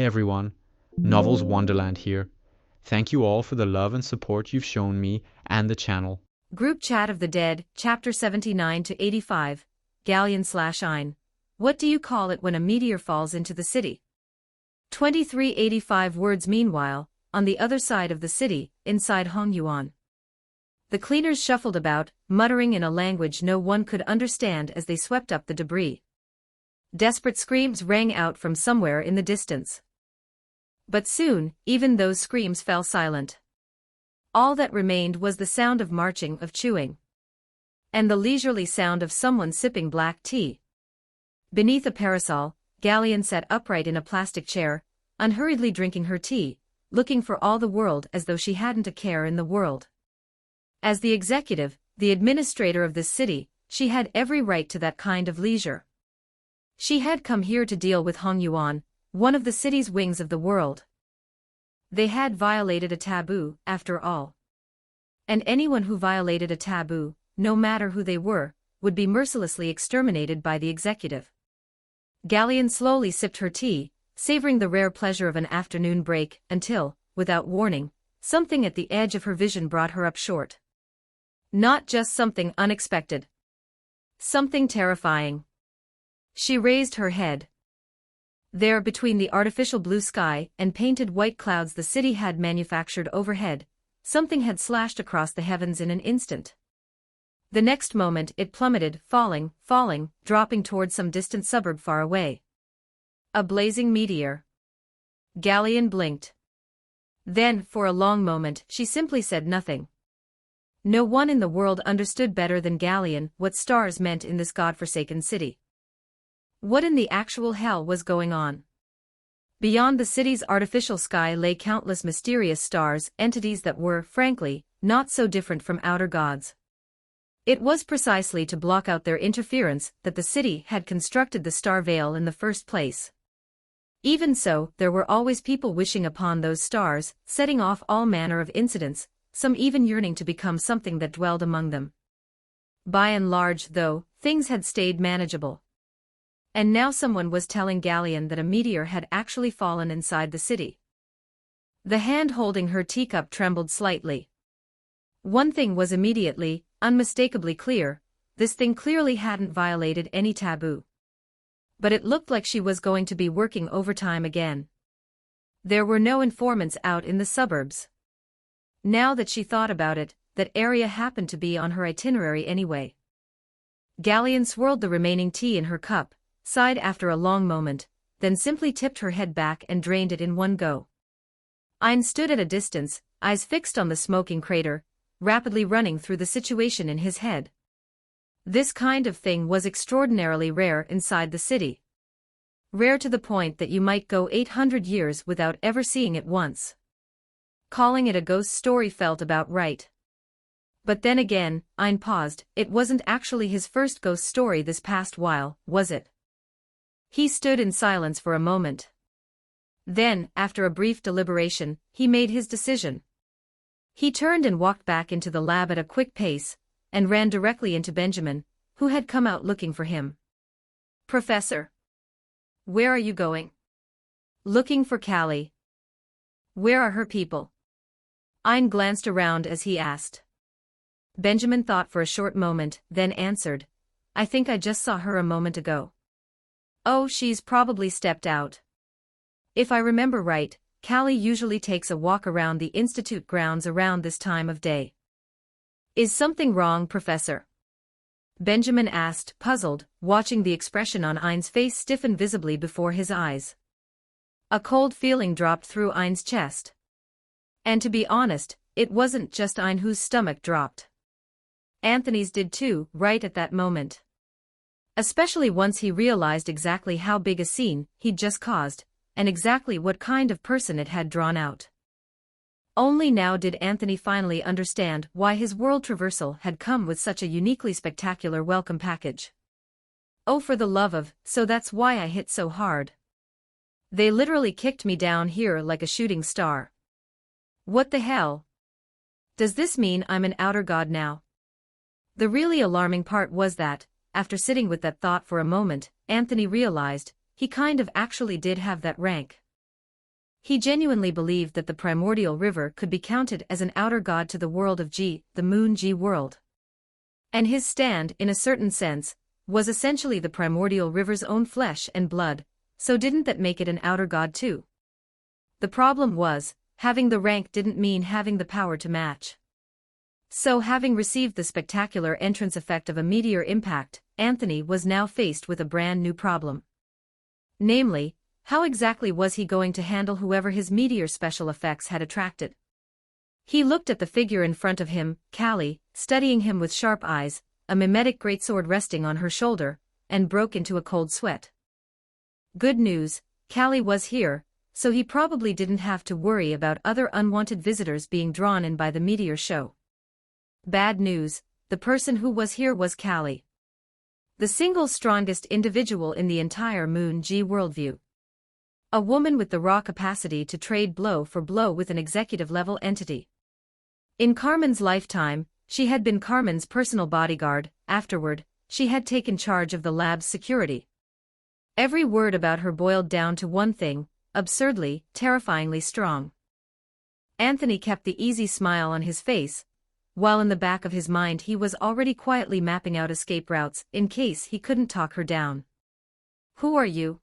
everyone, Novels Wonderland here. Thank you all for the love and support you've shown me and the channel. Group Chat of the Dead, Chapter 79 to 85, Galleon/Ein. What do you call it when a meteor falls into the city? 2385 words. Meanwhile, on the other side of the city, inside Hongyuan. The cleaners shuffled about, muttering in a language no one could understand as they swept up the debris. Desperate screams rang out from somewhere in the distance. But soon, even those screams fell silent. All that remained was the sound of marching, of chewing. And the leisurely sound of someone sipping black tea. Beneath a parasol, Galleon sat upright in a plastic chair, unhurriedly drinking her tea, looking for all the world as though she hadn't a care in the world. As the executive, the administrator of this city, she had every right to that kind of leisure. She had come here to deal with Hongyuan, one of the city's wings of the world. They had violated a taboo, after all. And anyone who violated a taboo, no matter who they were, would be mercilessly exterminated by the executive. Galleon slowly sipped her tea, savoring the rare pleasure of an afternoon break, until, without warning, something at the edge of her vision brought her up short. Not just something unexpected. Something terrifying. She raised her head. There, between the artificial blue sky and painted white clouds the city had manufactured overhead, something had slashed across the heavens in an instant. The next moment it plummeted, falling, dropping toward some distant suburb far away. A blazing meteor. Galleon blinked. Then, for a long moment, she simply said nothing. No one in the world understood better than Galleon what stars meant in this godforsaken city. What in the actual hell was going on? Beyond the city's artificial sky lay countless mysterious stars, entities that were, frankly, not so different from outer gods. It was precisely to block out their interference that the city had constructed the star veil in the first place. Even so, there were always people wishing upon those stars, setting off all manner of incidents, some even yearning to become something that dwelled among them. By and large, though, things had stayed manageable. And now someone was telling Galleon that a meteor had actually fallen inside the city. The hand holding her teacup trembled slightly. One thing was immediately, unmistakably clear: this thing clearly hadn't violated any taboo. But it looked like she was going to be working overtime again. There were no informants out in the suburbs. Now that she thought about it, that area happened to be on her itinerary anyway. Galleon swirled the remaining tea in her cup, sighed after a long moment, then simply tipped her head back and drained it in one go. Ein stood at a distance, eyes fixed on the smoking crater, rapidly running through the situation in his head. This kind of thing was extraordinarily rare inside the city. Rare to the point that you might go 800 years without ever seeing it once. Calling it a ghost story felt about right. But then again, Ein paused, it wasn't actually his first ghost story this past while, was it? He stood in silence for a moment. Then, after a brief deliberation, he made his decision. He turned and walked back into the lab at a quick pace, and ran directly into Benjamin, who had come out looking for him. "Professor. Where are you going?" "Looking for Callie." "Where are her people?" Ein glanced around as he asked. Benjamin thought for a short moment, then answered, "I think I just saw her a moment ago." "Oh, she's probably stepped out. If I remember right, Callie usually takes a walk around the institute grounds around this time of day." "Is something wrong, Professor?" Benjamin asked, puzzled, watching the expression on Ein's face stiffen visibly before his eyes. A cold feeling dropped through Ein's chest. And to be honest, it wasn't just Ein whose stomach dropped. Anthony's did too, right at that moment. Especially once he realized exactly how big a scene he'd just caused, and exactly what kind of person it had drawn out. Only now did Anthony finally understand why his world traversal had come with such a uniquely spectacular welcome package. "Oh, for the love of, so that's why I hit so hard. They literally kicked me down here like a shooting star. What the hell? Does this mean I'm an outer god now?" The really alarming part was that, after sitting with that thought for a moment, Anthony realized, he kind of actually did have that rank. He genuinely believed that the primordial river could be counted as an outer god to the world of G, the Moon G world. And his stand, in a certain sense, was essentially the primordial river's own flesh and blood, so didn't that make it an outer god too? The problem was, having the rank didn't mean having the power to match. So having received the spectacular entrance effect of a meteor impact, Anthony was now faced with a brand new problem. Namely, how exactly was he going to handle whoever his meteor special effects had attracted? He looked at the figure in front of him, Callie, studying him with sharp eyes, a mimetic greatsword resting on her shoulder, and broke into a cold sweat. Good news, Callie was here, so he probably didn't have to worry about other unwanted visitors being drawn in by the meteor show. Bad news, the person who was here was Callie, the single strongest individual in the entire Moon G worldview. A woman with the raw capacity to trade blow for blow with an executive-level entity. In Carmen's lifetime, she had been Carmen's personal bodyguard. Afterward, she had taken charge of the lab's security. Every word about her boiled down to one thing: absurdly, terrifyingly strong. Anthony kept the easy smile on his face, while in the back of his mind he was already quietly mapping out escape routes in case he couldn't talk her down. "Who are you?"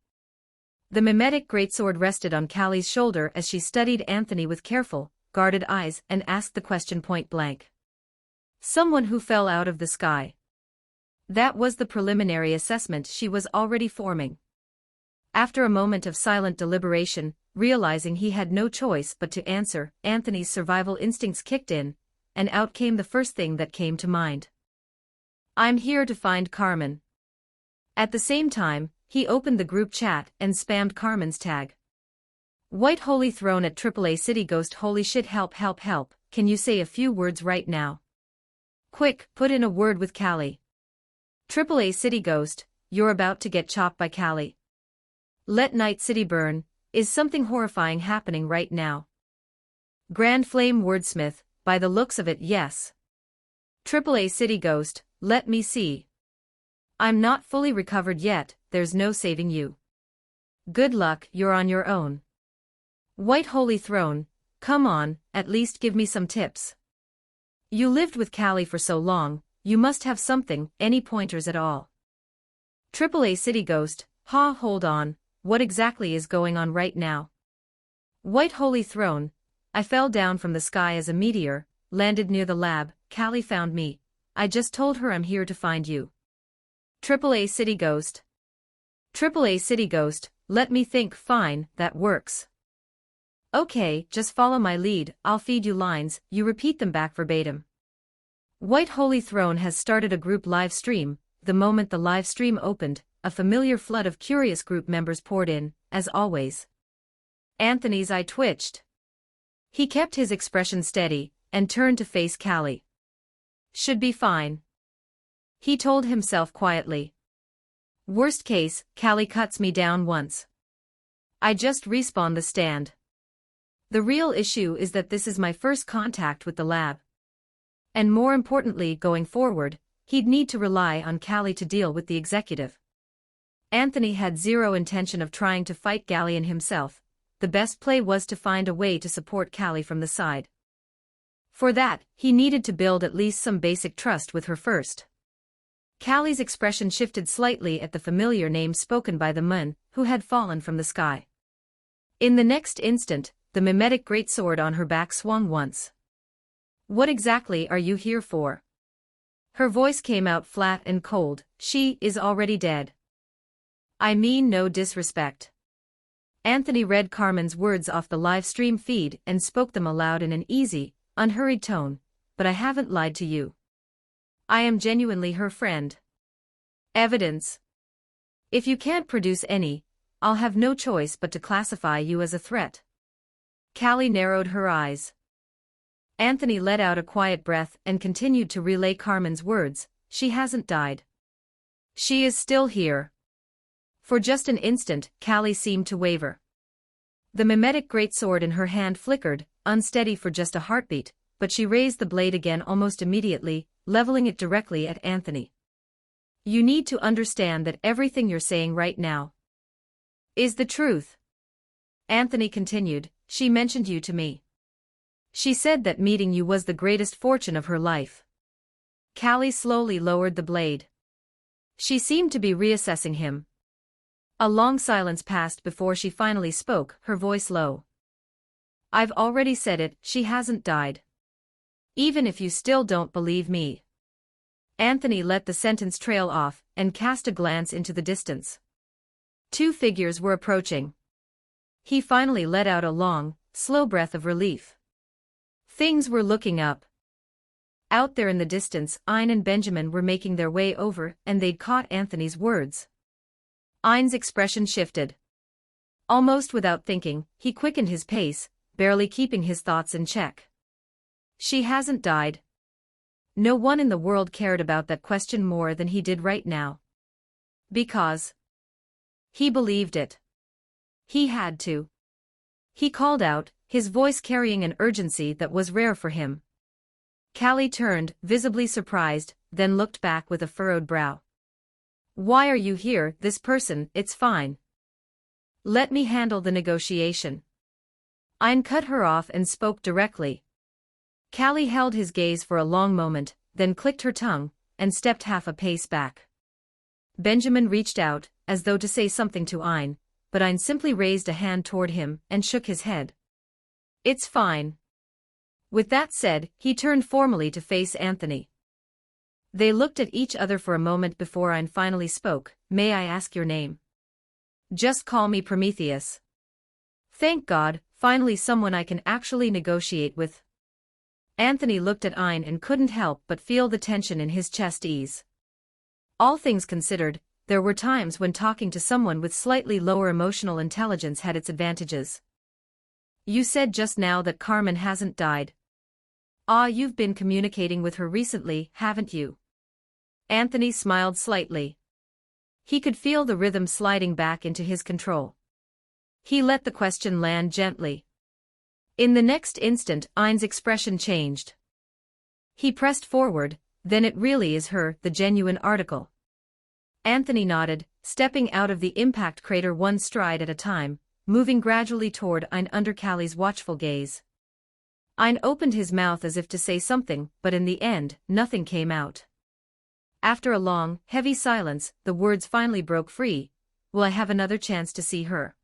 The mimetic greatsword rested on Callie's shoulder as she studied Anthony with careful, guarded eyes and asked the question point blank. "Someone who fell out of the sky." That was the preliminary assessment she was already forming. After a moment of silent deliberation, realizing he had no choice but to answer, Anthony's survival instincts kicked in, and out came the first thing that came to mind. "I'm here to find Carmen." At the same time, he opened the group chat and spammed Carmen's tag. "White Holy Throne at AAA City Ghost. Holy shit, help help help, can you say a few words right now? Quick, put in a word with Callie. AAA City Ghost, you're about to get chopped by Callie. Let Night City burn, is something horrifying happening right now? Grand Flame wordsmith, by the looks of it, yes. AAA City Ghost, let me see. I'm not fully recovered yet, there's no saving you. Good luck, you're on your own. White Holy Throne, come on, at least give me some tips. You lived with Callie for so long, you must have something, any pointers at all. AAA City Ghost, hold on, what exactly is going on right now? White Holy Throne, I fell down from the sky as a meteor, landed near the lab, Callie found me, I just told her I'm here to find you. AAA City Ghost. AAA City Ghost, let me think. Fine, that works. Okay, just follow my lead, I'll feed you lines, you repeat them back verbatim. White Holy Throne has started a group live stream. The moment the live stream opened, a familiar flood of curious group members poured in, as always. Anthony's eye twitched. He kept his expression steady, and turned to face Callie. Should be fine, he told himself quietly. Worst case, Callie cuts me down once. I just respawn the stand. The real issue is that this is my first contact with the lab. And more importantly, going forward, he'd need to rely on Callie to deal with the executive. Anthony had zero intention of trying to fight Gallion himself. The best play was to find a way to support Callie from the side. For that, he needed to build at least some basic trust with her first. Callie's expression shifted slightly at the familiar name spoken by the moon, who had fallen from the sky. In the next instant, the mimetic greatsword on her back swung once. What exactly are you here for? Her voice came out flat and cold. She is already dead. I mean no disrespect. Anthony read Carmen's words off the live stream feed and spoke them aloud in an easy, unhurried tone, but I haven't lied to you. I am genuinely her friend. Evidence. If you can't produce any, I'll have no choice but to classify you as a threat. Callie narrowed her eyes. Anthony let out a quiet breath and continued to relay Carmen's words. She hasn't died. She is still here. For just an instant, Callie seemed to waver. The mimetic greatsword in her hand flickered, unsteady for just a heartbeat, but she raised the blade again almost immediately, leveling it directly at Anthony. You need to understand that everything you're saying right now is the truth. Anthony continued, she mentioned you to me. She said that meeting you was the greatest fortune of her life. Callie slowly lowered the blade. She seemed to be reassessing him. A long silence passed before she finally spoke, her voice low. I've already said it, she hasn't died. Even if you still don't believe me. Anthony let the sentence trail off and cast a glance into the distance. Two figures were approaching. He finally let out a long, slow breath of relief. Things were looking up. Out there in the distance, Ein and Benjamin were making their way over, and they'd caught Anthony's words. Ein's expression shifted. Almost without thinking, he quickened his pace, barely keeping his thoughts in check. She hasn't died. No one in the world cared about that question more than he did right now. Because he believed it. He had to. He called out, his voice carrying an urgency that was rare for him. Callie turned, visibly surprised, then looked back with a furrowed brow. Why are you here, this person? It's fine. Let me handle the negotiation. Ein cut her off and spoke directly. Callie held his gaze for a long moment, then clicked her tongue, and stepped half a pace back. Benjamin reached out, as though to say something to Ein, but Ein simply raised a hand toward him and shook his head. It's fine. With that said, he turned formally to face Anthony. They looked at each other for a moment before Ein finally spoke. May I ask your name? Just call me Prometheus. Thank God, finally someone I can actually negotiate with. Anthony looked at Ein and couldn't help but feel the tension in his chest ease. All things considered, there were times when talking to someone with slightly lower emotional intelligence had its advantages. You said just now that Carmen hasn't died. You've been communicating with her recently, haven't you? Anthony smiled slightly. He could feel the rhythm sliding back into his control. He let the question land gently. In the next instant, Ein's expression changed. He pressed forward, then it really is her, the genuine article. Anthony nodded, stepping out of the impact crater one stride at a time, moving gradually toward Ein under Callie's watchful gaze. Ein opened his mouth as if to say something, but in the end, nothing came out. After a long, heavy silence, the words finally broke free. Will I have another chance to see her?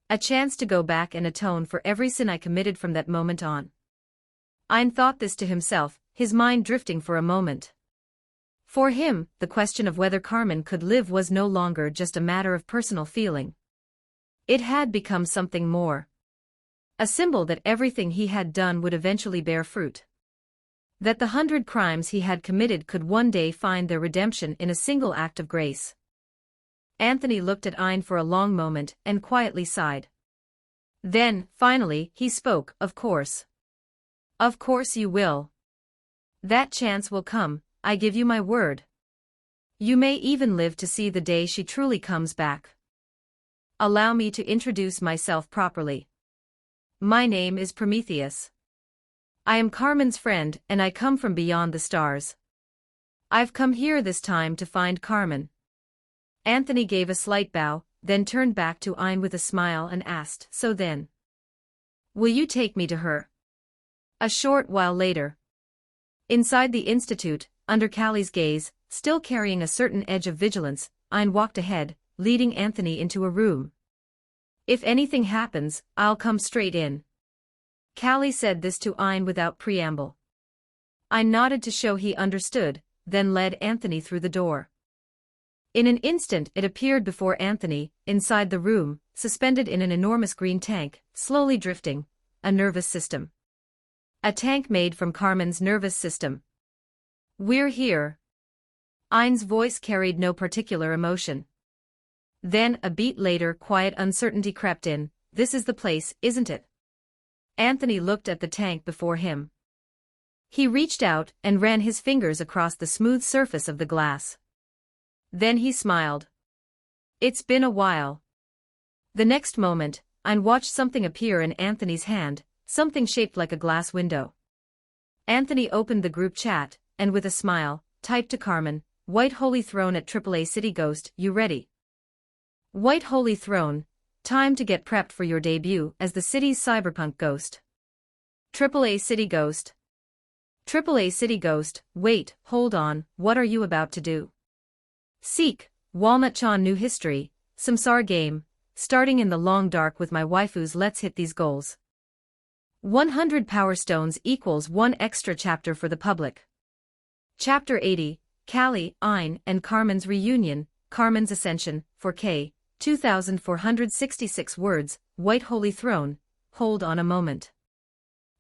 A chance to go back and atone for every sin I committed from that moment on. Ein thought this to himself, his mind drifting for a moment. For him, the question of whether Carmen could live was no longer just a matter of personal feeling. It had become something more. A symbol that everything he had done would eventually bear fruit. That the 100 crimes he had committed could one day find their redemption in a single act of grace. Anthony looked at Ein for a long moment and quietly sighed. Then, finally, he spoke, of course. Of course you will. That chance will come, I give you my word. You may even live to see the day she truly comes back. Allow me to introduce myself properly. My name is Prometheus. I am Carmen's friend and I come from beyond the stars. I've come here this time to find Carmen. Anthony gave a slight bow, then turned back to Ein with a smile and asked, so then? Will you take me to her? A short while later. Inside the institute, under Callie's gaze, still carrying a certain edge of vigilance, Ein walked ahead, leading Anthony into a room. If anything happens, I'll come straight in. Callie said this to Ein without preamble. Ein nodded to show he understood, then led Anthony through the door. In an instant it appeared before Anthony, inside the room, suspended in an enormous green tank, slowly drifting, a nervous system. A tank made from Carmen's nervous system. We're here. Ein's voice carried no particular emotion. Then, a beat later, quiet uncertainty crept in. This is the place, isn't it? Anthony looked at the tank before him. He reached out and ran his fingers across the smooth surface of the glass. Then he smiled. It's been a while. The next moment, Ein watched something appear in Anthony's hand, something shaped like a glass window. Anthony opened the group chat, and with a smile, typed to Carmen, White Holy Throne at AAA City Ghost, you ready? White Holy Throne, Time to get prepped for your debut as the city's cyberpunk ghost. AAA City Ghost. AAA City Ghost, wait, hold on, what are you about to do? Seek, Walnut-chan New History, Samsara Game, starting in the long dark with my waifus. Let's hit these goals. 100 Power Stones equals 1 extra chapter for the public. Chapter 80, Callie, Ein, and Carmen's Reunion, Carmen's Ascension, 4K, 2,466 words, White Holy Throne, hold on a moment.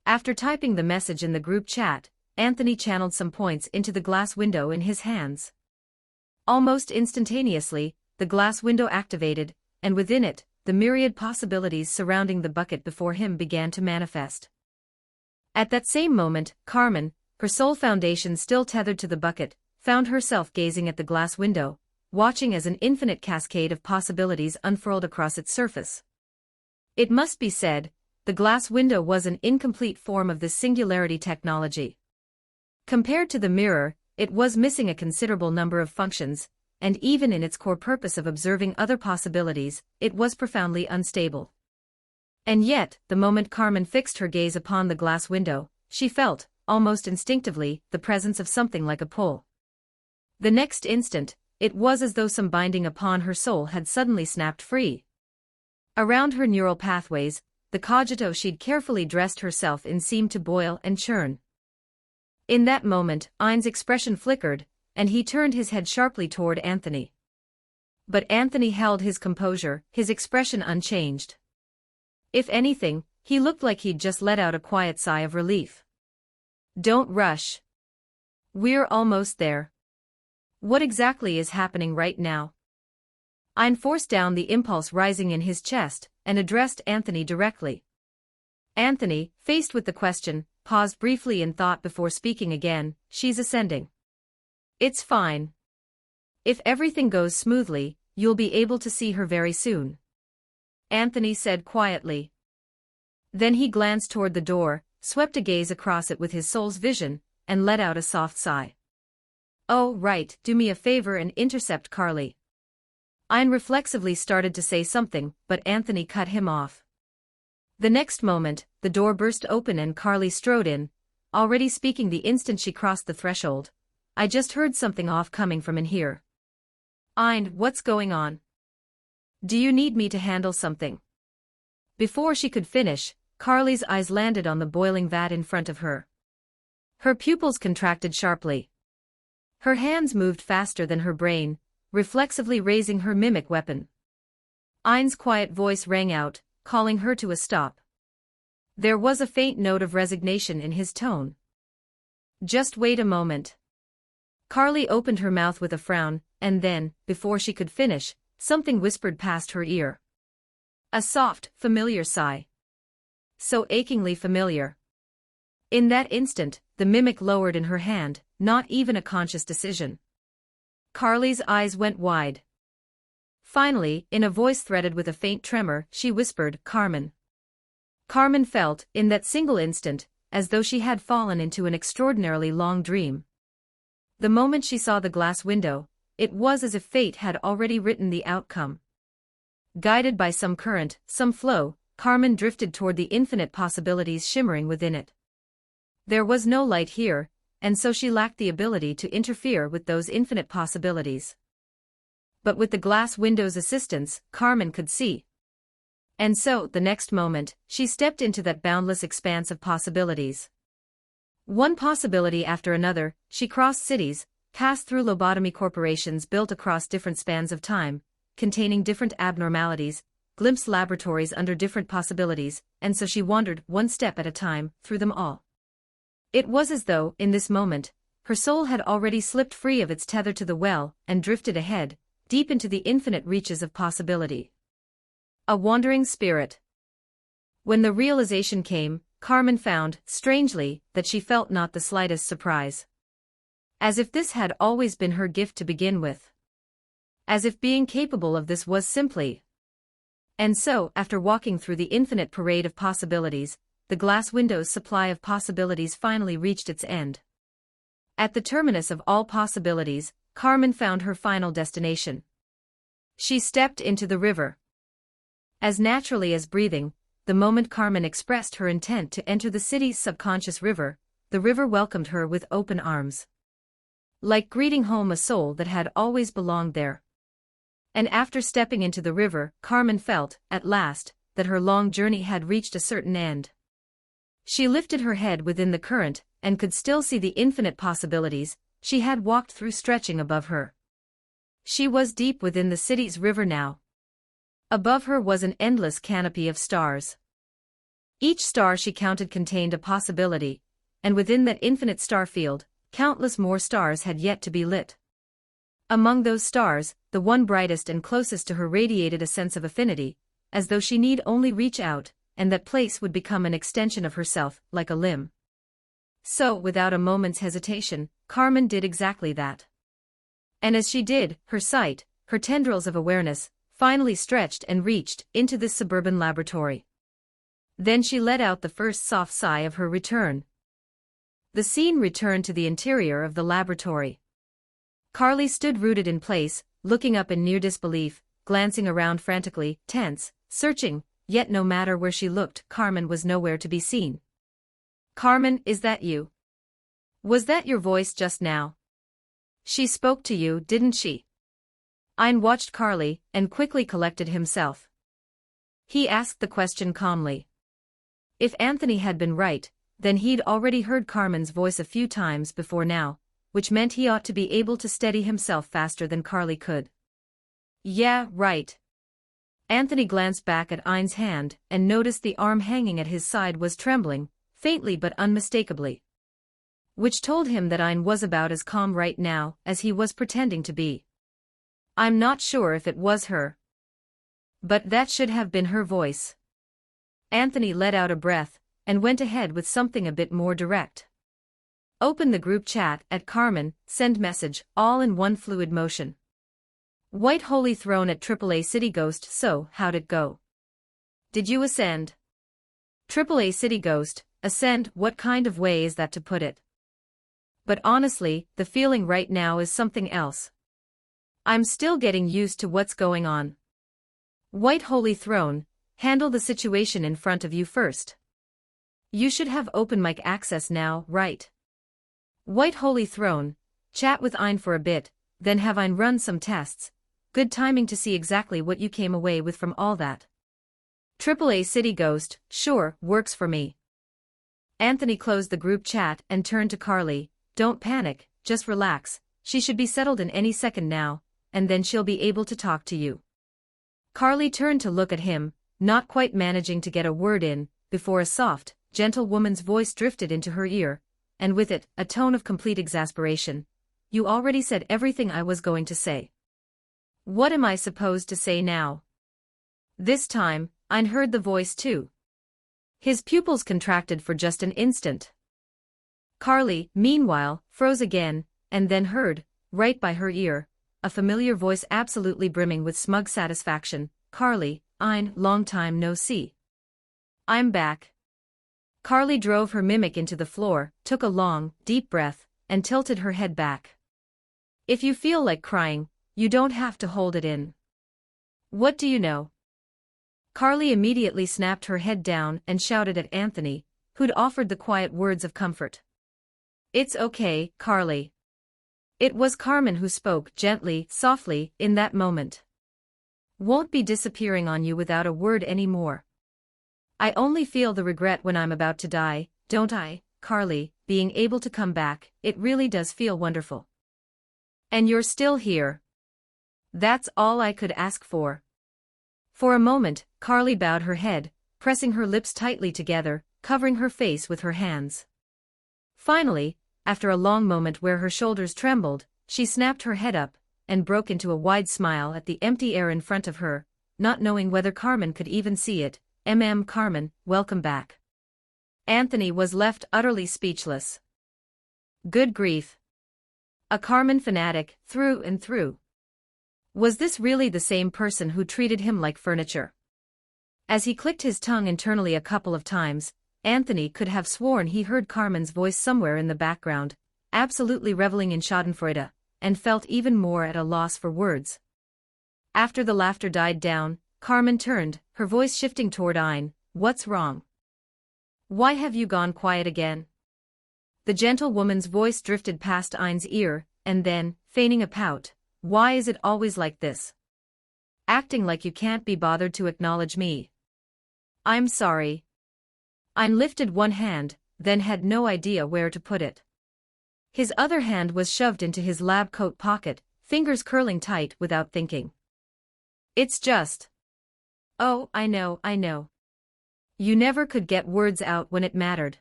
After typing the message in the group chat, Anthony channeled some points into the glass window in his hands. Almost instantaneously, the glass window activated, and within it, the myriad possibilities surrounding the bucket before him began to manifest. At that same moment, Carmen, her soul foundation still tethered to the bucket, found herself gazing at the glass window, watching as an infinite cascade of possibilities unfurled across its surface. It must be said, the glass window was an incomplete form of this singularity technology. Compared to the mirror, it was missing a considerable number of functions, and even in its core purpose of observing other possibilities, it was profoundly unstable. And yet, the moment Carmen fixed her gaze upon the glass window, she felt, almost instinctively, the presence of something like a pull. The next instant, it was as though some binding upon her soul had suddenly snapped free. Around her neural pathways, the cogito she'd carefully dressed herself in seemed to boil and churn. In that moment, Ein's expression flickered, and he turned his head sharply toward Anthony. But Anthony held his composure, his expression unchanged. If anything, he looked like he'd just let out a quiet sigh of relief. Don't rush. We're almost there. What exactly is happening right now? Ein forced down the impulse rising in his chest, and addressed Anthony directly. Anthony, faced with the question, paused briefly in thought before speaking again. She's ascending. It's fine. If everything goes smoothly, you'll be able to see her very soon. Anthony said quietly. Then he glanced toward the door, swept a gaze across it with his soul's vision, and let out a soft sigh. Oh, right, do me a favor and intercept Carly. Ein reflexively started to say something, but Anthony cut him off. The next moment, the door burst open and Carly strode in, already speaking the instant she crossed the threshold. I just heard something off coming from in here. Ein, what's going on? Do you need me to handle something? Before she could finish, Carly's eyes landed on the boiling vat in front of her. Her pupils contracted sharply. Her hands moved faster than her brain, reflexively raising her mimic weapon. Ein's quiet voice rang out, calling her to a stop. There was a faint note of resignation in his tone. Just wait a moment. Carly opened her mouth with a frown, and then, before she could finish, something whispered past her ear. A soft, familiar sigh. So achingly familiar. In that instant, the mimic lowered in her hand, not even a conscious decision. Carly's eyes went wide. Finally, in a voice threaded with a faint tremor, she whispered, Carmen. Carmen felt, in that single instant, as though she had fallen into an extraordinarily long dream. The moment she saw the glass window, it was as if fate had already written the outcome. Guided by some current, some flow, Carmen drifted toward the infinite possibilities shimmering within it. There was no light here, and so she lacked the ability to interfere with those infinite possibilities. But with the glass window's assistance, Carmen could see. And so, the next moment, she stepped into that boundless expanse of possibilities. One possibility after another, she crossed cities, passed through lobotomy corporations built across different spans of time, containing different abnormalities, glimpsed laboratories under different possibilities, and so she wandered, one step at a time, through them all. It was as though, in this moment, her soul had already slipped free of its tether to the well, and drifted ahead, deep into the infinite reaches of possibility. A wandering spirit. When the realization came, Carmen found, strangely, that she felt not the slightest surprise. As if this had always been her gift to begin with. As if being capable of this was simply. And so, after walking through the infinite parade of possibilities, the glass window's supply of possibilities finally reached its end. At the terminus of all possibilities, Carmen found her final destination. She stepped into the river. As naturally as breathing, the moment Carmen expressed her intent to enter the city's subconscious river, the river welcomed her with open arms. Like greeting home a soul that had always belonged there. And after stepping into the river, Carmen felt, at last, that her long journey had reached a certain end. She lifted her head within the current, and could still see the infinite possibilities she had walked through stretching above her. She was deep within the city's river now. Above her was an endless canopy of stars. Each star she counted contained a possibility, and within that infinite star field, countless more stars had yet to be lit. Among those stars, the one brightest and closest to her radiated a sense of affinity, as though she need only reach out, and that place would become an extension of herself, like a limb. So, without a moment's hesitation, Carmen did exactly that. And as she did, her sight, her tendrils of awareness, finally stretched and reached into this suburban laboratory. Then she let out the first soft sigh of her return. The scene returned to the interior of the laboratory. Carly stood rooted in place, looking up in near disbelief, glancing around frantically, tense, searching, yet no matter where she looked, Carmen was nowhere to be seen. "Carmen, is that you? Was that your voice just now? She spoke to you, didn't she?" Ein watched Carly, and quickly collected himself. He asked the question calmly. If Anthony had been right, then he'd already heard Carmen's voice a few times before now, which meant he ought to be able to steady himself faster than Carly could. "Yeah, right." Anthony glanced back at Ein's hand and noticed the arm hanging at his side was trembling, faintly but unmistakably. Which told him that Ein was about as calm right now as he was pretending to be. "I'm not sure if it was her. But that should have been her voice." Anthony let out a breath, and went ahead with something a bit more direct. "Open the group chat at Carmen, send message, all in one fluid motion. White Holy Throne at AAA City Ghost. So, how'd it go? Did you ascend?" "AAA City Ghost, ascend, what kind of way is that to put it? But honestly, the feeling right now is something else. I'm still getting used to what's going on. White Holy Throne, handle the situation in front of you first. You should have open mic access now, right? White Holy Throne, chat with Ein for a bit, then have Ein run some tests. Good timing to see exactly what you came away with from all that. AAA City Ghost, sure, works for me." Anthony closed the group chat and turned to Carly. "Don't panic, just relax, she should be settled in any second now, and then she'll be able to talk to you." Carly turned to look at him, not quite managing to get a word in, before a soft, gentle woman's voice drifted into her ear, and with it, a tone of complete exasperation. "You already said everything I was going to say. What am I supposed to say now?" This time, Ein heard the voice too. His pupils contracted for just an instant. Carly, meanwhile, froze again, and then heard, right by her ear, a familiar voice absolutely brimming with smug satisfaction. "Carly, Ein, long time no see. I'm back." Carly drove her mimic into the floor, took a long, deep breath, and tilted her head back. "If you feel like crying, you don't have to hold it in. What do you know?" Carly immediately snapped her head down and shouted at Anthony, who'd offered the quiet words of comfort. "It's okay, Carly." It was Carmen who spoke gently, softly, in that moment. "Won't be disappearing on you without a word anymore. I only feel the regret when I'm about to die, don't I, Carly? Being able to come back, it really does feel wonderful. And you're still here. That's all I could ask for." For a moment, Carly bowed her head, pressing her lips tightly together, covering her face with her hands. Finally, after a long moment where her shoulders trembled, she snapped her head up, and broke into a wide smile at the empty air in front of her, not knowing whether Carmen could even see it. Carmen, welcome back." Anthony was left utterly speechless. Good grief. A Carmen fanatic, through and through. Was this really the same person who treated him like furniture? As he clicked his tongue internally a couple of times, Anthony could have sworn he heard Carmen's voice somewhere in the background, absolutely reveling in schadenfreude, and felt even more at a loss for words. After the laughter died down, Carmen turned, her voice shifting toward Ein. What's wrong? Why have you gone quiet again? The gentle woman's voice drifted past Ein's ear, and then, feigning a pout, why is it always like this? Acting like you can't be bothered to acknowledge me. I'm sorry. Ein lifted one hand, then had no idea where to put it. His other hand was shoved into his lab coat pocket, fingers curling tight without thinking. It's just. Oh, I know. You never could get words out when it mattered.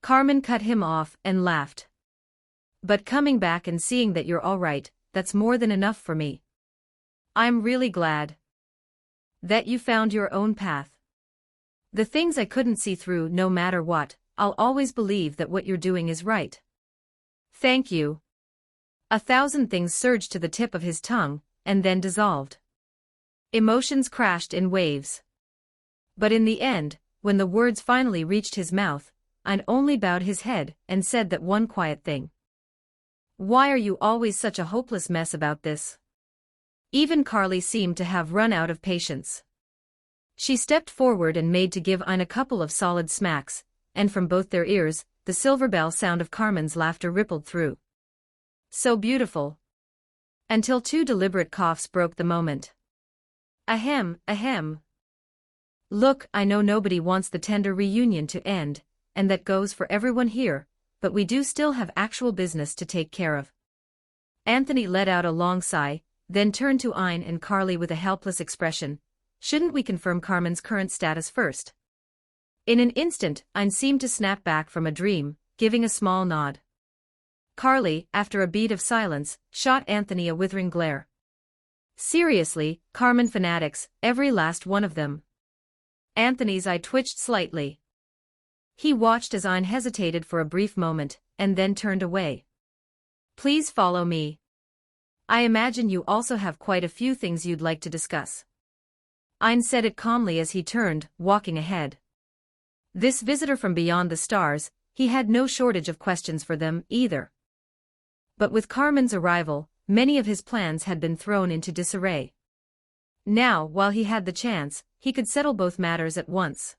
Carmen cut him off and laughed. But coming back and seeing that you're all right, that's more than enough for me. I'm really glad that you found your own path. The things I couldn't see through, no matter what, I'll always believe that what you're doing is right. Thank you. 1,000 things surged to the tip of his tongue, and then dissolved. Emotions crashed in waves. But in the end, when the words finally reached his mouth, Ein only bowed his head and said that one quiet thing. Why are you always such a hopeless mess about this? Even Carly seemed to have run out of patience. She stepped forward and made to give Ein a couple of solid smacks, and from both their ears, the silver bell sound of Carmen's laughter rippled through. So beautiful. Until 2 deliberate coughs broke the moment. Ahem, ahem. Look, I know nobody wants the tender reunion to end, and that goes for everyone here, but we do still have actual business to take care of. Anthony let out a long sigh, then turned to Ein and Carly with a helpless expression. Shouldn't we confirm Carmen's current status first? In an instant, Ein seemed to snap back from a dream, giving a small nod. Carly, after a beat of silence, shot Anthony a withering glare. Seriously, Carmen fanatics, every last one of them. Anthony's eye twitched slightly. He watched as Ein hesitated for a brief moment, and then turned away. Please follow me. I imagine you also have quite a few things you'd like to discuss. Ein said it calmly as he turned, walking ahead. This visitor from beyond the stars, he had no shortage of questions for them, either. But with Carmen's arrival, many of his plans had been thrown into disarray. Now, while he had the chance, he could settle both matters at once.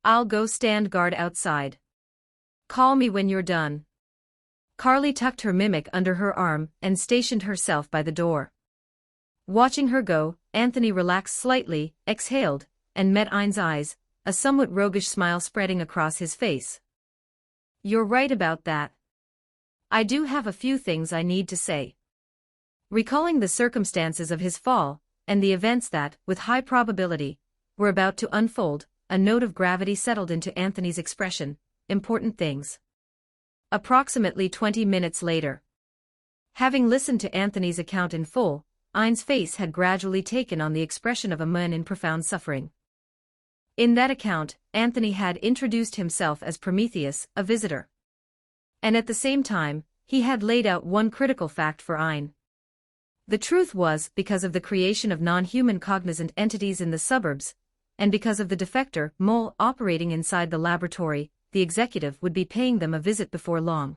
I'll go stand guard outside. Call me when you're done. Carly tucked her mimic under her arm and stationed herself by the door. Watching her go, Anthony relaxed slightly, exhaled, and met Ein's eyes, a somewhat roguish smile spreading across his face. You're right about that. I do have a few things I need to say. Recalling the circumstances of his fall, and the events that, with high probability, were about to unfold, a note of gravity settled into Anthony's expression. Important things. Approximately 20 minutes later. Having listened to Anthony's account in full, Ein's face had gradually taken on the expression of a man in profound suffering. In that account, Anthony had introduced himself as Prometheus, a visitor. And at the same time, he had laid out one critical fact for Ein. The truth was, because of the creation of non-human cognizant entities in the suburbs, and because of the defector, mole, operating inside the laboratory, the executive would be paying them a visit before long.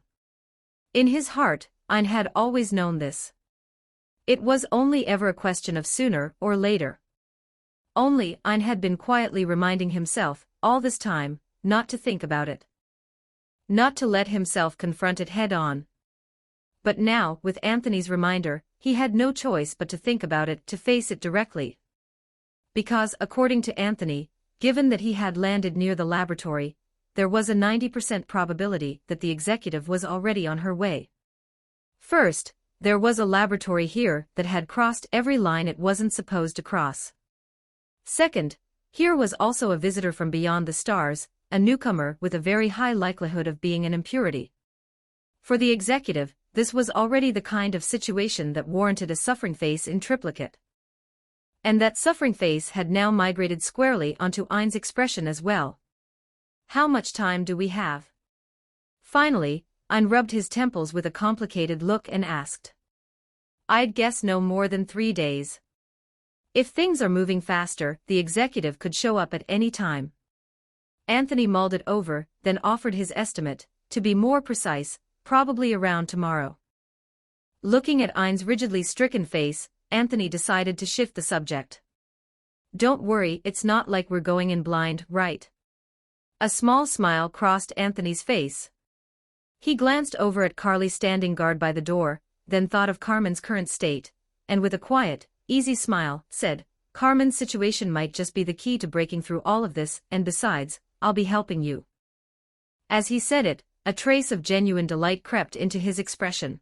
In his heart, Ein had always known this. It was only ever a question of sooner or later. Only, Ein had been quietly reminding himself, all this time, not to think about it. Not to let himself confront it head-on. But now, with Anthony's reminder, he had no choice but to think about it, to face it directly. Because, according to Anthony, given that he had landed near the laboratory, there was a 90% probability that the executive was already on her way. First, there was a laboratory here that had crossed every line it wasn't supposed to cross. Second, here was also a visitor from beyond the stars, a newcomer with a very high likelihood of being an impurity. For the executive, this was already the kind of situation that warranted a suffering face in triplicate. And that suffering face had now migrated squarely onto Ein's expression as well. How much time do we have? Finally, Ein rubbed his temples with a complicated look and asked. I'd guess no more than 3 days. If things are moving faster, the executive could show up at any time. Anthony mulled it over, then offered his estimate, to be more precise, probably around tomorrow. Looking at Ein's rigidly stricken face, Anthony decided to shift the subject. Don't worry, it's not like we're going in blind, right? A small smile crossed Anthony's face. He glanced over at Carly standing guard by the door, then thought of Carmen's current state, and with a quiet, easy smile, said, Carmen's situation might just be the key to breaking through all of this, and besides, I'll be helping you. As he said it, a trace of genuine delight crept into his expression.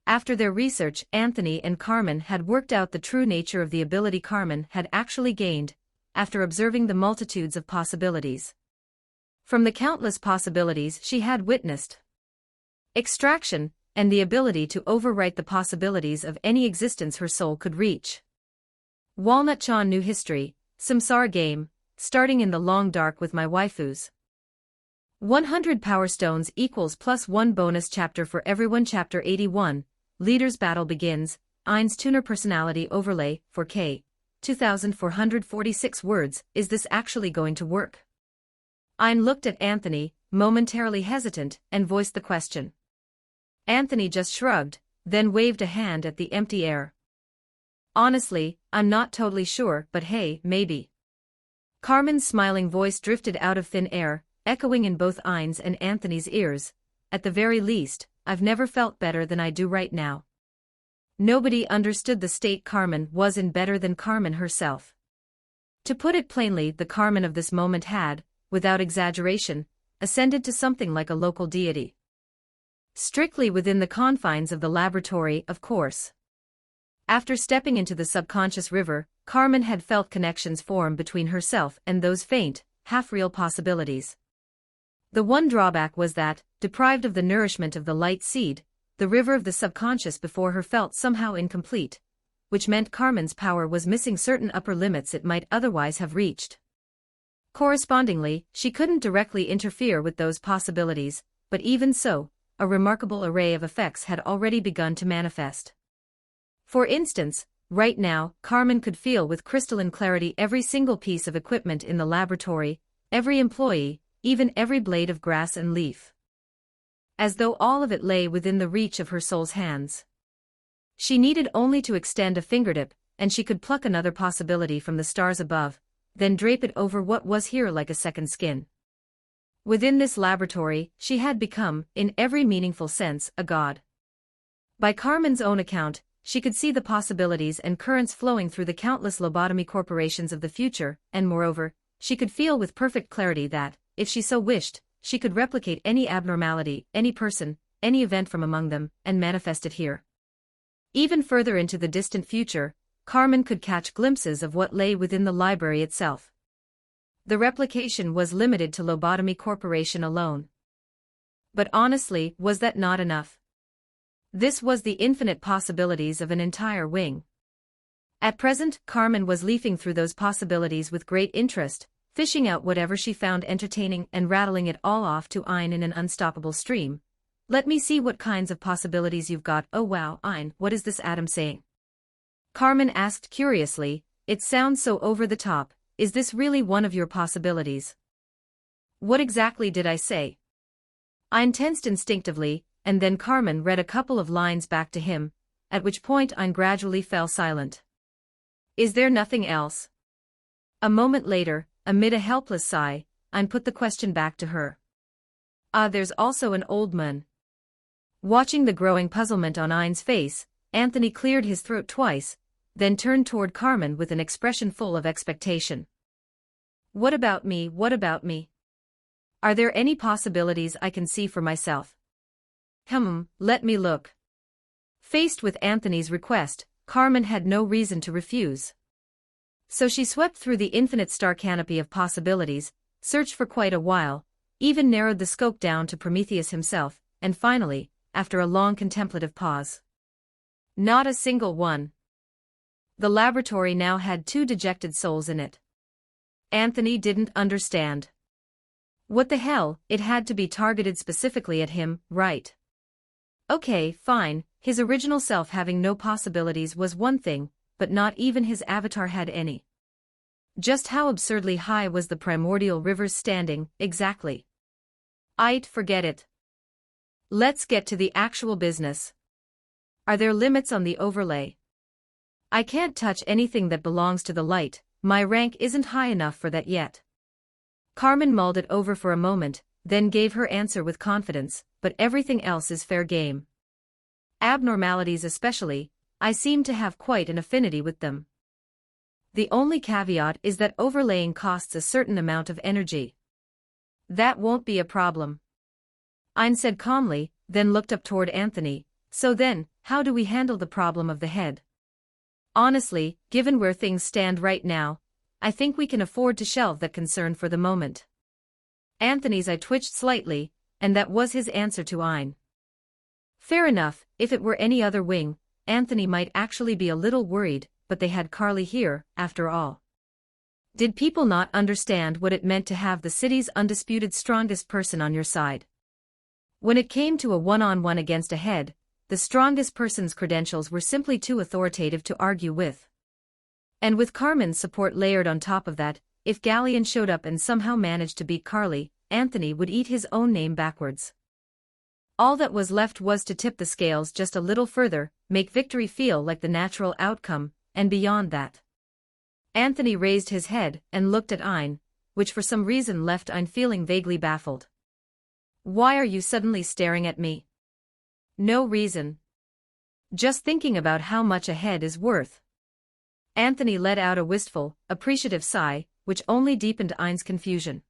After their research, Anthony and Carmen had worked out the true nature of the ability Carmen had actually gained, after observing the multitudes of possibilities. From the countless possibilities she had witnessed, extraction, and the ability to overwrite the possibilities of any existence her soul could reach. Walnut Chan New History, Samsara Game, starting in the long dark with my waifus. 100 Power Stones equals +1 bonus chapter for everyone. Chapter 81, Leader's Battle begins, Ein's Tuner Personality Overlay, 4K, 2,446 words. Is this actually going to work? Ein looked at Anthony, momentarily hesitant, and voiced the question. Anthony just shrugged, then waved a hand at the empty air. Honestly, I'm not totally sure, but hey, maybe. Carmen's smiling voice drifted out of thin air, echoing in both Ein's and Anthony's ears. At the very least, I've never felt better than I do right now. Nobody understood the state Carmen was in better than Carmen herself. To put it plainly, the Carmen of this moment had, without exaggeration, ascended to something like a local deity. Strictly within the confines of the laboratory, of course. After stepping into the subconscious river, Carmen had felt connections form between herself and those faint, half-real possibilities. The one drawback was that, deprived of the nourishment of the light seed, the river of the subconscious before her felt somehow incomplete, which meant Carmen's power was missing certain upper limits it might otherwise have reached. Correspondingly, she couldn't directly interfere with those possibilities, but even so, a remarkable array of effects had already begun to manifest. For instance, right now, Carmen could feel with crystalline clarity every single piece of equipment in the laboratory, every employee, even every blade of grass and leaf. As though all of it lay within the reach of her soul's hands. She needed only to extend a fingertip, and she could pluck another possibility from the stars above, then drape it over what was here like a second skin. Within this laboratory, she had become, in every meaningful sense, a god. By Carmen's own account, she could see the possibilities and currents flowing through the countless lobotomy corporations of the future, and moreover, she could feel with perfect clarity that, if she so wished, she could replicate any abnormality, any person, any event from among them, and manifest it here. Even further into the distant future, Carmen could catch glimpses of what lay within the library itself. The replication was limited to Lobotomy Corporation alone. But honestly, was that not enough? This was the infinite possibilities of an entire wing. At present, Carmen was leafing through those possibilities with great interest, fishing out whatever she found entertaining and rattling it all off to Ein in an unstoppable stream. Let me see what kinds of possibilities you've got. Oh wow, Ein, what is this Adam saying? Carmen asked curiously, it sounds so over the top. Is this really one of your possibilities? What exactly did I say? Ein tensed instinctively, and then Carmen read a couple of lines back to him, at which point Ein gradually fell silent. Is there nothing else? A moment later, amid a helpless sigh, Ein put the question back to her. There's also an old man. Watching the growing puzzlement on Ein's face, Anthony cleared his throat twice, then turned toward Carmen with an expression full of expectation. What about me? What about me? Are there any possibilities I can see for myself? Let me look. Faced with Anthony's request, Carmen had no reason to refuse. So she swept through the infinite star canopy of possibilities, searched for quite a while, even narrowed the scope down to Prometheus himself, and finally, after a long contemplative pause. Not a single one. The laboratory now had 2 dejected souls in it. Anthony didn't understand. What the hell, it had to be targeted specifically at him, right? Okay, fine, his original self having no possibilities was one thing, but not even his avatar had any. Just how absurdly high was the primordial river's standing, exactly? I'd forget it. Let's get to the actual business. Are there limits on the overlay? I can't touch anything that belongs to the light, My rank isn't high enough for that yet. Carmen mulled it over for a moment, then gave her answer with confidence, but everything else is fair game. Abnormalities especially, I seem to have quite an affinity with them. The only caveat is that overlaying costs a certain amount of energy. That won't be a problem. Ein said calmly, then looked up toward Anthony. So then, how do we handle the problem of the head? Honestly, given where things stand right now, I think we can afford to shelve that concern for the moment. Anthony's eye twitched slightly, and that was his answer to Ein. Fair enough, if it were any other wing, Anthony might actually be a little worried, but they had Carly here, after all. Did people not understand what it meant to have the city's undisputed strongest person on your side? When it came to a one-on-one against a head, the strongest person's credentials were simply too authoritative to argue with. And with Carmen's support layered on top of that, if Galleon showed up and somehow managed to beat Carly, Anthony would eat his own name backwards. All that was left was to tip the scales just a little further, make victory feel like the natural outcome, and beyond that. Anthony raised his head and looked at Ein, which for some reason left Ein feeling vaguely baffled. Why are you suddenly staring at me? No reason. Just thinking about how much a head is worth. Anthony let out a wistful, appreciative sigh, which only deepened Ein's confusion.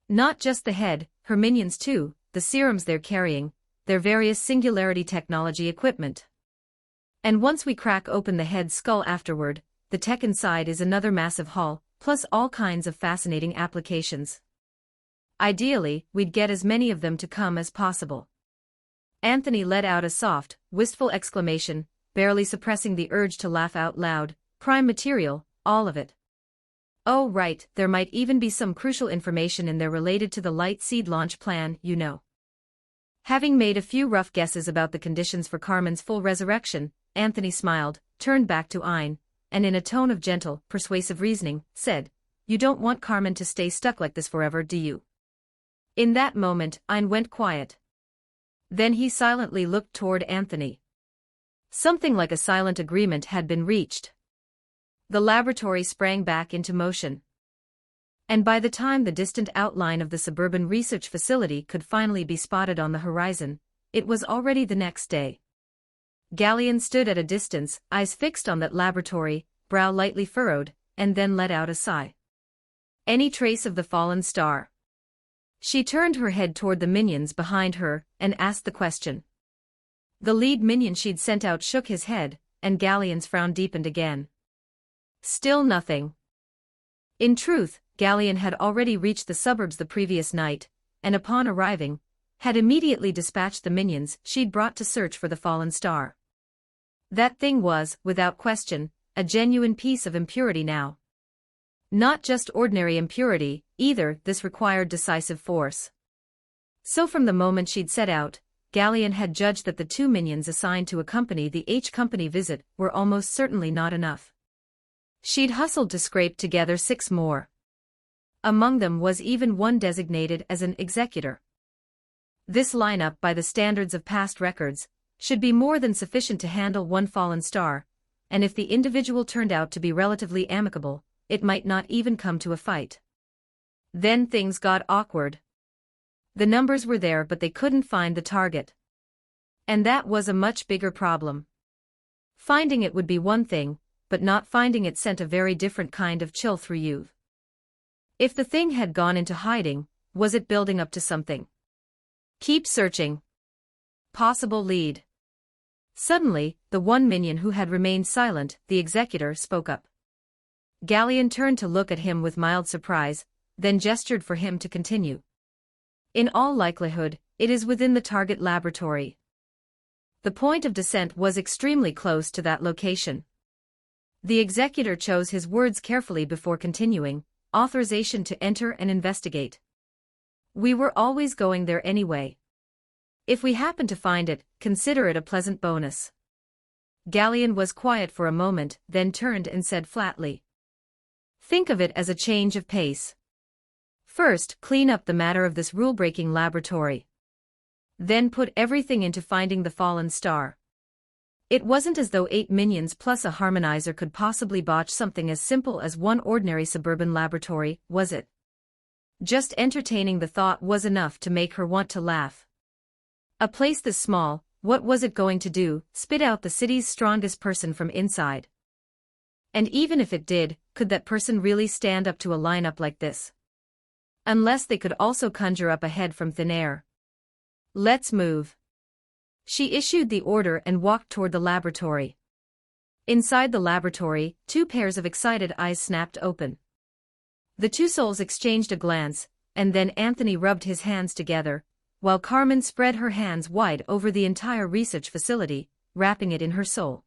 Not just the head, her minions too, the serums they're carrying, their various singularity technology equipment. And once we crack open the head's skull afterward, the tech inside is another massive haul, plus all kinds of fascinating applications. Ideally, we'd get as many of them to come as possible. Anthony let out a soft, wistful exclamation, barely suppressing the urge to laugh out loud. Prime material, all of it. Oh right, there might even be some crucial information in there related to the Light Seed launch plan, you know. Having made a few rough guesses about the conditions for Carmen's full resurrection, Anthony smiled, turned back to Ein, and in a tone of gentle, persuasive reasoning, said, "You don't want Carmen to stay stuck like this forever, do you?" In that moment, Ein went quiet. Then he silently looked toward Anthony. Something like a silent agreement had been reached. The laboratory sprang back into motion. And by the time the distant outline of the suburban research facility could finally be spotted on the horizon, it was already the next day. Galleon stood at a distance, eyes fixed on that laboratory, brow lightly furrowed, and then let out a sigh. Any trace of the fallen star? She turned her head toward the minions behind her, and asked the question. The lead minion she'd sent out shook his head, and Galleon's frown deepened again. Still nothing. In truth, Galleon had already reached the suburbs the previous night, and upon arriving, had immediately dispatched the minions she'd brought to search for the fallen star. That thing was, without question, a genuine piece of impurity now. Not just ordinary impurity, either, this required decisive force. So from the moment she'd set out, Galleon had judged that the 2 minions assigned to accompany the H-Company visit were almost certainly not enough. She'd hustled to scrape together 6 more. Among them was even one designated as an executor. This lineup, by the standards of past records, should be more than sufficient to handle one fallen star, and if the individual turned out to be relatively amicable, it might not even come to a fight. Then things got awkward. The numbers were there, but they couldn't find the target. And that was a much bigger problem. Finding it would be one thing, but not finding it sent a very different kind of chill through you. If the thing had gone into hiding, was it building up to something? Keep searching. Possible lead. Suddenly, the one minion who had remained silent, the executor, spoke up. Galleon turned to look at him with mild surprise, then gestured for him to continue. In all likelihood, it is within the target laboratory. The point of descent was extremely close to that location. The executor chose his words carefully before continuing, authorization to enter and investigate. We were always going there anyway. If we happen to find it, consider it a pleasant bonus. Galleon was quiet for a moment, then turned and said flatly. Think of it as a change of pace. First, clean up the matter of this rule-breaking laboratory. Then put everything into finding the fallen star. It wasn't as though 8 minions plus a harmonizer could possibly botch something as simple as one ordinary suburban laboratory, was it? Just entertaining the thought was enough to make her want to laugh. A place this small, what was it going to do, spit out the city's strongest person from inside? And even if it did, could that person really stand up to a lineup like this? Unless they could also conjure up a head from thin air. Let's move. She issued the order and walked toward the laboratory. Inside the laboratory, 2 pairs of excited eyes snapped open. The 2 souls exchanged a glance, and then Anthony rubbed his hands together, while Carmen spread her hands wide over the entire research facility, wrapping it in her soul.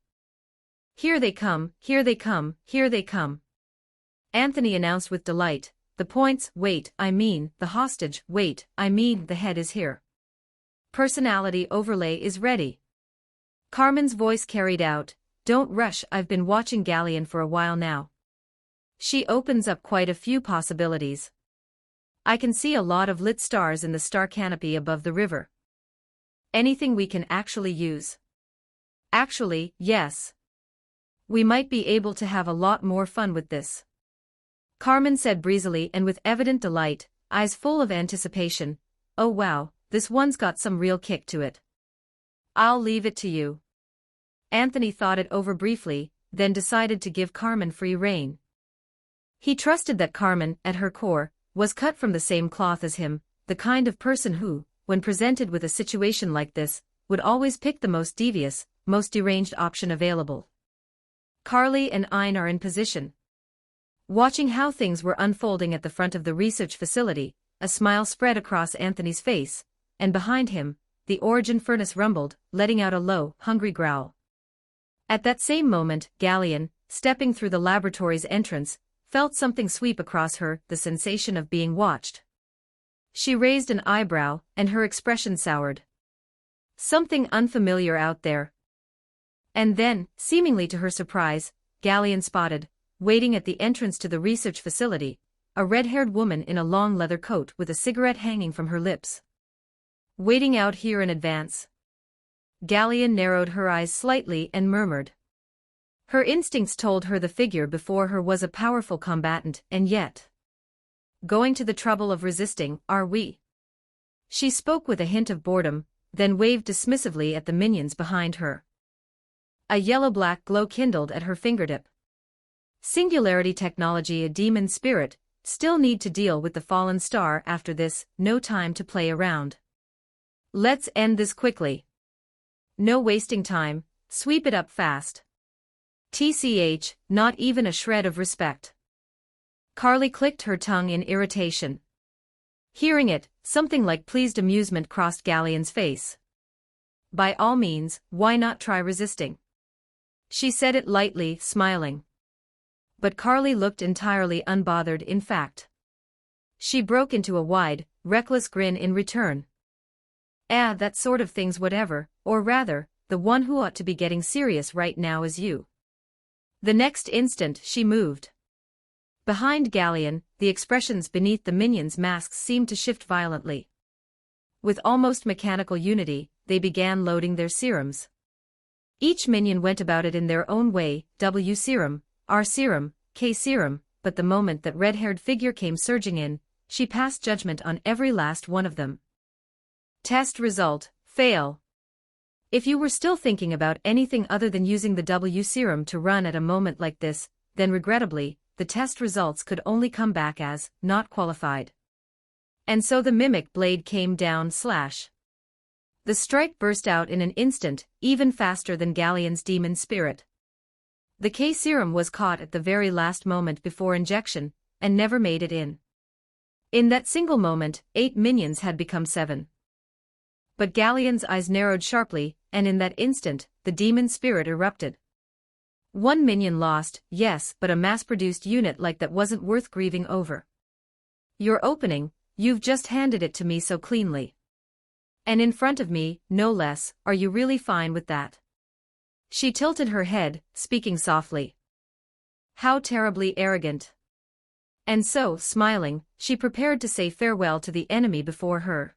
Here they come, here they come, here they come. Anthony announced with delight, the points, wait, I mean, the hostage, wait, I mean, the head is here. Personality overlay is ready. Carmen's voice carried out, don't rush, I've been watching Galleon for a while now. She opens up quite a few possibilities. I can see a lot of lit stars in the star canopy above the river. Anything we can actually use? Actually, yes. We might be able to have a lot more fun with this. Carmen said breezily and with evident delight, eyes full of anticipation, oh wow, this one's got some real kick to it. I'll leave it to you. Anthony thought it over briefly, then decided to give Carmen free rein. He trusted that Carmen, at her core, was cut from the same cloth as him, the kind of person who, when presented with a situation like this, would always pick the most devious, most deranged option available. Carly and Ein are in position. Watching how things were unfolding at the front of the research facility, a smile spread across Anthony's face, and behind him, the origin furnace rumbled, letting out a low, hungry growl. At that same moment, Galleon, stepping through the laboratory's entrance, felt something sweep across her, the sensation of being watched. She raised an eyebrow, and her expression soured. Something unfamiliar out there. And then, seemingly to her surprise, Galleon spotted, waiting at the entrance to the research facility, a red-haired woman in a long leather coat with a cigarette hanging from her lips. Waiting out here in advance. Galleon narrowed her eyes slightly and murmured. Her instincts told her the figure before her was a powerful combatant, and yet. Going to the trouble of resisting, are we? She spoke with a hint of boredom, then waved dismissively at the minions behind her. A yellow-black glow kindled at her fingertip. Singularity technology, a demon spirit, still need to deal with the fallen star after this, no time to play around. Let's end this quickly. No wasting time, sweep it up fast. TCH, not even a shred of respect. Carly clicked her tongue in irritation. Hearing it, something like pleased amusement crossed Galleon's face. By all means, why not try resisting? She said it lightly, smiling. But Carly looked entirely unbothered. In fact. She broke into a wide, reckless grin in return. That sort of thing's whatever, or rather, the one who ought to be getting serious right now is you. The next instant she moved. Behind Galleon, the expressions beneath the minions' masks seemed to shift violently. With almost mechanical unity, they began loading their serums. Each minion went about it in their own way, W serum, R serum, K serum, but the moment that red-haired figure came surging in, she passed judgment on every last one of them. Test result, fail. If you were still thinking about anything other than using the W serum to run at a moment like this, then regrettably, the test results could only come back as, not qualified. And so the mimic blade came down slash. The strike burst out in an instant, even faster than Galleon's demon spirit. The K serum was caught at the very last moment before injection, and never made it in. In that single moment, 8 minions had become 7. But Galleon's eyes narrowed sharply, and in that instant, the demon spirit erupted. 1 minion lost, yes, but a mass-produced unit like that wasn't worth grieving over. Your opening, you've just handed it to me so cleanly. And in front of me, no less, are you really fine with that? She tilted her head, speaking softly. How terribly arrogant. And so, smiling, she prepared to say farewell to the enemy before her.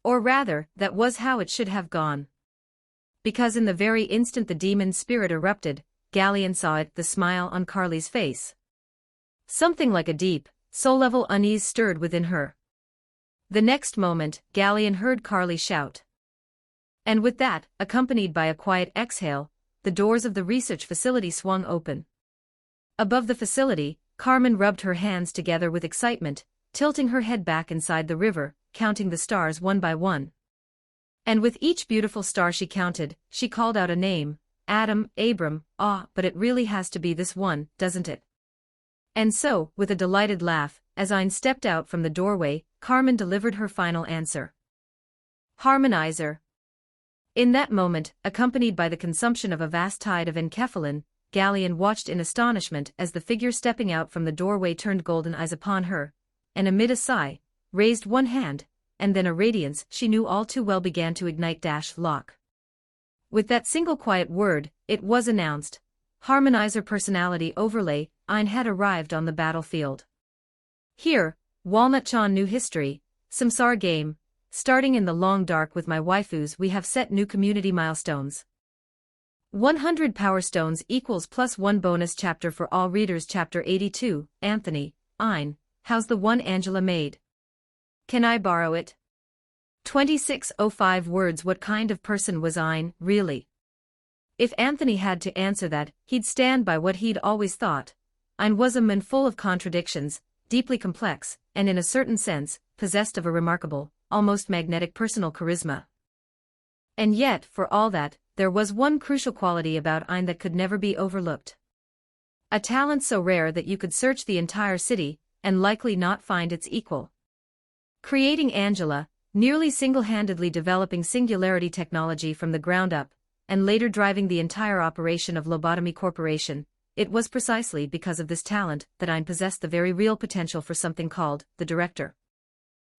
Or rather, that was how it should have gone. because in the very instant the demon spirit erupted, Galleon saw it, the smile on Carly's face. Something like a deep, soul-level unease stirred within her. The next moment, Galleon heard Carly shout. And with that, accompanied by a quiet exhale, the doors of the research facility swung open. Above the facility, Carmen rubbed her hands together with excitement, tilting her head back inside the river, counting the stars one by one. And with each beautiful star she counted, she called out a name, Adam, Abram, but it really has to be this one, doesn't it? And so, with a delighted laugh, as Ein stepped out from the doorway, Carmen delivered her final answer. Harmonizer. In that moment, accompanied by the consumption of a vast tide of enkephalin, Galleon watched in astonishment as the figure stepping out from the doorway turned golden eyes upon her, and amid a sigh, raised one hand, and then a radiance she knew all too well began to ignite. Lock. With that single quiet word, it was announced. Harmonizer personality overlay, Ein had arrived on the battlefield. Here, Walnut-chan new history, Samsara game, starting in the long dark with my waifus we have set new community milestones. 100 Power Stones equals +1 bonus chapter for all readers. Chapter 82, Anthony, Ein, how's the one Angela made? Can I borrow it? 2605 words. What kind of person was Ein, really? If Anthony had to answer that, he'd stand by what he'd always thought. Ein was a man full of contradictions, deeply complex, and in a certain sense, possessed of a remarkable, almost magnetic personal charisma. And yet, for all that, there was one crucial quality about Ein that could never be overlooked. A talent so rare that you could search the entire city, and likely not find its equal. Creating Angela, nearly single-handedly developing singularity technology from the ground up, and later driving the entire operation of Lobotomy Corporation, it was precisely because of this talent that Ein possessed the very real potential for something called the director.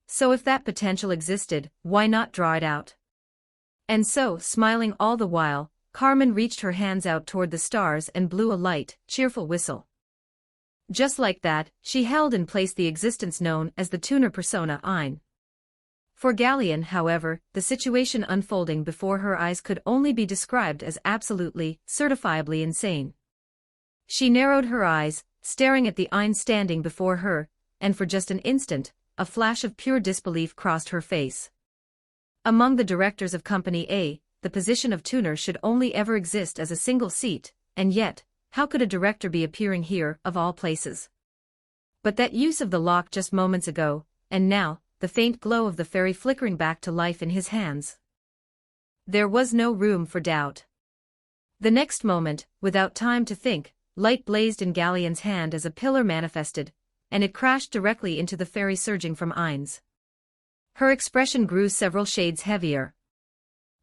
So if that potential existed, why not draw it out? And so, smiling all the while, Carmen reached her hands out toward the stars and blew a light, cheerful whistle. Just like that, she held in place the existence known as the tuner persona Ein. For Galleon, however, the situation unfolding before her eyes could only be described as absolutely, certifiably insane. She narrowed her eyes, staring at the Ein standing before her, and for just an instant, a flash of pure disbelief crossed her face. Among the directors of Company A, the position of tuner should only ever exist as a single seat, and yet, how could a director be appearing here, of all places? But that use of the lock just moments ago, and now, the faint glow of the fairy flickering back to life in his hands. There was no room for doubt. The next moment, without time to think, light blazed in Galleon's hand as a pillar manifested, and it crashed directly into the fairy surging from Ein's. Her expression grew several shades heavier.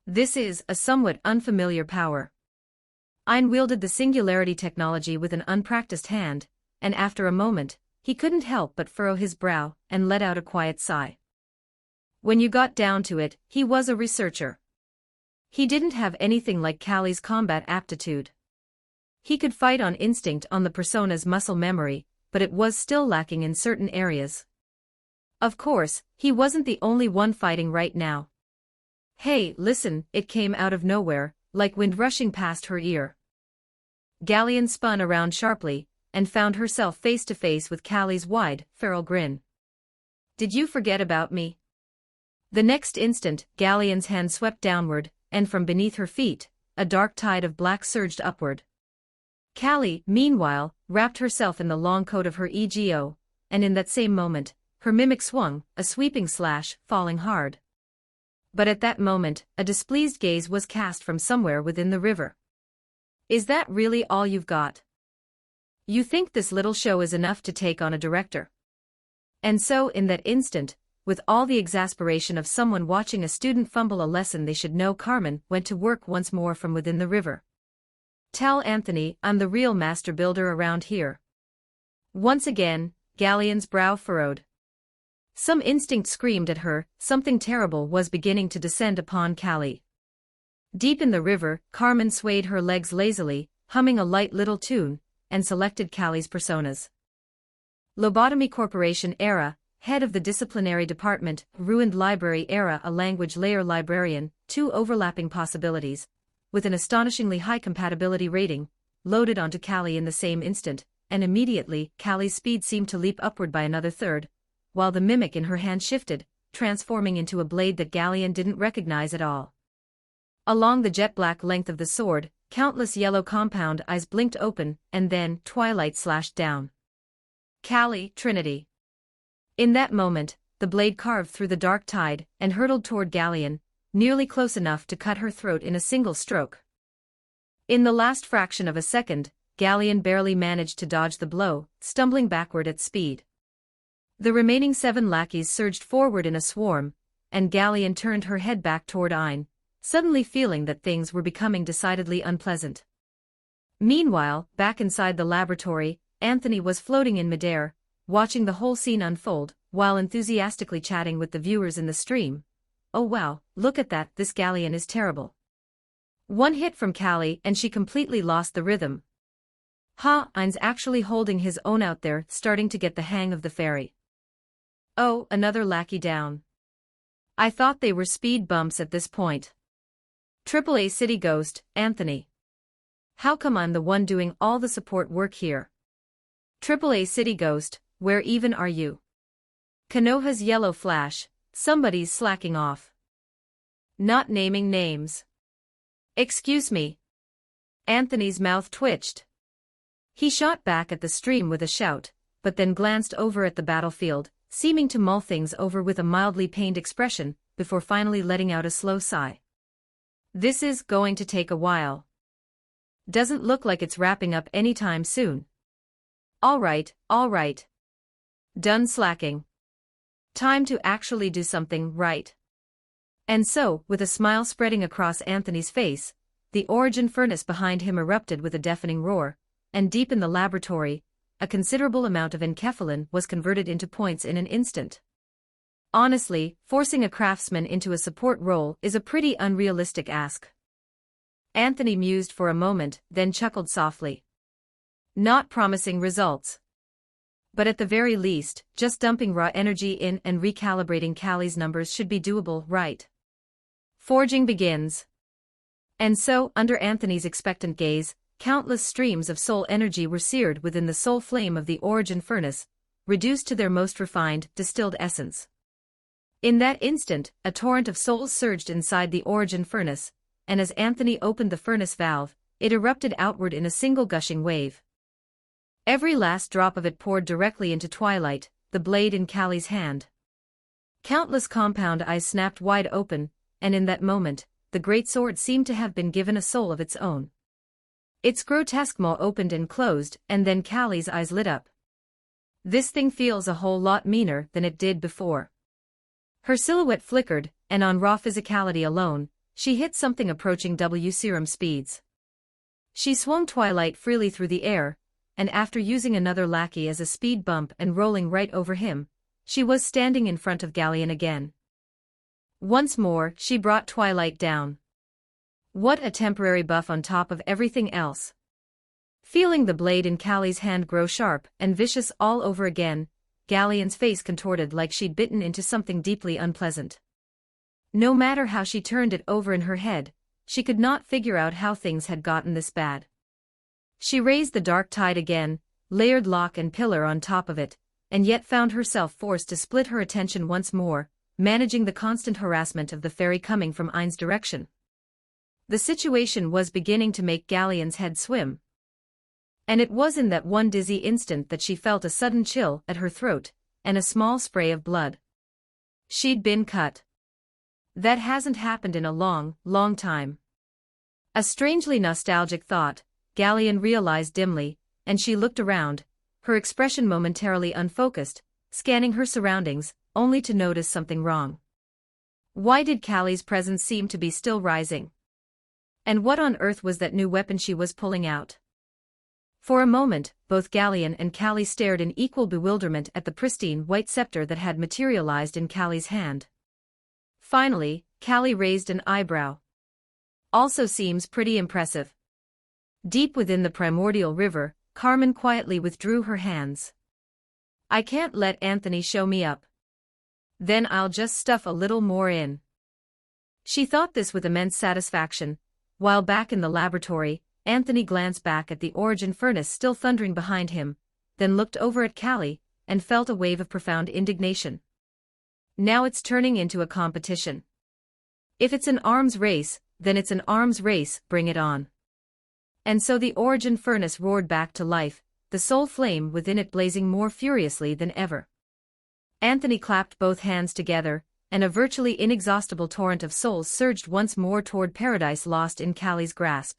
This is a somewhat unfamiliar power. Ein wielded the singularity technology with an unpracticed hand, and after a moment, he couldn't help but furrow his brow and let out a quiet sigh. When you got down to it, he was a researcher. He didn't have anything like Callie's combat aptitude. He could fight on instinct on the persona's muscle memory, but it was still lacking in certain areas. Of course, he wasn't the only one fighting right now. Hey, listen, it came out of nowhere, like wind rushing past her ear. Galleon spun around sharply, and found herself face to face with Callie's wide, feral grin. Did you forget about me? The next instant, Galleon's hand swept downward, and from beneath her feet, a dark tide of black surged upward. Callie, meanwhile, wrapped herself in the long coat of her EGO, and in that same moment, her mimic swung, a sweeping slash, falling hard. But at that moment, a displeased gaze was cast from somewhere within the river. Is that really all you've got? You think this little show is enough to take on a director? And so in that instant, with all the exasperation of someone watching a student fumble a lesson they should know, Carmen went to work once more from within the river. Tell Anthony I'm the real master builder around here. Once again, Galleon's brow furrowed. Some instinct screamed at her, something terrible was beginning to descend upon Callie. Deep in the river, Carmen swayed her legs lazily, humming a light little tune, and selected Callie's personas. Lobotomy Corporation era, head of the disciplinary department, ruined library era, a language layer librarian, two overlapping possibilities, with an astonishingly high compatibility rating, loaded onto Callie in the same instant, and immediately, Callie's speed seemed to leap upward by another third, while the mimic in her hand shifted, transforming into a blade that Galleon didn't recognize at all. Along the jet-black length of the sword, countless yellow compound eyes blinked open, and then, twilight slashed down. Callie, Trinity. In that moment, the blade carved through the dark tide, and hurtled toward Galleon, nearly close enough to cut her throat in a single stroke. In the last fraction of a second, Galleon barely managed to dodge the blow, stumbling backward at speed. The remaining 7 lackeys surged forward in a swarm, and Galleon turned her head back toward Ein, suddenly feeling that things were becoming decidedly unpleasant. Meanwhile, back inside the laboratory, Anthony was floating in midair, watching the whole scene unfold, while enthusiastically chatting with the viewers in the stream. "Oh wow, look at that, this Galleon is terrible. One hit from Callie and she completely lost the rhythm. Ein's actually holding his own out there, starting to get the hang of the fairy. Oh, another lackey down. I thought they were speed bumps at this point. AAA City Ghost, Anthony. How come I'm the one doing all the support work here? AAA City Ghost, where even are you? Konoha's yellow flash, somebody's slacking off. Not naming names. Excuse me." Anthony's mouth twitched. He shot back at the stream with a shout, but then glanced over at the battlefield, seeming to mull things over with a mildly pained expression, before finally letting out a slow sigh. "This is going to take a while. Doesn't look like it's wrapping up anytime soon. All right. Done slacking. Time to actually do something right." And so, with a smile spreading across Anthony's face, the origin furnace behind him erupted with a deafening roar, and deep in the laboratory, a considerable amount of enkephalin was converted into points in an instant. Honestly, forcing a craftsman into a support role is a pretty unrealistic ask. Anthony mused for a moment, then chuckled softly. Not promising results. But at the very least, just dumping raw energy in and recalibrating Callie's numbers should be doable, right? Forging begins. And so, under Anthony's expectant gaze, countless streams of soul energy were seared within the soul flame of the origin furnace, reduced to their most refined, distilled essence. In that instant, a torrent of souls surged inside the origin furnace, and as Anthony opened the furnace valve, it erupted outward in a single gushing wave. Every last drop of it poured directly into Twilight, the blade in Callie's hand. Countless compound eyes snapped wide open, and in that moment, the great sword seemed to have been given a soul of its own. Its grotesque maw opened and closed, and then Callie's eyes lit up. "This thing feels a whole lot meaner than it did before." Her silhouette flickered, and on raw physicality alone, she hit something approaching W serum speeds. She swung Twilight freely through the air, and after using another lackey as a speed bump and rolling right over him, she was standing in front of Galleon again. Once more, she brought Twilight down. What a temporary buff on top of everything else. Feeling the blade in Callie's hand grow sharp and vicious all over again, Galleon's face contorted like she'd bitten into something deeply unpleasant. No matter how she turned it over in her head, she could not figure out how things had gotten this bad. She raised the dark tide again, layered lock and pillar on top of it, and yet found herself forced to split her attention once more, managing the constant harassment of the fairy coming from Ein's direction. The situation was beginning to make Galleon's head swim. And it was in that one dizzy instant that she felt a sudden chill at her throat, and a small spray of blood. She'd been cut. That hasn't happened in a long, long time. A strangely nostalgic thought, Galleon realized dimly, and she looked around, her expression momentarily unfocused, scanning her surroundings, only to notice something wrong. Why did Callie's presence seem to be still rising? And what on earth was that new weapon she was pulling out? For a moment, both Galleon and Callie stared in equal bewilderment at the pristine white scepter that had materialized in Callie's hand. Finally, Callie raised an eyebrow. Also seems pretty impressive. Deep within the primordial river, Carmen quietly withdrew her hands. I can't let Anthony show me up. Then I'll just stuff a little more in. She thought this with immense satisfaction, While back in the laboratory, Anthony glanced back at the origin furnace still thundering behind him, then looked over at Callie, and felt a wave of profound indignation. Now it's turning into a competition. If it's an arms race, then it's an arms race, bring it on. And so the origin furnace roared back to life, the soul flame within it blazing more furiously than ever. Anthony clapped both hands together, and a virtually inexhaustible torrent of souls surged once more toward Paradise Lost in Callie's grasp.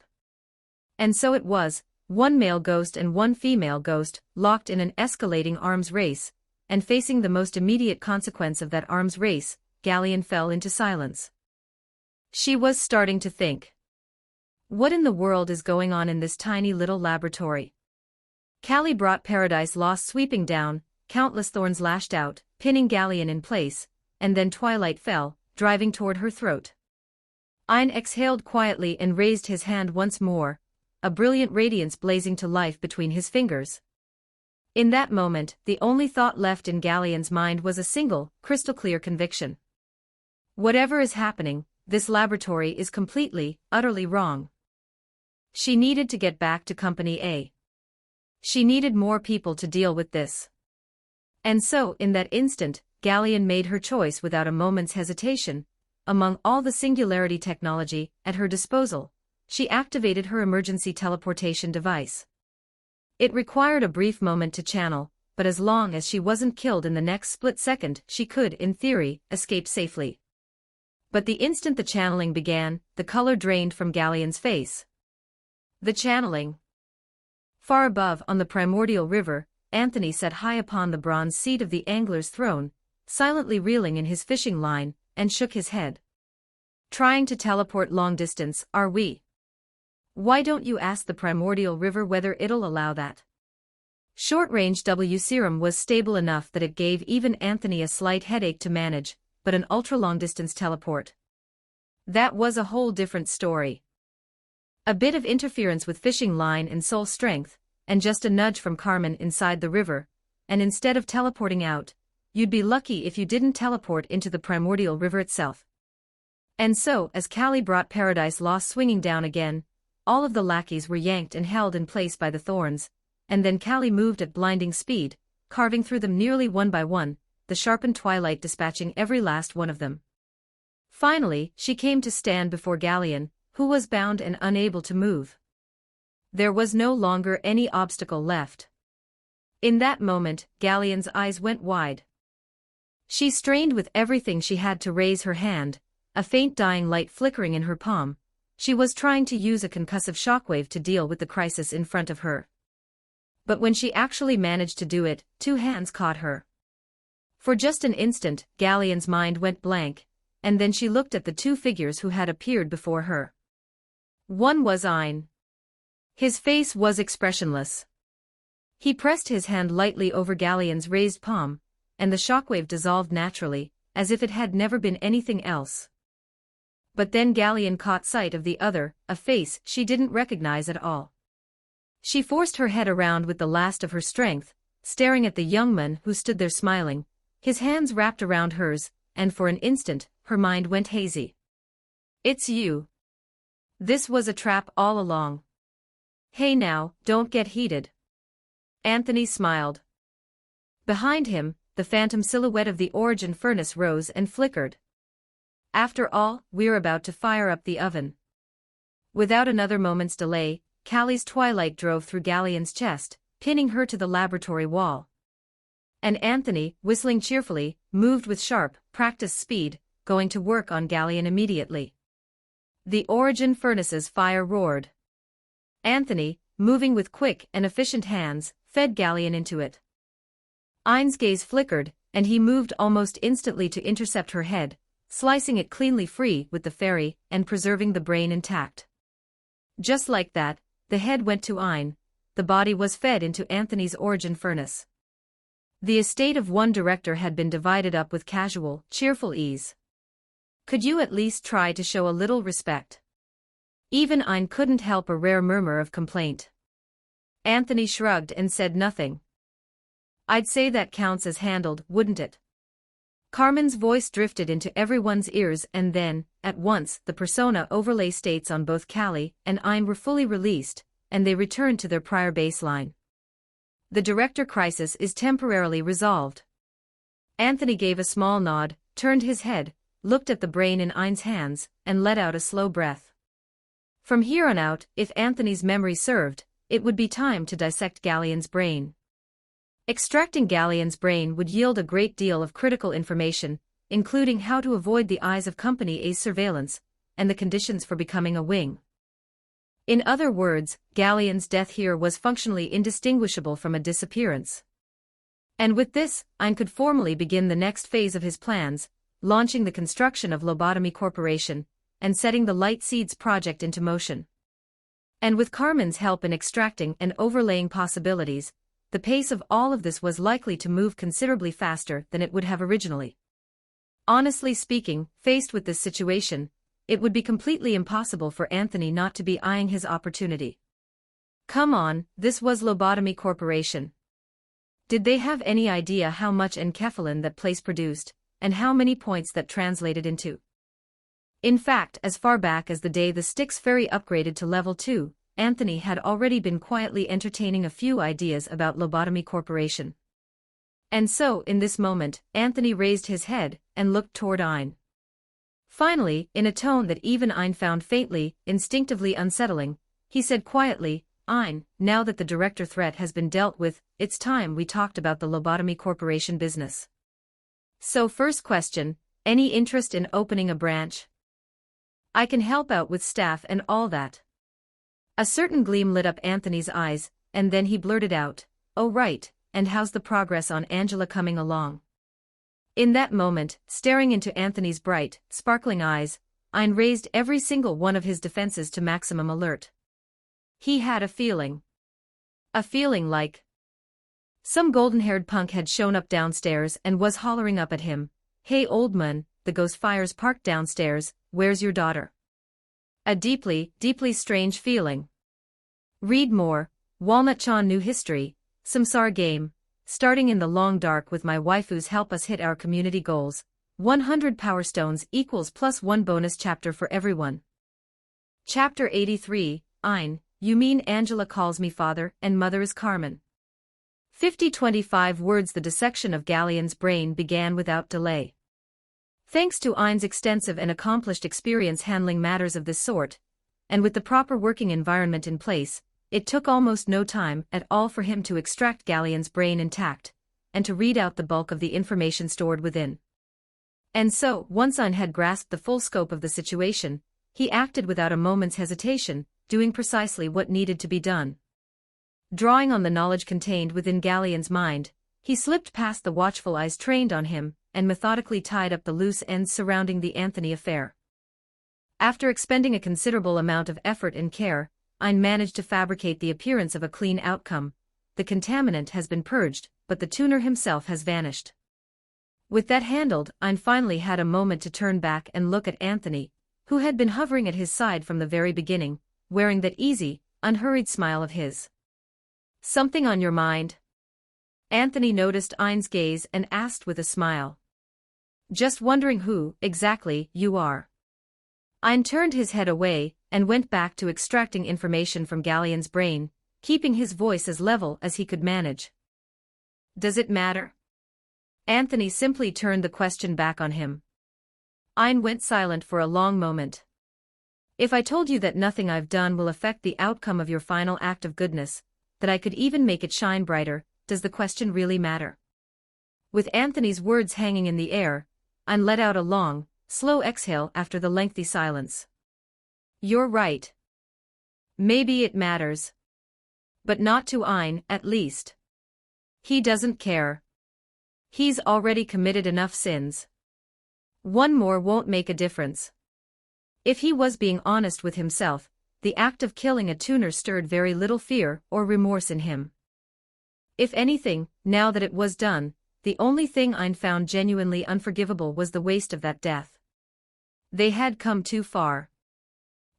And so it was, one male ghost and one female ghost, locked in an escalating arms race, and facing the most immediate consequence of that arms race, Gallian fell into silence. She was starting to think. What in the world is going on in this tiny little laboratory? Callie brought Paradise Lost sweeping down, countless thorns lashed out, pinning Gallian in place, and then twilight fell, driving toward her throat. Ein exhaled quietly and raised his hand once more, a brilliant radiance blazing to life between his fingers. In that moment, the only thought left in Gallian's mind was a single, crystal-clear conviction. Whatever is happening, this laboratory is completely, utterly wrong. She needed to get back to Company A. She needed more people to deal with this. And so, in that instant, Gallian made her choice without a moment's hesitation. Among all the singularity technology at her disposal, she activated her emergency teleportation device. It required a brief moment to channel, but as long as she wasn't killed in the next split second, she could, in theory, escape safely. But the instant the channeling began, the color drained from Gallian's face. The channeling. Far above on the primordial river, Anthony sat high upon the bronze seat of the angler's throne, silently reeling in his fishing line, and shook his head. Trying to teleport long distance, are we? Why don't you ask the primordial river whether it'll allow that? Short-range W serum was stable enough that it gave even Anthony a slight headache to manage, but an ultra-long-distance teleport. That was a whole different story. A bit of interference with fishing line and soul strength, and just a nudge from Carmen inside the river, and instead of teleporting out, you'd be lucky if you didn't teleport into the primordial river itself. And so, as Callie brought Paradise Lost swinging down again, all of the lackeys were yanked and held in place by the thorns, and then Callie moved at blinding speed, carving through them nearly one by one, the sharpened twilight dispatching every last one of them. Finally, she came to stand before Gallian, who was bound and unable to move. There was no longer any obstacle left. In that moment, Gallian's eyes went wide. She strained with everything she had to raise her hand, a faint dying light flickering in her palm. She was trying to use a concussive shockwave to deal with the crisis in front of her. But when she actually managed to do it, two hands caught her. For just an instant, Gallian's mind went blank, and then she looked at the two figures who had appeared before her. One was Ein. His face was expressionless. He pressed his hand lightly over Gallian's raised palm, and the shockwave dissolved naturally, as if it had never been anything else. But then Gallian caught sight of the other, a face she didn't recognize at all. She forced her head around with the last of her strength, staring at the young man who stood there smiling, his hands wrapped around hers, and for an instant, her mind went hazy. It's you. This was a trap all along. Hey now, don't get heated. Anthony smiled. Behind him, the phantom silhouette of the origin furnace rose and flickered. After all, we're about to fire up the oven. Without another moment's delay, Callie's twilight drove through Gallian's chest, pinning her to the laboratory wall. And Anthony, whistling cheerfully, moved with sharp, practiced speed, going to work on Gallian immediately. The origin furnace's fire roared. Anthony, moving with quick and efficient hands, fed Gallian into it. Ein's gaze flickered, and he moved almost instantly to intercept her head, slicing it cleanly free with the fairy and preserving the brain intact. Just like that, the head went to Ein, the body was fed into Anthony's origin furnace. The estate of one director had been divided up with casual, cheerful ease. Could you at least try to show a little respect? Even Ein couldn't help a rare murmur of complaint. Anthony shrugged and said nothing. I'd say that counts as handled, wouldn't it? Carmen's voice drifted into everyone's ears, and then, at once, the persona overlay states on both Callie and Ein were fully released, and they returned to their prior baseline. The director crisis is temporarily resolved. Anthony gave a small nod, turned his head, looked at the brain in Ein's hands, and let out a slow breath. From here on out, if Anthony's memory served, it would be time to dissect Galleon's brain. Extracting Galleon's brain would yield a great deal of critical information, including how to avoid the eyes of Company A's surveillance, and the conditions for becoming a wing. In other words, Galleon's death here was functionally indistinguishable from a disappearance. And with this, Ein could formally begin the next phase of his plans, launching the construction of Lobotomy Corporation, and setting the Light Seeds project into motion. And with Carmen's help in extracting and overlaying possibilities, the pace of all of this was likely to move considerably faster than it would have originally. Honestly speaking, faced with this situation, it would be completely impossible for Anthony not to be eyeing his opportunity. Come on, this was Lobotomy Corporation. Did they have any idea how much enkephalin that place produced, and how many points that translated into? In fact, as far back as the day the Styx ferry upgraded to level 2, Anthony had already been quietly entertaining a few ideas about Lobotomy Corporation. And so, in this moment, Anthony raised his head and looked toward Ein. Finally, in a tone that even Ein found faintly, instinctively unsettling, he said quietly, "Ein, now that the director threat has been dealt with, it's time we talked about the Lobotomy Corporation business. So first question, any interest in opening a branch? I can help out with staff and all that." A certain gleam lit up Anthony's eyes, and then he blurted out, "Oh right, and how's the progress on Angela coming along?" In that moment, staring into Anthony's bright, sparkling eyes, Ein raised every single one of his defenses to maximum alert. He had a feeling. A feeling like some golden-haired punk had shown up downstairs and was hollering up at him, "Hey old man, the ghost fire's parked downstairs, where's your daughter?" A deeply, deeply strange feeling. Read more, Walnut-chan New History, Samsara Game, starting in the long dark with my waifus help us hit our community goals, 100 Power Stones equals +1 bonus chapter for everyone. Chapter 83, Ein, you mean Angela calls me father and mother is Carmen. 50-25 words. The dissection of Galleon's brain began without delay. Thanks to Ein's extensive and accomplished experience handling matters of this sort, and with the proper working environment in place, it took almost no time at all for him to extract Galleon's brain intact, and to read out the bulk of the information stored within. And so, once Ein had grasped the full scope of the situation, he acted without a moment's hesitation, doing precisely what needed to be done. Drawing on the knowledge contained within Galleon's mind, he slipped past the watchful eyes trained on him, and methodically tied up the loose ends surrounding the Anthony affair. After expending a considerable amount of effort and care, Ein managed to fabricate the appearance of a clean outcome. The contaminant has been purged, but the tuner himself has vanished. With that handled, Ein finally had a moment to turn back and look at Anthony, who had been hovering at his side from the very beginning, wearing that easy, unhurried smile of his. "Something on your mind?" Anthony noticed Ein's gaze and asked with a smile. "Just wondering who, exactly, you are." Ein turned his head away, and went back to extracting information from Galleon's brain, keeping his voice as level as he could manage. "Does it matter?" Anthony simply turned the question back on him. Ein went silent for a long moment. "If I told you that nothing I've done will affect the outcome of your final act of goodness, that I could even make it shine brighter, does the question really matter?" With Anthony's words hanging in the air, Ein let out a long, slow exhale after the lengthy silence. "You're right. Maybe it matters. But not to Ein, at least. He doesn't care. He's already committed enough sins. One more won't make a difference." If he was being honest with himself, the act of killing a tuner stirred very little fear or remorse in him. If anything, now that it was done, the only thing Ein found genuinely unforgivable was the waste of that death. They had come too far.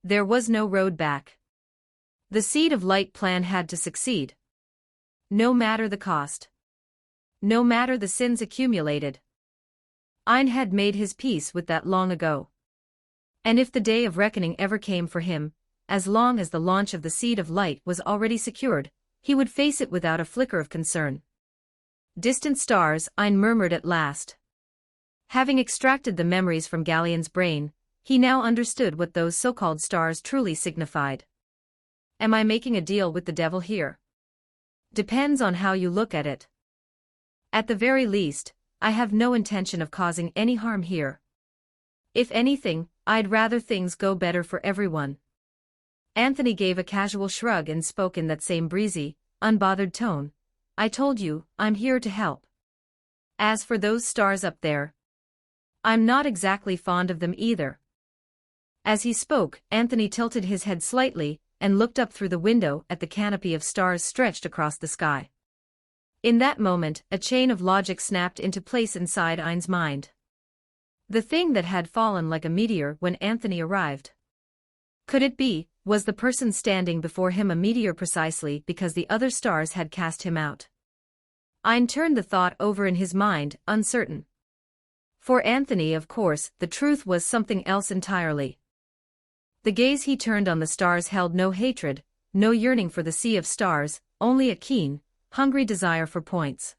There was no road back. The Seed of Light plan had to succeed. No matter the cost. No matter the sins accumulated. Ein had made his peace with that long ago. And if the day of reckoning ever came for him, as long as the launch of the Seed of Light was already secured, he would face it without a flicker of concern. Distant stars, Ein murmured at last. Having extracted the memories from Galleon's brain, he now understood what those so-called stars truly signified. Am I making a deal with the devil here? Depends on how you look at it. At the very least, I have no intention of causing any harm here. If anything, I'd rather things go better for everyone. Anthony gave a casual shrug and spoke in that same breezy, unbothered tone. I told you, I'm here to help. As for those stars up there, I'm not exactly fond of them either. As he spoke, Anthony tilted his head slightly and looked up through the window at the canopy of stars stretched across the sky. In that moment, a chain of logic snapped into place inside Ein's mind. The thing that had fallen like a meteor when Anthony arrived. Could it be, was the person standing before him a meteor precisely because the other stars had cast him out? Ein turned the thought over in his mind, uncertain. For Anthony, of course, the truth was something else entirely. The gaze he turned on the stars held no hatred, no yearning for the sea of stars, only a keen, hungry desire for points.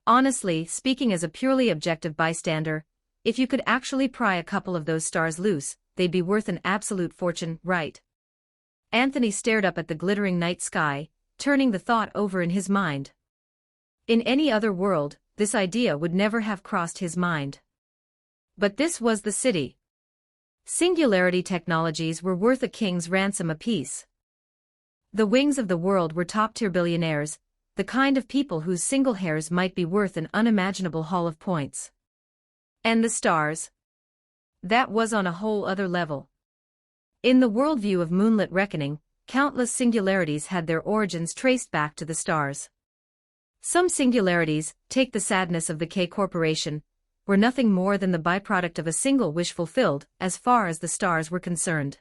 Honestly, speaking as a purely objective bystander, if you could actually pry a couple of those stars loose, they'd be worth an absolute fortune, right? Anthony stared up at the glittering night sky, turning the thought over in his mind. In any other world, this idea would never have crossed his mind. But this was the city. Singularity technologies were worth a king's ransom apiece. The wings of the world were top-tier billionaires, the kind of people whose single hairs might be worth an unimaginable haul of points. And the stars? That was on a whole other level. In the worldview of Moonlit Reckoning, countless singularities had their origins traced back to the stars. Some singularities, take the sadness of the K Corporation, were nothing more than the byproduct of a single wish fulfilled as far as the stars were concerned.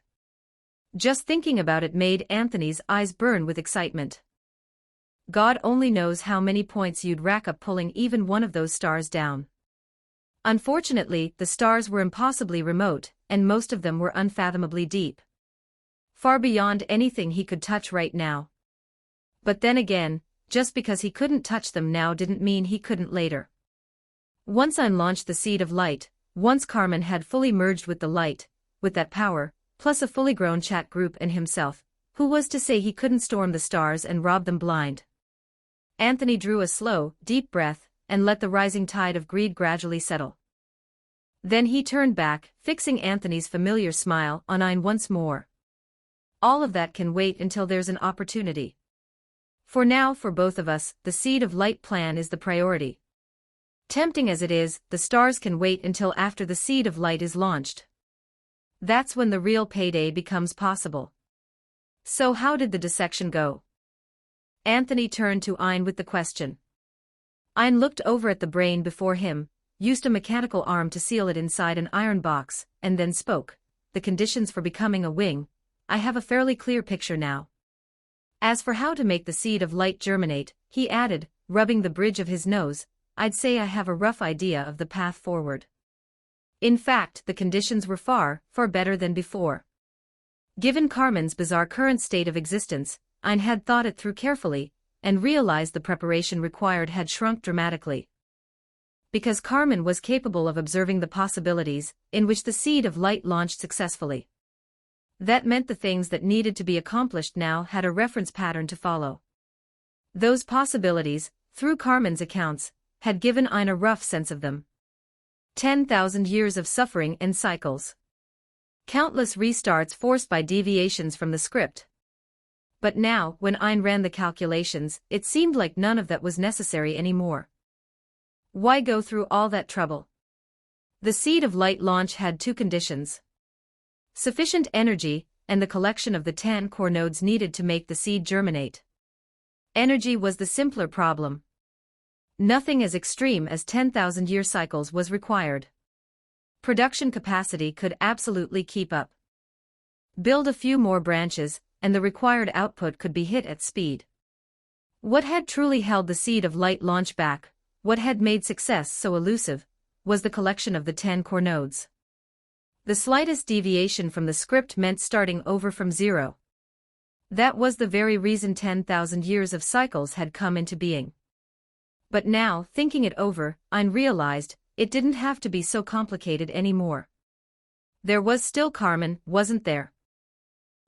Just thinking about it made Anthony's eyes burn with excitement. God only knows how many points you'd rack up pulling even one of those stars down. Unfortunately, the stars were impossibly remote, and most of them were unfathomably deep. Far beyond anything he could touch right now. But then again, just because he couldn't touch them now didn't mean he couldn't later. Once Ein launched the Seed of Light, once Carmen had fully merged with the light, with that power, plus a fully grown chat group and himself, who was to say he couldn't storm the stars and rob them blind? Anthony drew a slow, deep breath, and let the rising tide of greed gradually settle. Then he turned back, fixing Anthony's familiar smile on Ein once more. All of that can wait until there's an opportunity. For now, for both of us, the Seed of Light plan is the priority. Tempting as it is, the stars can wait until after the Seed of Light is launched. That's when the real payday becomes possible. So how did the dissection go? Anthony turned to Ein with the question. Ein looked over at the brain before him, used a mechanical arm to seal it inside an iron box, and then spoke. The conditions for becoming a wing, I have a fairly clear picture now. As for how to make the Seed of Light germinate, he added, rubbing the bridge of his nose, I'd say I have a rough idea of the path forward. In fact, the conditions were far, far better than before. Given Carmen's bizarre current state of existence, Ein had thought it through carefully, and realized the preparation required had shrunk dramatically. Because Carmen was capable of observing the possibilities, in which the Seed of Light launched successfully. That meant the things that needed to be accomplished now had a reference pattern to follow. Those possibilities, through Carmen's accounts, had given Ein a rough sense of them. 10,000 years of suffering and cycles. Countless restarts forced by deviations from the script. But now, when Ein ran the calculations, it seemed like none of that was necessary anymore. Why go through all that trouble? The Seed of Light launch had two conditions. Sufficient energy, and the collection of the 10 core nodes needed to make the seed germinate. Energy was the simpler problem. Nothing as extreme as 10,000-year cycles was required. Production capacity could absolutely keep up. Build a few more branches, and the required output could be hit at speed. What had truly held the Seed of Light launch back, what had made success so elusive, was the collection of the 10 core nodes. The slightest deviation from the script meant starting over from zero. That was the very reason 10,000 years of cycles had come into being. But now, thinking it over, Ein realized it didn't have to be so complicated anymore. There was still Carmen, wasn't there?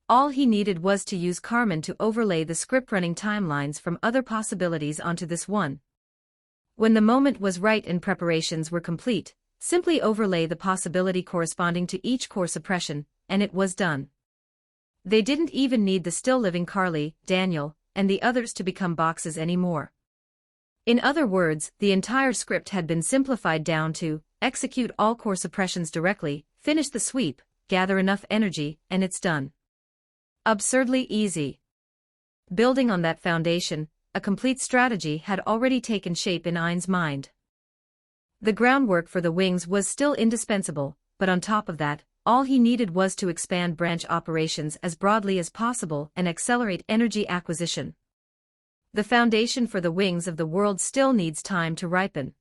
All he needed was to use Carmen to overlay the script-running timelines from other possibilities onto this one. When the moment was right and preparations were complete, simply overlay the possibility corresponding to each core suppression, and it was done. They didn't even need the still-living Carly, Daniel, and the others to become boxes anymore. In other words, the entire script had been simplified down to execute all core suppressions directly, finish the sweep, gather enough energy, and it's done. Absurdly easy. Building on that foundation, a complete strategy had already taken shape in Ein's mind. The groundwork for the wings was still indispensable, but on top of that, all he needed was to expand branch operations as broadly as possible and accelerate energy acquisition. The foundation for the wings of the world still needs time to ripen.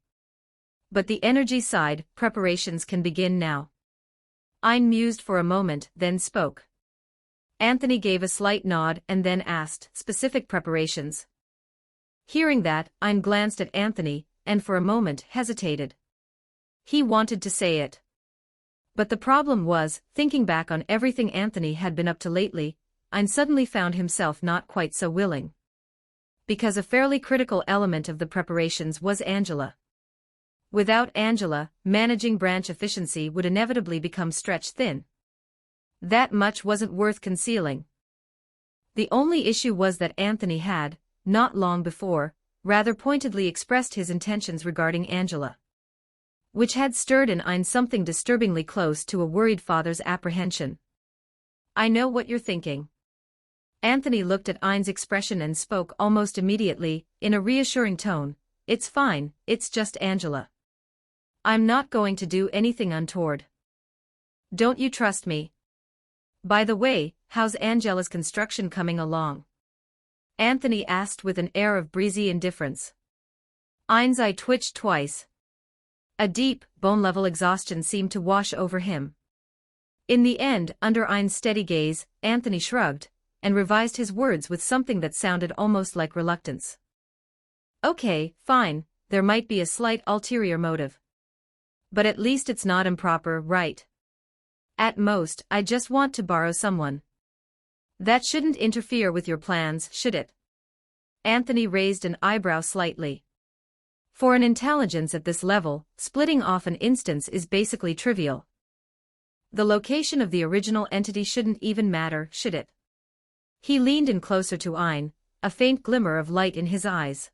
But the energy side, preparations can begin now. Ein mused for a moment, then spoke. Anthony gave a slight nod and then asked, specific preparations. Hearing that, Ein glanced at Anthony, and for a moment hesitated. He wanted to say it. But the problem was, thinking back on everything Anthony had been up to lately, Ein suddenly found himself not quite so willing. Because a fairly critical element of the preparations was Angela. Without Angela, managing branch efficiency would inevitably become stretched thin. That much wasn't worth concealing. The only issue was that Anthony had, not long before, rather pointedly expressed his intentions regarding Angela. Which had stirred in Ein something disturbingly close to a worried father's apprehension. I know what you're thinking. Anthony looked at Ein's expression and spoke almost immediately, in a reassuring tone. It's fine, it's just Angela. I'm not going to do anything untoward. Don't you trust me? By the way, how's Angela's construction coming along? Anthony asked with an air of breezy indifference. Ein's eye twitched twice. A deep, bone-level exhaustion seemed to wash over him. In the end, under Ein's steady gaze, Anthony shrugged, and revised his words with something that sounded almost like reluctance. Okay, fine, there might be a slight ulterior motive. But at least it's not improper, right? At most, I just want to borrow someone. That shouldn't interfere with your plans, should it? Anthony raised an eyebrow slightly. For an intelligence at this level, splitting off an instance is basically trivial. The location of the original entity shouldn't even matter, should it? He leaned in closer to Ein, a faint glimmer of light in his eyes.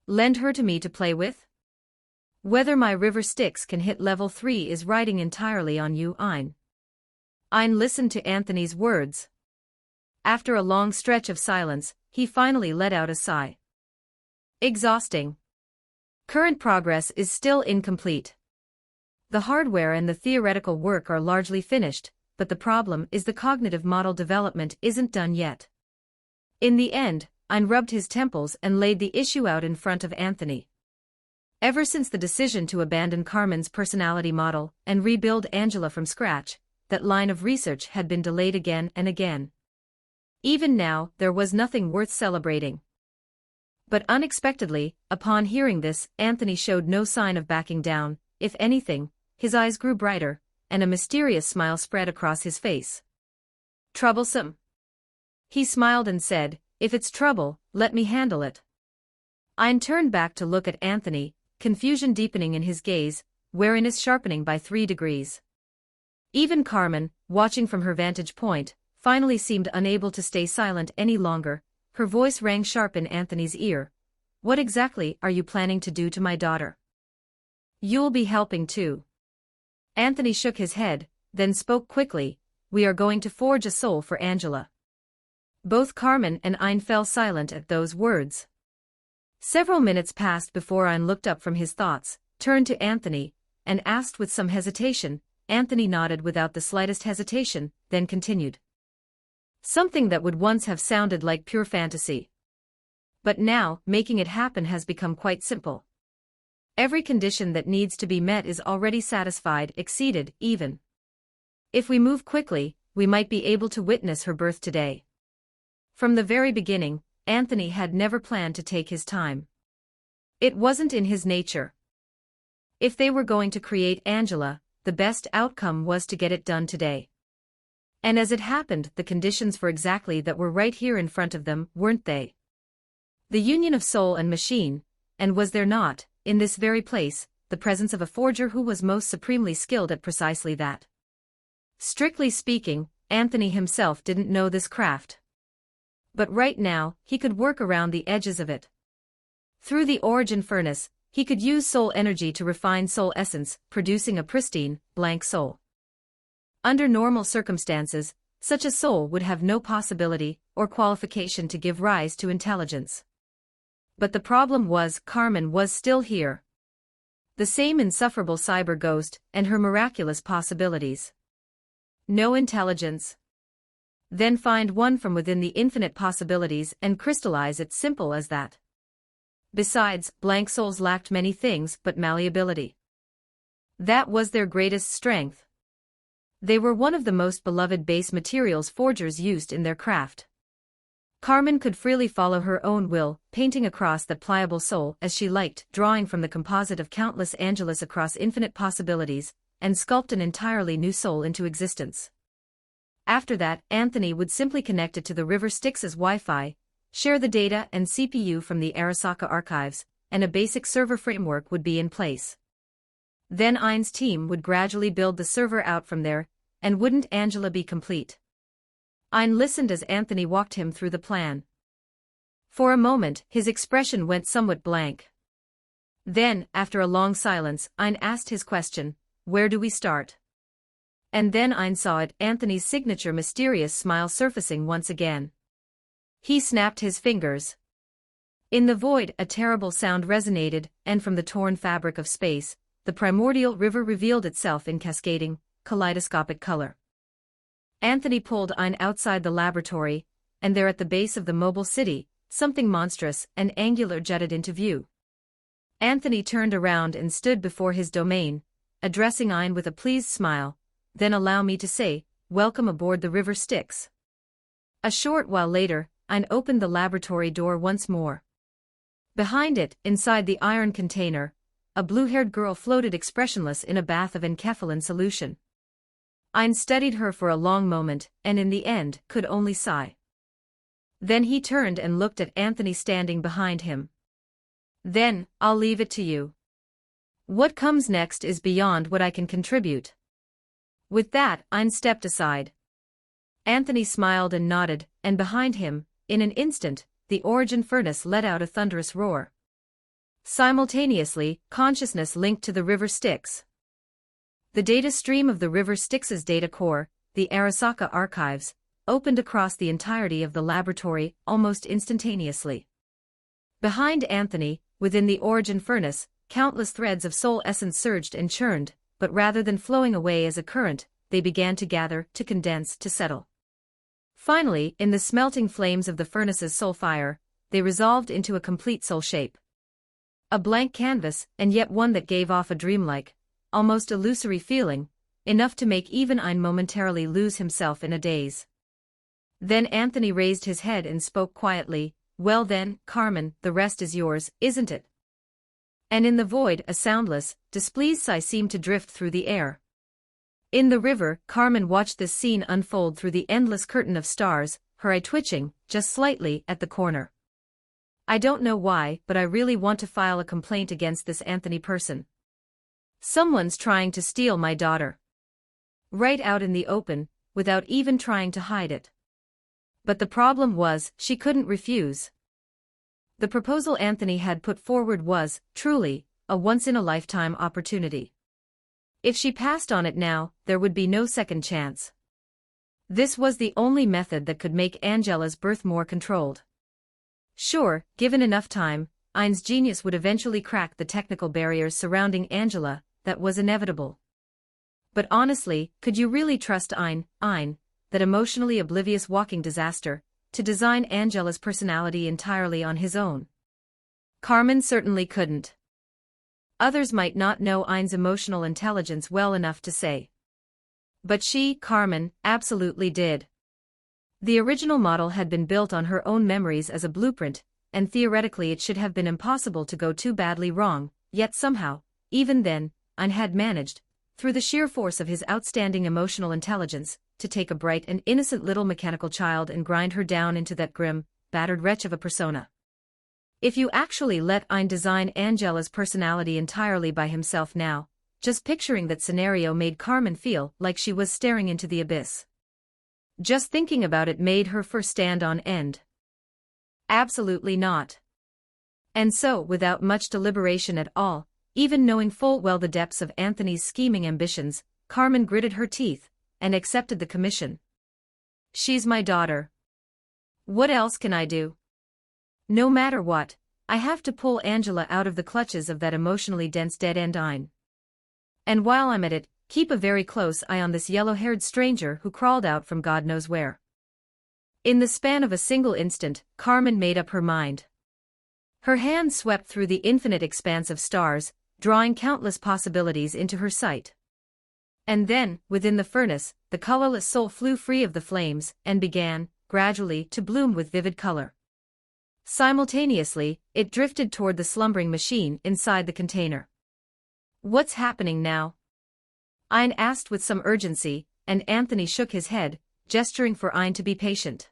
Lend her to me to play with? Whether my river Styx can hit level 3 is riding entirely on you, Ein. Ein listened to Anthony's words. After a long stretch of silence, he finally let out a sigh. Exhausting. Current progress is still incomplete. The hardware and the theoretical work are largely finished, but the problem is the cognitive model development isn't done yet. In the end, Ein rubbed his temples and laid the issue out in front of Anthony. Ever since the decision to abandon Carmen's personality model and rebuild Angela from scratch, that line of research had been delayed again and again. Even now, there was nothing worth celebrating. But unexpectedly, upon hearing this, Anthony showed no sign of backing down. If anything, his eyes grew brighter, and a mysterious smile spread across his face. Troublesome? He smiled and said, if it's trouble, let me handle it. Ein turned back to look at Anthony, confusion deepening in his gaze, wariness sharpening by 3 degrees. Even Carmen, watching from her vantage point, finally seemed unable to stay silent any longer. Her voice rang sharp in Anthony's ear. What exactly are you planning to do to my daughter? You'll be helping too. Anthony shook his head, then spoke quickly. We are going to forge a soul for Angela. Both Carmen and Ein fell silent at those words. Several minutes passed before Ein looked up from his thoughts, turned to Anthony, and asked with some hesitation. Anthony nodded without the slightest hesitation, then continued. Something that would once have sounded like pure fantasy. But now, making it happen has become quite simple. Every condition that needs to be met is already satisfied, exceeded, even. If we move quickly, we might be able to witness her birth today. From the very beginning, Anthony had never planned to take his time. It wasn't in his nature. If they were going to create Angela, the best outcome was to get it done today. And as it happened, the conditions for exactly that were right here in front of them, weren't they? The union of soul and machine, and was there not, in this very place, the presence of a forger who was most supremely skilled at precisely that? Strictly speaking, Anthony himself didn't know this craft. But right now, he could work around the edges of it. Through the origin furnace, he could use soul energy to refine soul essence, producing a pristine, blank soul. Under normal circumstances, such a soul would have no possibility or qualification to give rise to intelligence. But the problem was Carmen was still here. The same insufferable cyber ghost and her miraculous possibilities. No intelligence. Then find one from within the infinite possibilities and crystallize it, simple as that. Besides, blank souls lacked many things but malleability. That was their greatest strength. They were one of the most beloved base materials forgers used in their craft. Carmen could freely follow her own will, painting across that pliable soul as she liked, drawing from the composite of countless Angelas across infinite possibilities, and sculpt an entirely new soul into existence. After that, Anthony would simply connect it to the River Styx's Wi-Fi, share the data and CPU from the Arasaka archives, and a basic server framework would be in place. Then Ein's team would gradually build the server out from there, and wouldn't Angela be complete? Ein listened as Anthony walked him through the plan. For a moment, his expression went somewhat blank. Then, after a long silence, Ein asked his question, "Where do we start?" And then Ein saw it, Anthony's signature mysterious smile surfacing once again. He snapped his fingers. In the void, a terrible sound resonated, and from the torn fabric of space, the primordial river revealed itself in cascading, kaleidoscopic color. Anthony pulled Ein outside the laboratory, and there at the base of the mobile city, something monstrous and angular jutted into view. Anthony turned around and stood before his domain, addressing Ein with a pleased smile. "Then allow me to say, welcome aboard the River Styx." A short while later, Ein opened the laboratory door once more. Behind it, inside the iron container, a blue-haired girl floated expressionless in a bath of enkephalin solution. Ein studied her for a long moment, and in the end, could only sigh. Then he turned and looked at Anthony standing behind him. "Then, I'll leave it to you. What comes next is beyond what I can contribute." With that, Ein stepped aside. Anthony smiled and nodded, and behind him, in an instant, the origin furnace let out a thunderous roar. Simultaneously, consciousness linked to the River Styx. The data stream of the River Styx's data core, the Arasaka archives, opened across the entirety of the laboratory almost instantaneously. Behind Anthony, within the origin furnace, countless threads of soul essence surged and churned, but rather than flowing away as a current, they began to gather, to condense, to settle. Finally, in the smelting flames of the furnace's soul fire, they resolved into a complete soul shape. A blank canvas, and yet one that gave off a dreamlike, almost illusory feeling, enough to make even Ein momentarily lose himself in a daze. Then Anthony raised his head and spoke quietly, "Well then, Carmen, the rest is yours, isn't it?" And in the void, a soundless, displeased sigh seemed to drift through the air. In the river, Carmen watched this scene unfold through the endless curtain of stars, her eye twitching, just slightly, at the corner. "I don't know why, but I really want to file a complaint against this Anthony person. Someone's trying to steal my daughter. Right out in the open, without even trying to hide it." But the problem was, she couldn't refuse. The proposal Anthony had put forward was, truly, a once-in-a-lifetime opportunity. If she passed on it now, there would be no second chance. This was the only method that could make Angela's birth more controlled. Sure, given enough time, Ein's genius would eventually crack the technical barriers surrounding Angela, that was inevitable. But honestly, could you really trust Ein, that emotionally oblivious walking disaster, to design Angela's personality entirely on his own? Carmen certainly couldn't. Others might not know Ein's emotional intelligence well enough to say. But she, Carmen, absolutely did. The original model had been built on her own memories as a blueprint, and theoretically it should have been impossible to go too badly wrong, yet somehow, even then, Ein had managed, through the sheer force of his outstanding emotional intelligence, to take a bright and innocent little mechanical child and grind her down into that grim, battered wretch of a persona. If you actually let Ein design Angela's personality entirely by himself now, just picturing that scenario made Carmen feel like she was staring into the abyss. Just thinking about it made her fur stand on end. Absolutely not. And so, without much deliberation at all, even knowing full well the depths of Anthony's scheming ambitions, Carmen gritted her teeth and accepted the commission. She's my daughter. What else can I do? No matter what, I have to pull Angela out of the clutches of that emotionally dense dead-end Ein. And while I'm at it, keep a very close eye on this yellow-haired stranger who crawled out from God knows where. In the span of a single instant, Carmen made up her mind. Her hand swept through the infinite expanse of stars, drawing countless possibilities into her sight. And then, within the furnace, the colorless soul flew free of the flames and began, gradually, to bloom with vivid color. Simultaneously, it drifted toward the slumbering machine inside the container. What's happening now? Ein asked with some urgency, and Anthony shook his head, gesturing for Ein to be patient.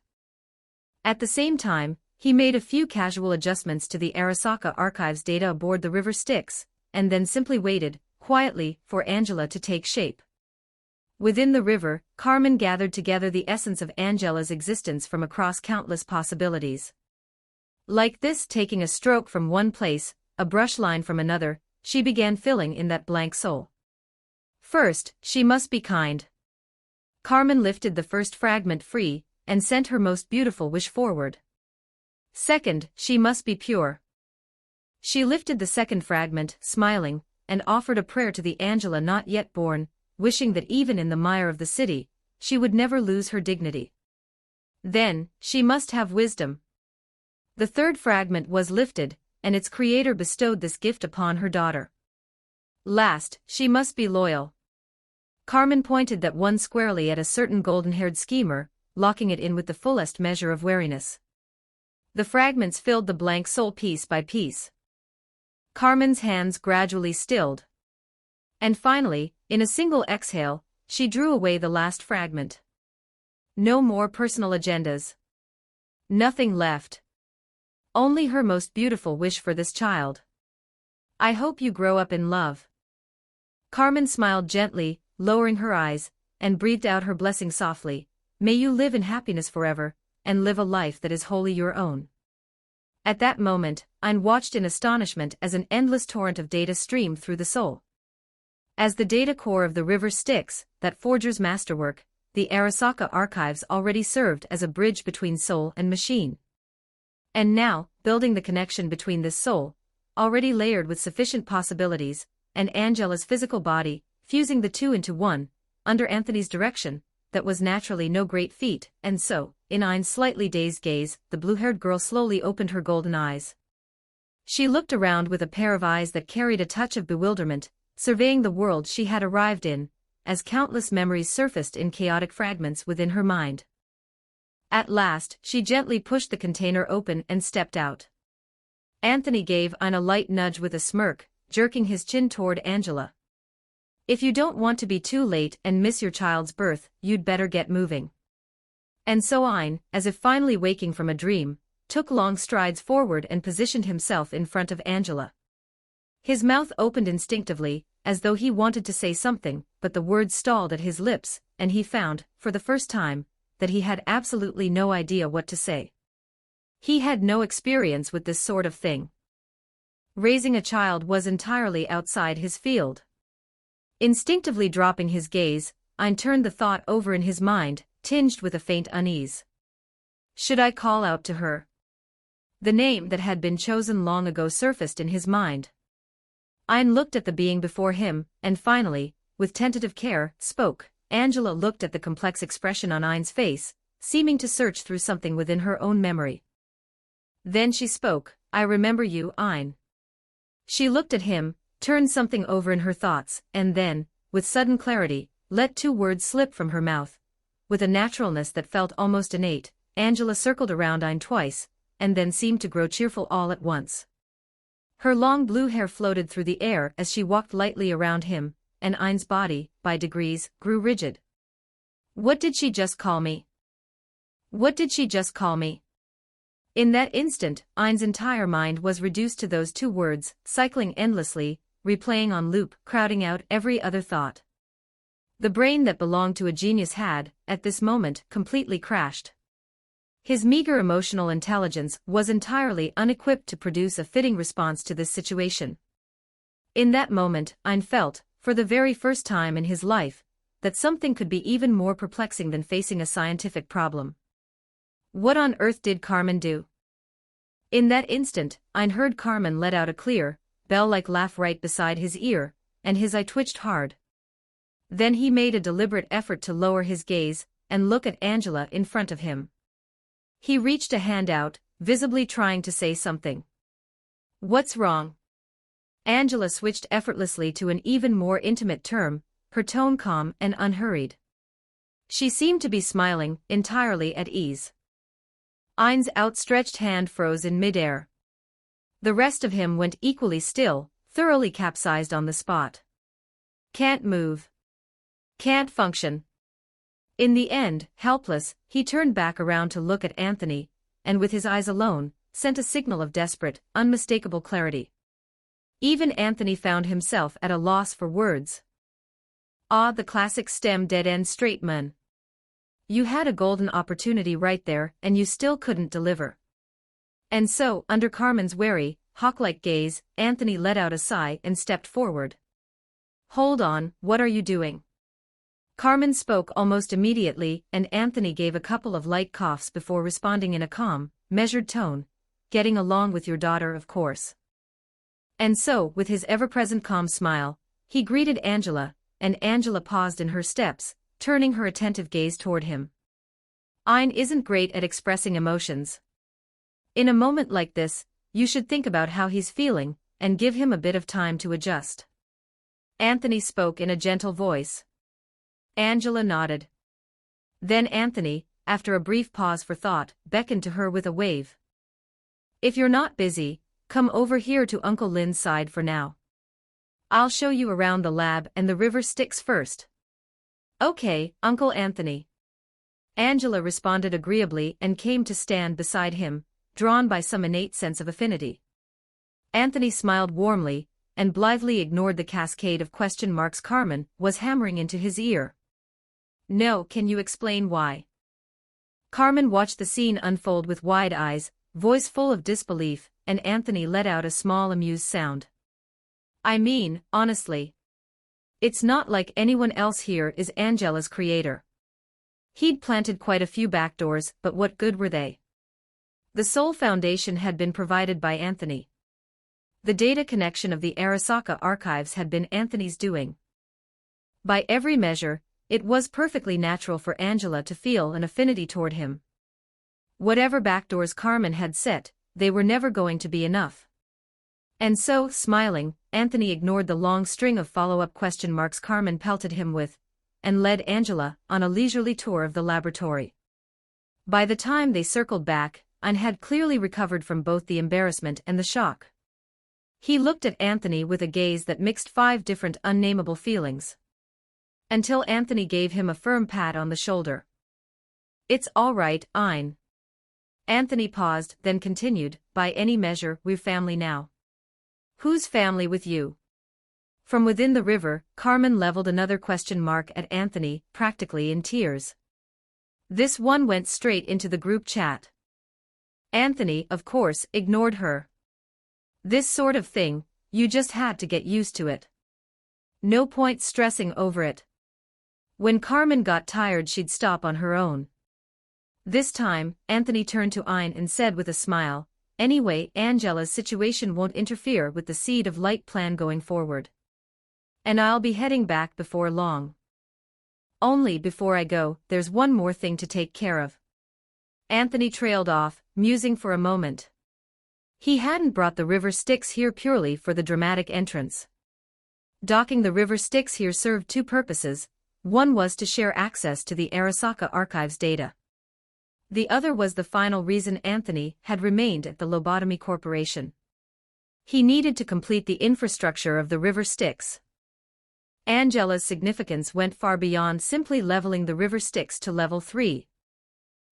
At the same time, he made a few casual adjustments to the Arasaka archives data aboard the River Styx, and then simply waited, quietly, for Angela to take shape. Within the river, Carmen gathered together the essence of Angela's existence from across countless possibilities. Like this, taking a stroke from one place, a brush line from another, she began filling in that blank soul. First, she must be kind. Carmen lifted the first fragment free, and sent her most beautiful wish forward. Second, she must be pure. She lifted the second fragment, smiling, and offered a prayer to the Angela not yet born, wishing that even in the mire of the city, she would never lose her dignity. Then, she must have wisdom. The third fragment was lifted, and its creator bestowed this gift upon her daughter. Last, she must be loyal. Carmen pointed that one squarely at a certain golden-haired schemer, locking it in with the fullest measure of wariness. The fragments filled the blank soul piece by piece. Carmen's hands gradually stilled. And finally, in a single exhale, she drew away the last fragment. No more personal agendas. Nothing left. Only her most beautiful wish for this child. I hope you grow up in love. Carmen smiled gently, lowering her eyes, and breathed out her blessing softly. May you live in happiness forever, and live a life that is wholly your own. At that moment, Ein watched in astonishment as an endless torrent of data streamed through the soul. As the data core of the River Styx, that forger's masterwork, the Arasaka archives already served as a bridge between soul and machine. And now, building the connection between this soul, already layered with sufficient possibilities, and Angela's physical body, fusing the two into one, under Anthony's direction, that was naturally no great feat, and so, in Ein's slightly dazed gaze, the blue-haired girl slowly opened her golden eyes. She looked around with a pair of eyes that carried a touch of bewilderment, surveying the world she had arrived in, as countless memories surfaced in chaotic fragments within her mind. At last, she gently pushed the container open and stepped out. Anthony gave Ein a light nudge with a smirk, jerking his chin toward Angela. If you don't want to be too late and miss your child's birth, you'd better get moving. And so Ein, as if finally waking from a dream, took long strides forward and positioned himself in front of Angela. His mouth opened instinctively, as though he wanted to say something, but the words stalled at his lips, and he found, for the first time, that he had absolutely no idea what to say. He had no experience with this sort of thing. Raising a child was entirely outside his field. Instinctively dropping his gaze, Ein turned the thought over in his mind, tinged with a faint unease. Should I call out to her? The name that had been chosen long ago surfaced in his mind. Ein looked at the being before him, and finally, with tentative care, spoke. Angela looked at the complex expression on Ein's face, seeming to search through something within her own memory. Then she spoke, I remember you, Ein. She looked at him, turned something over in her thoughts, and then, with sudden clarity, let two words slip from her mouth. With a naturalness that felt almost innate, Angela circled around Ein twice, and then seemed to grow cheerful all at once. Her long blue hair floated through the air as she walked lightly around him, and Ein's body, by degrees, grew rigid. What did she just call me? What did she just call me? In that instant, Ein's entire mind was reduced to those two words, cycling endlessly, replaying on loop, crowding out every other thought. The brain that belonged to a genius had, at this moment, completely crashed. His meager emotional intelligence was entirely unequipped to produce a fitting response to this situation. In that moment, Ein felt, for the very first time in his life, that something could be even more perplexing than facing a scientific problem. What on earth did Carmen do? In that instant, Ein heard Carmen let out a clear, bell-like laugh right beside his ear, and his eye twitched hard. Then he made a deliberate effort to lower his gaze and look at Angela in front of him. He reached a hand out, visibly trying to say something. What's wrong? Angela switched effortlessly to an even more intimate term, her tone calm and unhurried. She seemed to be smiling, entirely at ease. Ein's outstretched hand froze in midair. The rest of him went equally still, thoroughly capsized on the spot. Can't move. Can't function. In the end, helpless, he turned back around to look at Anthony, and with his eyes alone, sent a signal of desperate, unmistakable clarity. Even Anthony found himself at a loss for words. Ah, the classic STEM dead-end straight man. You had a golden opportunity right there, and you still couldn't deliver. And so, under Carmen's wary, hawk-like gaze, Anthony let out a sigh and stepped forward. Hold on, what are you doing? Carmen spoke almost immediately, and Anthony gave a couple of light coughs before responding in a calm, measured tone. Getting along with your daughter, of course. And so, with his ever-present calm smile, he greeted Angela, and Angela paused in her steps, turning her attentive gaze toward him. Ein isn't great at expressing emotions. In a moment like this, you should think about how he's feeling, and give him a bit of time to adjust. Anthony spoke in a gentle voice. Angela nodded. Then Anthony, after a brief pause for thought, beckoned to her with a wave. If you're not busy, come over here to Uncle Lin's side for now. I'll show you around the lab and the river Styx first. Okay, Uncle Anthony. Angela responded agreeably and came to stand beside him, drawn by some innate sense of affinity. Anthony smiled warmly, and blithely ignored the cascade of question marks Carmen was hammering into his ear. No, can you explain why? Carmen watched the scene unfold with wide eyes, voice full of disbelief, and Anthony let out a small amused sound. I mean, honestly. It's not like anyone else here is Angela's creator. He'd planted quite a few backdoors, but what good were they? The sole foundation had been provided by Anthony. The data connection of the Arasaka archives had been Anthony's doing. By every measure, it was perfectly natural for Angela to feel an affinity toward him. Whatever backdoors Carmen had set, they were never going to be enough. And so, smiling, Anthony ignored the long string of follow-up question marks Carmen pelted him with, and led Angela on a leisurely tour of the laboratory. By the time they circled back, Ein had clearly recovered from both the embarrassment and the shock. He looked at Anthony with a gaze that mixed 5 different unnameable feelings. Until Anthony gave him a firm pat on the shoulder. It's all right, Ein. Anthony paused, then continued, by any measure, we're family now. Whose family with you? From within the river, Carmen leveled another question mark at Anthony, practically in tears. This one went straight into the group chat. Anthony, of course, ignored her. This sort of thing, you just had to get used to it. No point stressing over it. When Carmen got tired, she'd stop on her own. This time, Anthony turned to Ein and said with a smile, anyway, Angela's situation won't interfere with the Seed of Light plan going forward. And I'll be heading back before long. Only before I go, there's one more thing to take care of. Anthony trailed off, musing for a moment. He hadn't brought the river Styx here purely for the dramatic entrance. Docking the river Styx here served two purposes. One was to share access to the Arasaka archives data. The other was the final reason Anthony had remained at the Lobotomy Corporation. He needed to complete the infrastructure of the river Styx. Angela's significance went far beyond simply leveling the river Styx to level 3.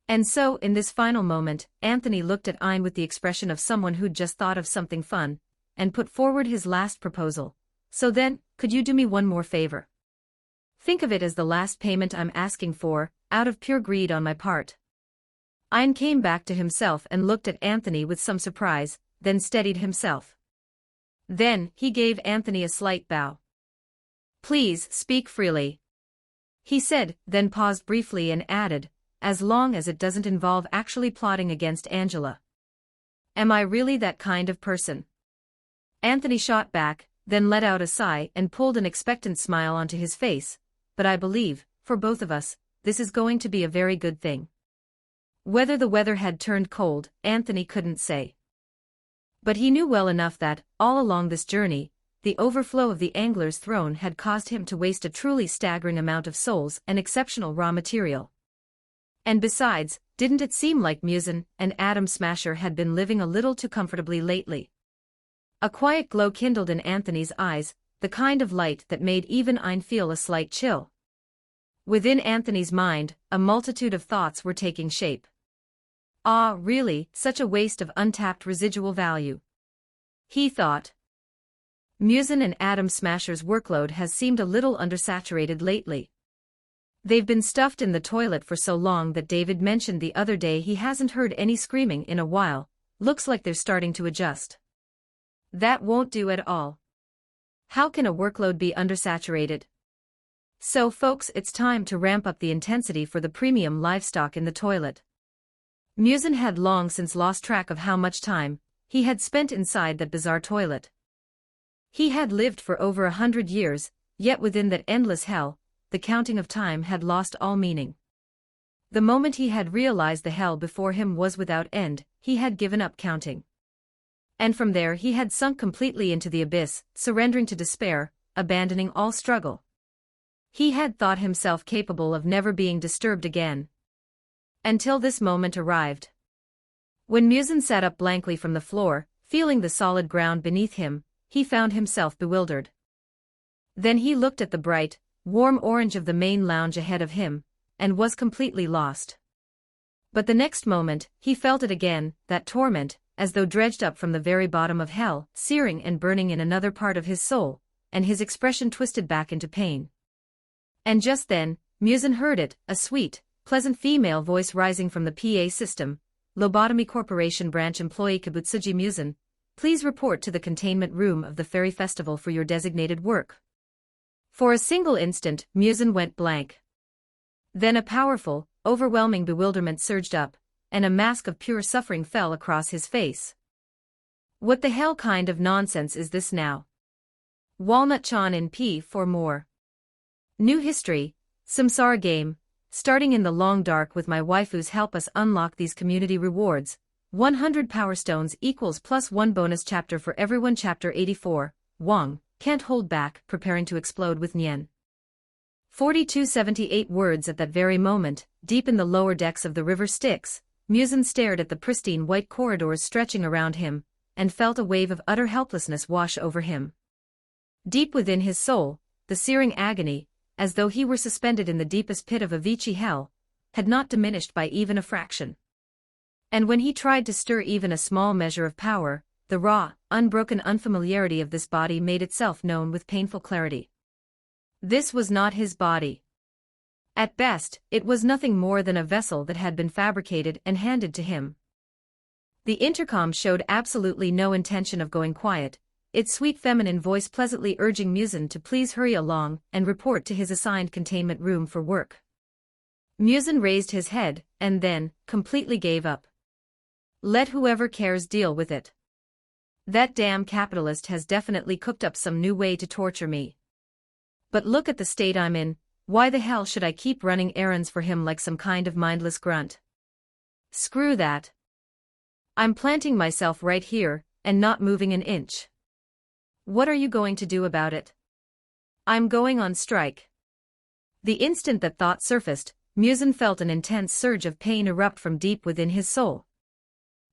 And so, in this final moment, Anthony looked at Ein with the expression of someone who'd just thought of something fun, and put forward his last proposal. So then, could you do me one more favor? Think of it as the last payment I'm asking for, out of pure greed on my part. Ein came back to himself and looked at Anthony with some surprise, then steadied himself. Then, he gave Anthony a slight bow. Please, speak freely, he said, then paused briefly and added, as long as it doesn't involve actually plotting against Angela. Am I really that kind of person? Anthony shot back, then let out a sigh and pulled an expectant smile onto his face. But I believe, for both of us, this is going to be a very good thing. Whether the weather had turned cold, Anthony couldn't say. But he knew well enough that, all along this journey, the overflow of the angler's throne had caused him to waste a truly staggering amount of souls and exceptional raw material. And besides, didn't it seem like Musin and Atom Smasher had been living a little too comfortably lately? A quiet glow kindled in Anthony's eyes, the kind of light that made even Ein feel a slight chill. Within Anthony's mind, a multitude of thoughts were taking shape. Ah, really, such a waste of untapped residual value. He thought. Musin and Atom Smasher's workload has seemed a little undersaturated lately. They've been stuffed in the toilet for so long that David mentioned the other day he hasn't heard any screaming in a while. Looks like they're starting to adjust. That won't do at all. How can a workload be undersaturated? So folks, it's time to ramp up the intensity for the premium livestock in the toilet. Musin had long since lost track of how much time he had spent inside that bizarre toilet. He had lived for over 100 years, yet within that endless hell, the counting of time had lost all meaning. The moment he had realized the hell before him was without end, he had given up counting. And from there he had sunk completely into the abyss, surrendering to despair, abandoning all struggle. He had thought himself capable of never being disturbed again. Until this moment arrived. When Musin sat up blankly from the floor, feeling the solid ground beneath him, he found himself bewildered. Then he looked at the bright, warm orange of the main lounge ahead of him, and was completely lost. But the next moment, he felt it again, that torment, as though dredged up from the very bottom of hell, searing and burning in another part of his soul, and his expression twisted back into pain. And just then, Musin heard it, a sweet, pleasant female voice rising from the PA system. Lobotomy Corporation branch employee Kabutsuji Musin, please report to the containment room of the Fairy Festival for your designated work. For a single instant, Musin went blank. Then a powerful, overwhelming bewilderment surged up, and a mask of pure suffering fell across his face. What the hell kind of nonsense is this now? Walnut-chan in P for more. New history, Samsara game, starting in the long dark with my waifus help us unlock these community rewards. 100 Power Stones equals +1 bonus chapter for everyone. Chapter 84, Wang, can't hold back, preparing to explode with Nien. 4278 words. At that very moment, deep in the lower decks of the river Styx, Musin stared at the pristine white corridors stretching around him, and felt a wave of utter helplessness wash over him. Deep within his soul, the searing agony, as though he were suspended in the deepest pit of Avicii hell, had not diminished by even a fraction. And when he tried to stir even a small measure of power, the raw, unbroken unfamiliarity of this body made itself known with painful clarity. This was not his body. At best, it was nothing more than a vessel that had been fabricated and handed to him. The intercom showed absolutely no intention of going quiet, its sweet feminine voice pleasantly urging Musin to please hurry along and report to his assigned containment room for work. Musin raised his head, and then, completely gave up. Let whoever cares deal with it. That damn capitalist has definitely cooked up some new way to torture me. But look at the state I'm in, why the hell should I keep running errands for him like some kind of mindless grunt? Screw that. I'm planting myself right here, and not moving an inch. What are you going to do about it? I'm going on strike. The instant that thought surfaced, Musin felt an intense surge of pain erupt from deep within his soul.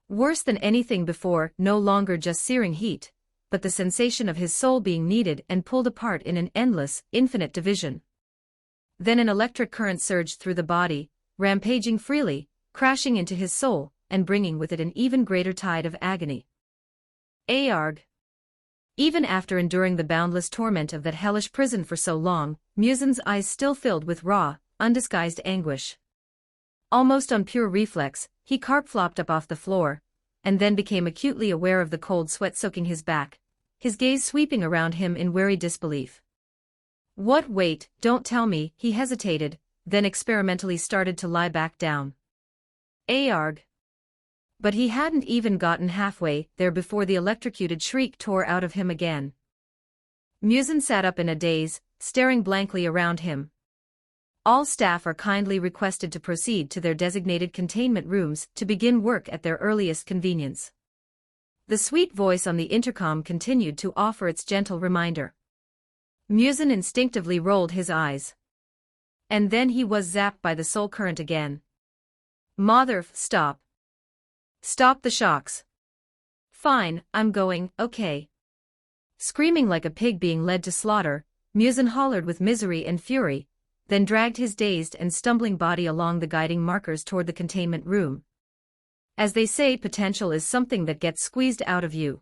Worse than anything before, no longer just searing heat, but the sensation of his soul being kneaded and pulled apart in an endless, infinite division. Then an electric current surged through the body, rampaging freely, crashing into his soul, and bringing with it an even greater tide of agony. Arg! Even after enduring the boundless torment of that hellish prison for so long, Musin's eyes still filled with raw, undisguised anguish. Almost on pure reflex, he carp-flopped up off the floor, and then became acutely aware of the cold sweat soaking his back, his gaze sweeping around him in wary disbelief. What? Wait, don't tell me, he hesitated, then experimentally started to lie back down. Arg! But he hadn't even gotten halfway there before the electrocuted shriek tore out of him again. Musin sat up in a daze, staring blankly around him. All staff are kindly requested to proceed to their designated containment rooms to begin work at their earliest convenience. The sweet voice on the intercom continued to offer its gentle reminder. Musin instinctively rolled his eyes. And then he was zapped by the soul current again. Stop. Stop the shocks. Fine, I'm going, okay. Screaming like a pig being led to slaughter, Musin hollered with misery and fury, then dragged his dazed and stumbling body along the guiding markers toward the containment room. As they say, potential is something that gets squeezed out of you.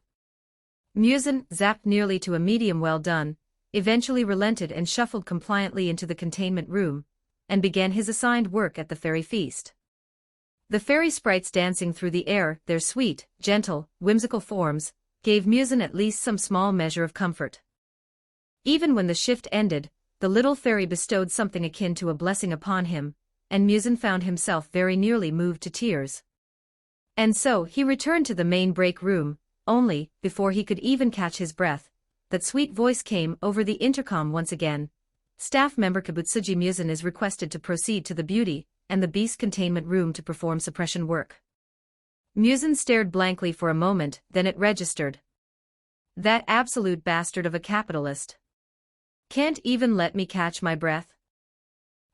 Musin, zapped nearly to a medium well done, eventually relented and shuffled compliantly into the containment room, and began his assigned work at the fairy feast. The fairy sprites dancing through the air, their sweet, gentle, whimsical forms, gave Musin at least some small measure of comfort. Even when the shift ended, the little fairy bestowed something akin to a blessing upon him, and Musin found himself very nearly moved to tears. And so he returned to the main break room, only, before he could even catch his breath, that sweet voice came over the intercom once again. Staff member Kibutsuji Musin is requested to proceed to the Beauty and the Beast containment room to perform suppression work. Musin stared blankly for a moment, then it registered. That absolute bastard of a capitalist. Can't even let me catch my breath.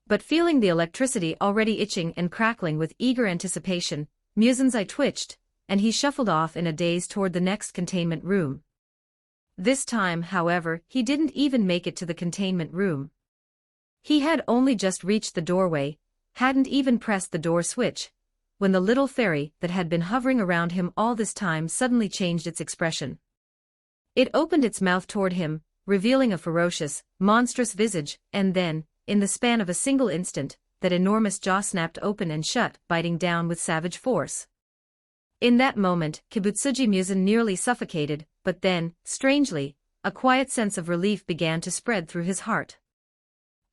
But feeling the electricity already itching and crackling with eager anticipation, Musin's eye twitched, and he shuffled off in a daze toward the next containment room. This time, however, he didn't even make it to the containment room. He had only just reached the doorway, hadn't even pressed the door switch, when the little fairy that had been hovering around him all this time suddenly changed its expression. It opened its mouth toward him, revealing a ferocious, monstrous visage, and then, in the span of a single instant, that enormous jaw snapped open and shut, biting down with savage force. In that moment, Kibutsuji Musin nearly suffocated, but then, strangely, a quiet sense of relief began to spread through his heart.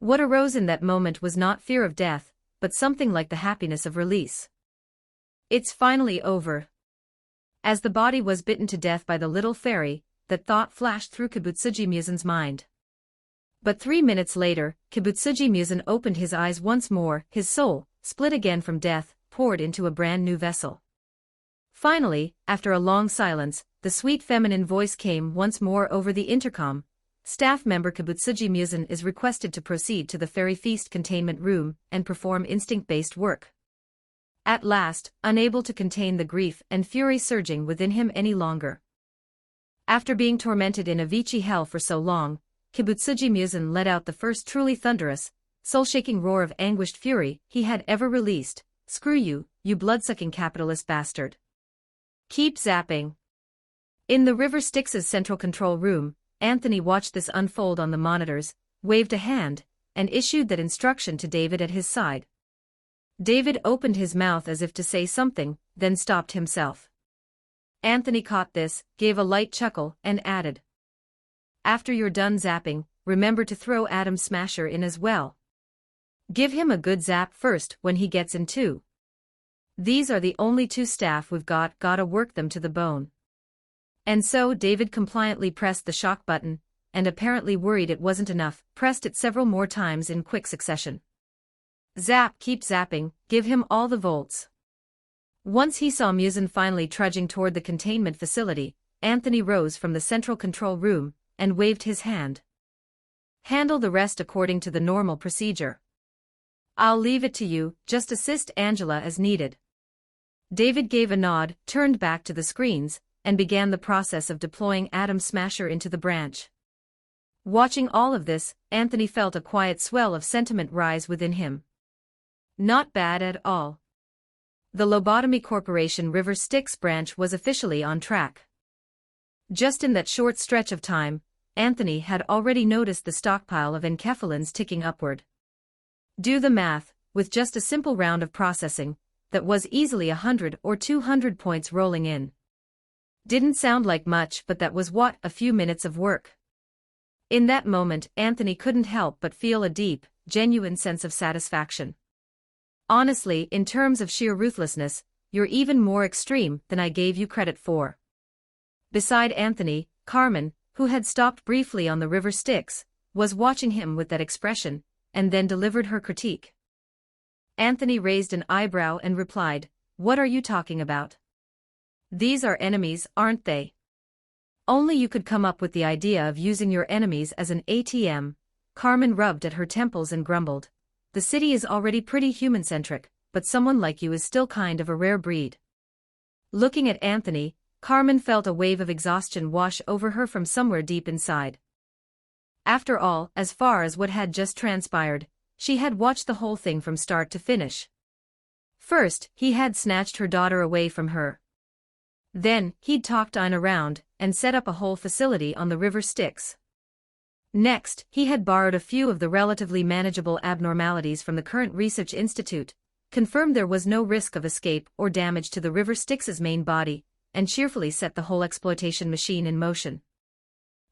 What arose in that moment was not fear of death, but something like the happiness of release. It's finally over. As the body was bitten to death by the little fairy, that thought flashed through Kibutsuji Musin's mind. But 3 minutes later, Kibutsuji Musin opened his eyes once more, his soul, split again from death, poured into a brand new vessel. Finally, after a long silence, the sweet feminine voice came once more over the intercom. Staff member Kibutsuji Musin is requested to proceed to the fairy feast containment room and perform instinct-based work. At last, unable to contain the grief and fury surging within him any longer. After being tormented in Avicii hell for so long, Kibutsuji Musin let out the first truly thunderous, soul-shaking roar of anguished fury he had ever released. Screw you, you blood-sucking capitalist bastard. Keep zapping. In the River Styx's central control room, Anthony watched this unfold on the monitors, waved a hand, and issued that instruction to David at his side. David opened his mouth as if to say something, then stopped himself. Anthony caught this, gave a light chuckle, and added, "After you're done zapping, remember to throw Adam Smasher in as well. Give him a good zap first when he gets in too. These are the only 2 staff we've gotta work them to the bone." And so David compliantly pressed the shock button, and apparently worried it wasn't enough, pressed it several more times in quick succession. Zap, keep zapping, give him all the volts. Once he saw Musin finally trudging toward the containment facility, Anthony rose from the central control room, and waved his hand. Handle the rest according to the normal procedure. I'll leave it to you, just assist Angela as needed. David gave a nod, turned back to the screens, and began the process of deploying Atom Smasher into the branch. Watching all of this, Anthony felt a quiet swell of sentiment rise within him. Not bad at all. The Lobotomy Corporation River Styx branch was officially on track. Just in that short stretch of time, Anthony had already noticed the stockpile of enkephalins ticking upward. Do the math, with just a simple round of processing, that was easily 100 or 200 points rolling in. Didn't sound like much, but that was what, a few minutes of work. In that moment, Anthony couldn't help but feel a deep, genuine sense of satisfaction. Honestly, in terms of sheer ruthlessness, you're even more extreme than I gave you credit for. Beside Anthony, Carmen, who had stopped briefly on the River Styx, was watching him with that expression, and then delivered her critique. Anthony raised an eyebrow and replied, "What are you talking about? These are enemies, aren't they? Only you could come up with the idea of using your enemies as an ATM." Carmen rubbed at her temples and grumbled. "The city is already pretty human-centric, but someone like you is still kind of a rare breed." Looking at Anthony, Carmen felt a wave of exhaustion wash over her from somewhere deep inside. After all, as far as what had just transpired, she had watched the whole thing from start to finish. First, he had snatched her daughter away from her. Then, he'd talked Ina around, and set up a whole facility on the River Styx. Next, he had borrowed a few of the relatively manageable abnormalities from the current research institute, confirmed there was no risk of escape or damage to the River Styx's main body, and cheerfully set the whole exploitation machine in motion.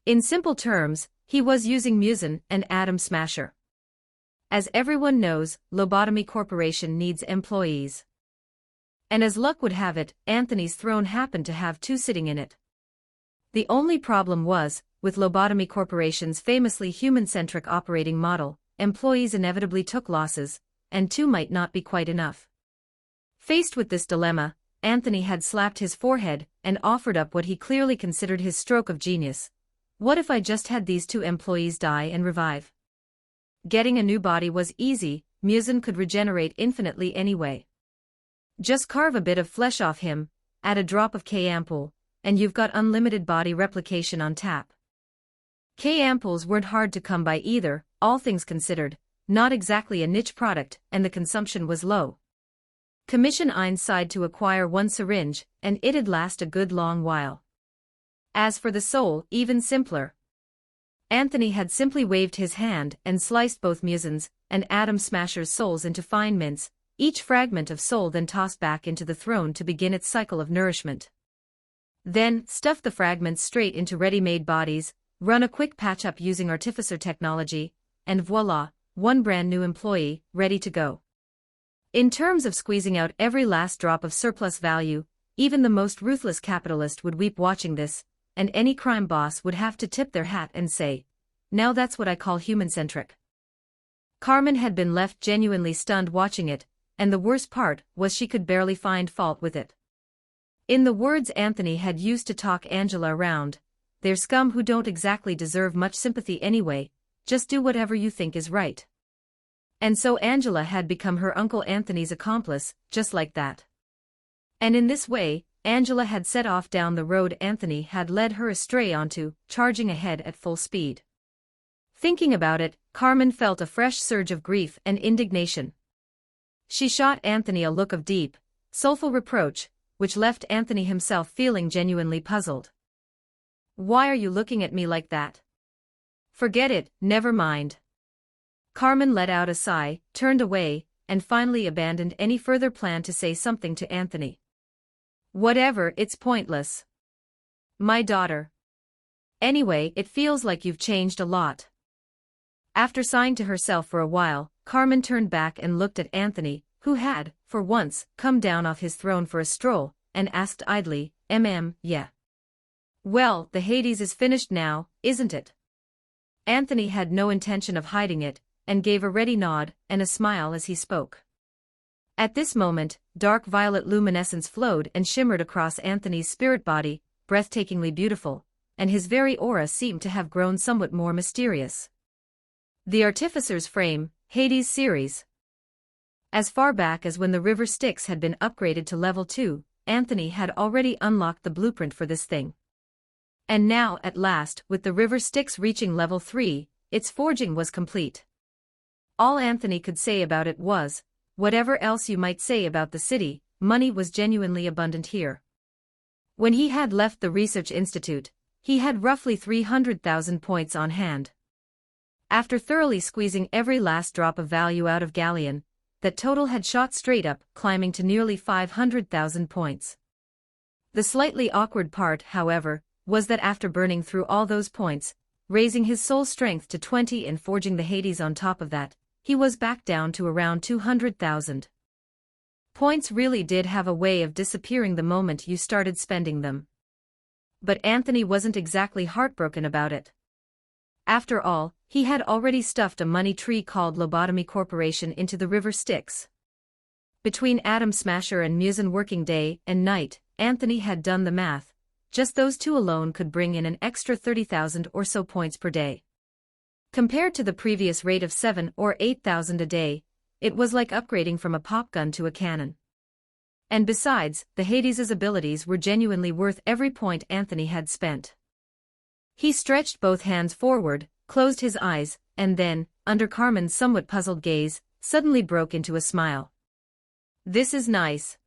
In simple terms, he was using Musin and Atom Smasher. As everyone knows, Lobotomy Corporation needs employees. And as luck would have it, Anthony's throne happened to have two sitting in it. The only problem was, with Lobotomy Corporation's famously human-centric operating model, employees inevitably took losses, and two might not be quite enough. Faced with this dilemma, Anthony had slapped his forehead and offered up what he clearly considered his stroke of genius. What if I just had these two employees die and revive? Getting a new body was easy, Musin could regenerate infinitely anyway. Just carve a bit of flesh off him, add a drop of K-ampoule, and you've got unlimited body replication on tap. K-ampoules weren't hard to come by either, all things considered, not exactly a niche product, and the consumption was low. Commission Einstein to acquire one syringe, and it'd last a good long while. As for the soul, even simpler. Anthony had simply waved his hand and sliced both Musin's and Atom Smasher's souls into fine mince, each fragment of soul then tossed back into the throne to begin its cycle of nourishment. Then, stuff the fragments straight into ready-made bodies, run a quick patch-up using artificer technology, and voila, one brand new employee, ready to go. In terms of squeezing out every last drop of surplus value, even the most ruthless capitalist would weep watching this, and any crime boss would have to tip their hat and say, "Now that's what I call human-centric." Carmen had been left genuinely stunned watching it, and the worst part was she could barely find fault with it. In the words Anthony had used to talk Angela around, "They're scum who don't exactly deserve much sympathy anyway, just do whatever you think is right." And so Angela had become her Uncle Anthony's accomplice, just like that. And in this way, Angela had set off down the road Anthony had led her astray onto, charging ahead at full speed. Thinking about it, Carmen felt a fresh surge of grief and indignation. She shot Anthony a look of deep, soulful reproach, which left Anthony himself feeling genuinely puzzled. "Why are you looking at me like that?" "Forget it, never mind." Carmen let out a sigh, turned away, and finally abandoned any further plan to say something to Anthony. "Whatever, it's pointless. My daughter. Anyway, it feels like you've changed a lot." After sighing to herself for a while, Carmen turned back and looked at Anthony, who had, for once, come down off his throne for a stroll, and asked idly, Yeah. "Well, the Hades is finished now, isn't it?" Anthony had no intention of hiding it, and gave a ready nod and a smile as he spoke. At this moment, dark violet luminescence flowed and shimmered across Anthony's spirit body, breathtakingly beautiful, and his very aura seemed to have grown somewhat more mysterious. The Artificer's Frame, Hades series. As far back as when the River Styx had been upgraded to level 2, Anthony had already unlocked the blueprint for this thing. And now, at last, with the River Styx reaching level 3, its forging was complete. All Anthony could say about it was, whatever else you might say about the city, money was genuinely abundant here. When he had left the Research Institute, he had roughly 300,000 points on hand. After thoroughly squeezing every last drop of value out of Galleon, that total had shot straight up, climbing to nearly 500,000 points. The slightly awkward part, however, was that after burning through all those points, raising his soul strength to 20 and forging the Hades on top of that, he was back down to around 200,000. Points really did have a way of disappearing the moment you started spending them. But Anthony wasn't exactly heartbroken about it. After all, he had already stuffed a money tree called Lobotomy Corporation into the River Styx. Between Atom Smasher and Musin working day and night, Anthony had done the math. Just those two alone could bring in an extra 30,000 or so points per day. Compared to the previous rate of 7 or 8,000 a day, it was like upgrading from a pop gun to a cannon. And besides, the Hades' abilities were genuinely worth every point Anthony had spent. He stretched both hands forward, closed his eyes, and then, under Carmen's somewhat puzzled gaze, suddenly broke into a smile. "This is nice."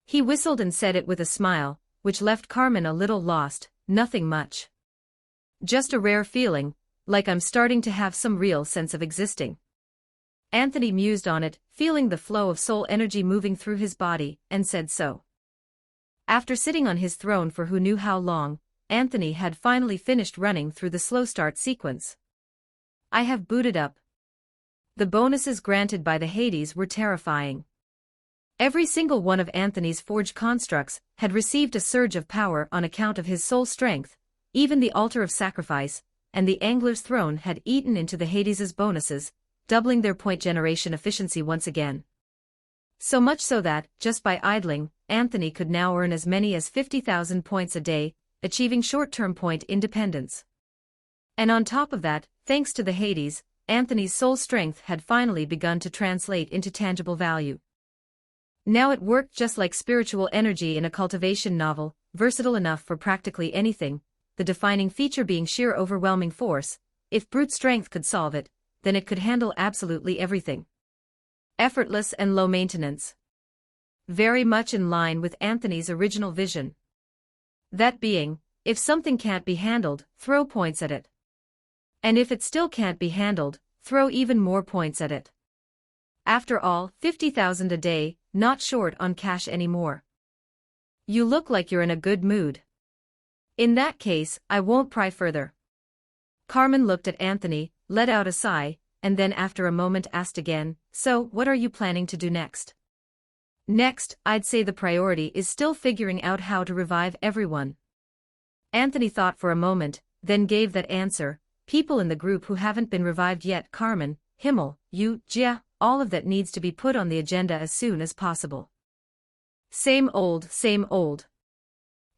He whistled and said it with a smile, which left Carmen a little lost. "Nothing much. Just a rare feeling, like I'm starting to have some real sense of existing." Anthony mused on it, feeling the flow of soul energy moving through his body, and said so. After sitting on his throne for who knew how long, Anthony had finally finished running through the slow start sequence. "I have booted up." The bonuses granted by the Hades were terrifying. Every single one of Anthony's forged constructs had received a surge of power on account of his soul strength. Even the Altar of Sacrifice and the Angler's Throne had eaten into the Hades' bonuses, doubling their point generation efficiency once again. So much so that, just by idling, Anthony could now earn as many as 50,000 points a day, achieving short-term point independence. And on top of that, thanks to the Hades, Anthony's soul strength had finally begun to translate into tangible value. Now it worked just like spiritual energy in a cultivation novel, versatile enough for practically anything, the defining feature being sheer overwhelming force. If brute strength could solve it, then it could handle absolutely everything. Effortless and low maintenance. Very much in line with Anthony's original vision. That being, if something can't be handled, throw points at it. And if it still can't be handled, throw even more points at it. After all, 50,000 a day, not short on cash anymore. You look like you're in a good mood. In that case, I won't pry further. Carmen looked at Anthony, let out a sigh, and then after a moment asked again, "So, what are you planning to do next?" "Next, I'd say the priority is still figuring out how to revive everyone." Anthony thought for a moment, then gave that answer, "People in the group who haven't been revived yet, Carmen, Himmel, you, Jia, all of that needs to be put on the agenda as soon as possible." Same old, same old.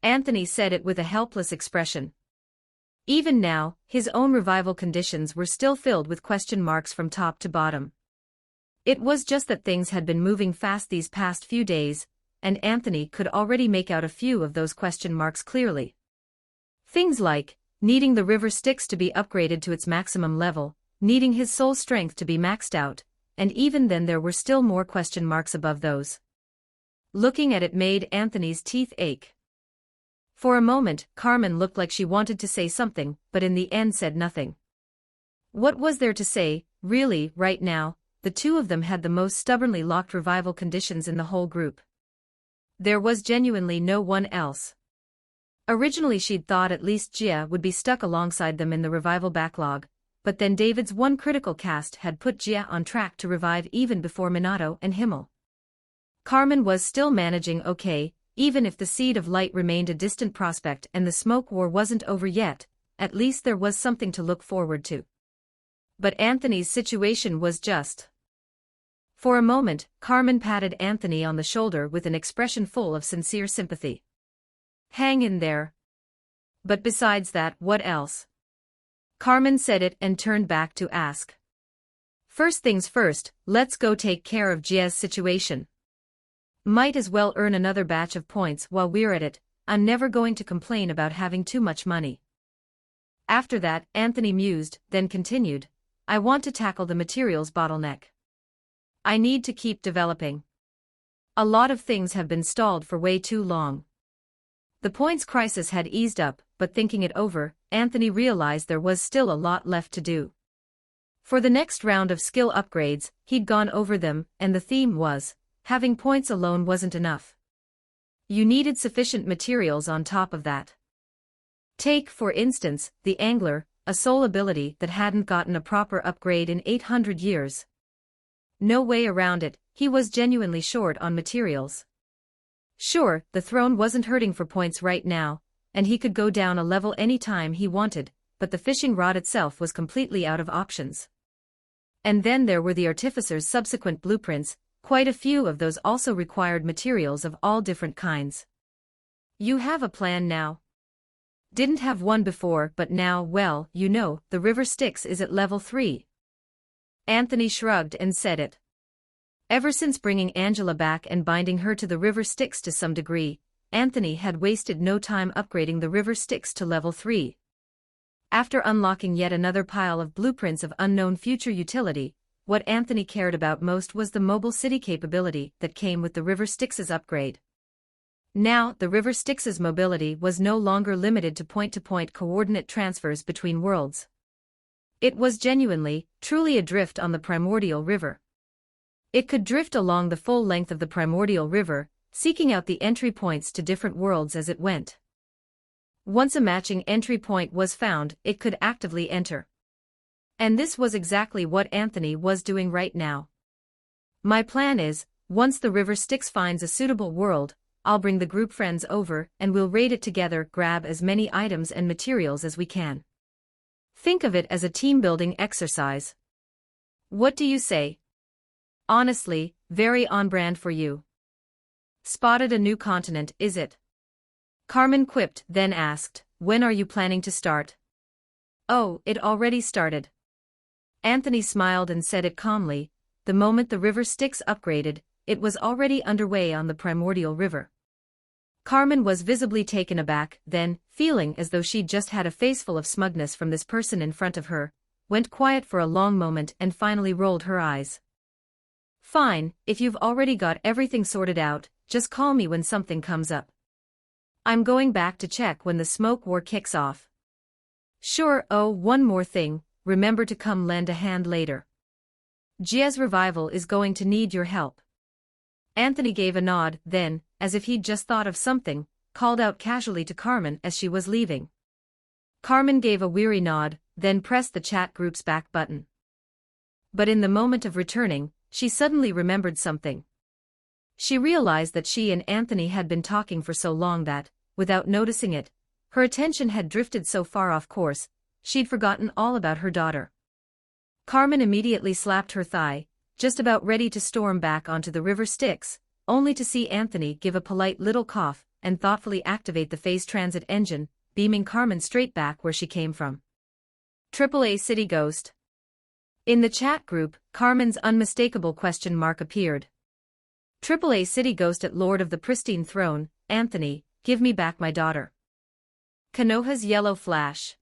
Anthony said it with a helpless expression. Even now, his own revival conditions were still filled with question marks from top to bottom. It was just that things had been moving fast these past few days, and Anthony could already make out a few of those question marks clearly. Things like, needing the River Styx to be upgraded to its maximum level, needing his soul strength to be maxed out, and even then there were still more question marks above those. Looking at it made Anthony's teeth ache. For a moment, Carmen looked like she wanted to say something, but in the end said nothing. What was there to say, really, right now? The two of them had the most stubbornly locked revival conditions in the whole group. There was genuinely no one else. Originally she'd thought at least Jia would be stuck alongside them in the revival backlog, but then David's one critical cast had put Jia on track to revive even before Minato and Himmel. Carmen was still managing okay, even if the Seed of Light remained a distant prospect and the smoke war wasn't over yet, at least there was something to look forward to. But Anthony's situation was just. For a moment, Carmen patted Anthony on the shoulder with an expression full of sincere sympathy. "Hang in there. But besides that, what else?" Carmen said it and turned back to ask. First things first, let's go take care of Gia's situation. Might as well earn another batch of points while we're at it. I'm never going to complain about having too much money. After that, Anthony mused, then continued, I want to tackle the materials bottleneck. I need to keep developing. A lot of things have been stalled for way too long. The points crisis had eased up, but thinking it over, Anthony realized there was still a lot left to do. For the next round of skill upgrades, he'd gone over them, and the theme was, having points alone wasn't enough. You needed sufficient materials on top of that. Take, for instance, the Angler, a soul ability that hadn't gotten a proper upgrade in 800 years. No way around it, he was genuinely short on materials. Sure, the throne wasn't hurting for points right now, and he could go down a level any time he wanted, but the fishing rod itself was completely out of options. And then there were the Artificer's subsequent blueprints, quite a few of those also required materials of all different kinds. You have a plan now? Didn't have one before, but now, well, you know, the river Styx is at level 3. Anthony shrugged and said it. Ever since bringing Angela back and binding her to the river Styx to some degree, Anthony had wasted no time upgrading the river Styx to level 3. After unlocking yet another pile of blueprints of unknown future utility, what Anthony cared about most was the mobile city capability that came with the river Styx's upgrade. Now, the river Styx's mobility was no longer limited to point-to-point coordinate transfers between worlds. It was genuinely, truly adrift on the primordial river. It could drift along the full length of the primordial river, seeking out the entry points to different worlds as it went. Once a matching entry point was found, it could actively enter. And this was exactly what Anthony was doing right now. My plan is, once the river Styx finds a suitable world, I'll bring the group friends over and we'll raid it together, grab as many items and materials as we can. Think of it as a team-building exercise. What do you say? Honestly, very on-brand for you. Spotted a new continent, is it? Carmen quipped, then asked, when are you planning to start? Oh, it already started. Anthony smiled and said it calmly, the moment the river Styx upgraded, it was already underway on the primordial river. Carmen was visibly taken aback, then, feeling as though she'd just had a face full of smugness from this person in front of her, went quiet for a long moment and finally rolled her eyes. Fine, if you've already got everything sorted out, just call me when something comes up. I'm going back to check when the smoke war kicks off. Sure. Oh, one more thing, remember to come lend a hand later. Gia's revival is going to need your help. Anthony gave a nod, then, as if he'd just thought of something, called out casually to Carmen as she was leaving. Carmen gave a weary nod, then pressed the chat group's back button. But in the moment of returning, she suddenly remembered something. She realized that she and Anthony had been talking for so long that, without noticing it, her attention had drifted so far off course, she'd forgotten all about her daughter. Carmen immediately slapped her thigh, just about ready to storm back onto the river Styx, only to see Anthony give a polite little cough and thoughtfully activate the phase transit engine, beaming Carmen straight back where she came from. AAA City Ghost. In the chat group, Carmen's unmistakable question mark appeared. AAA City Ghost at Lord of the Pristine Throne, Anthony, give me back my daughter. Konoha's Yellow Flash.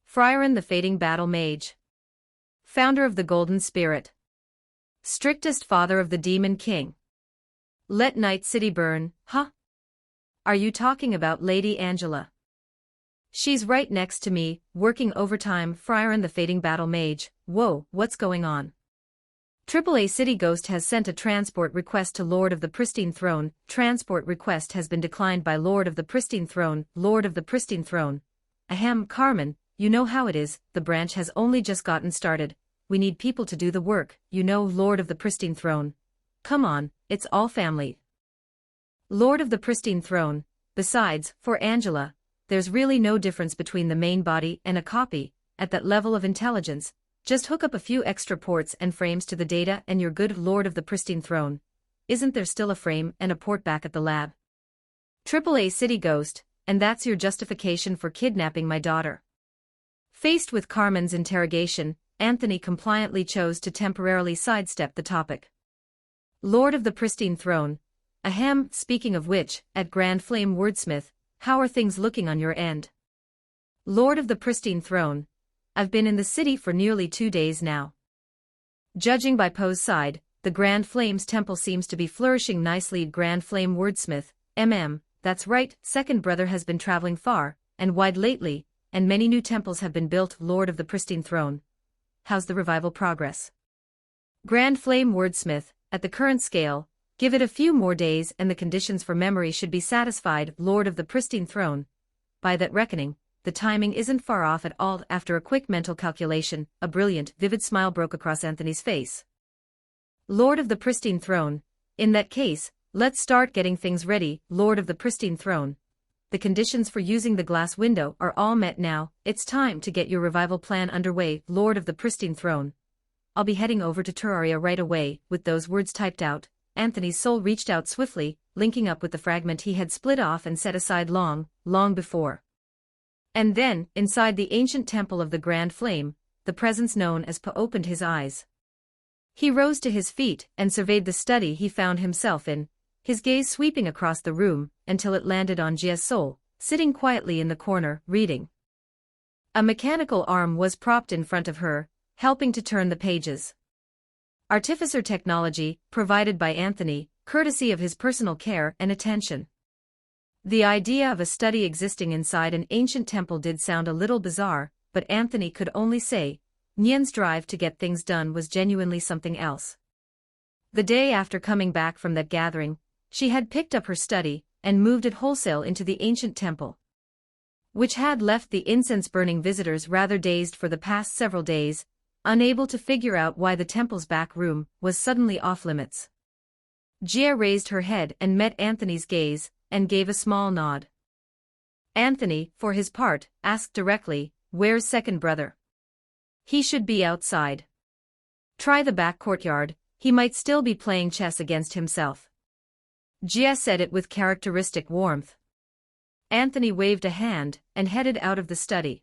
Friaran the Fading Battle Mage. Founder of the Golden Spirit. Strictest father of the Demon King. Let Night City burn, huh? Are you talking about Lady Angela? She's right next to me, working overtime. Friaran the Fading Battle Mage. Whoa, what's going on? AAA City Ghost has sent a transport request to Lord of the Pristine Throne. Transport request has been declined by Lord of the Pristine Throne. Lord of the Pristine Throne. Ahem, Carmen, you know how it is, the branch has only just gotten started. We need people to do the work, you know, Lord of the Pristine Throne. Come on, it's all family. Lord of the Pristine Throne. Besides, for Angela, there's really no difference between the main body and a copy. At that level of intelligence, just hook up a few extra ports and frames to the data and you're good, Lord of the Pristine Throne. Isn't there still a frame and a port back at the lab? AAA City Ghost, and that's your justification for kidnapping my daughter? Faced with Carmen's interrogation, Anthony compliantly chose to temporarily sidestep the topic. Lord of the Pristine Throne. Ahem, speaking of which, at Grand Flame Wordsmith, how are things looking on your end? Lord of the Pristine Throne. I've been in the city for nearly 2 days now. Judging by Poe's side, the Grand Flame's temple seems to be flourishing nicely. Grand Flame Wordsmith, that's right, second brother has been traveling far and wide lately, and many new temples have been built. Lord of the Pristine Throne. How's the revival progress? Grand Flame Wordsmith, at the current scale, give it a few more days and the conditions for memory should be satisfied. Lord of the Pristine Throne. By that reckoning, the timing isn't far off at all. After a quick mental calculation, a brilliant, vivid smile broke across Anthony's face. Lord of the Pristine Throne. In that case, let's start getting things ready. Lord of the Pristine Throne. The conditions for using the glass window are all met now. It's time to get your revival plan underway. Lord of the Pristine Throne. I'll be heading over to Terraria right away. With those words typed out, Anthony's soul reached out swiftly, linking up with the fragment he had split off and set aside long before. And then, inside the ancient temple of the Grand Flame, the presence known as Pa opened his eyes. He rose to his feet and surveyed the study he found himself in, his gaze sweeping across the room until it landed on Jia's soul, sitting quietly in the corner, reading. A mechanical arm was propped in front of her, helping to turn the pages. Artificer technology, provided by Anthony, courtesy of his personal care and attention. The idea of a study existing inside an ancient temple did sound a little bizarre, but Anthony could only say, Nian's drive to get things done was genuinely something else. The day after coming back from that gathering, she had picked up her study and moved it wholesale into the ancient temple, which had left the incense-burning visitors rather dazed for the past several days, unable to figure out why the temple's back room was suddenly off-limits. Jia raised her head and met Anthony's gaze, and gave a small nod. Anthony, for his part, asked directly, where's second brother? He should be outside. Try the back courtyard, he might still be playing chess against himself. Jia said it with characteristic warmth. Anthony waved a hand and headed out of the study.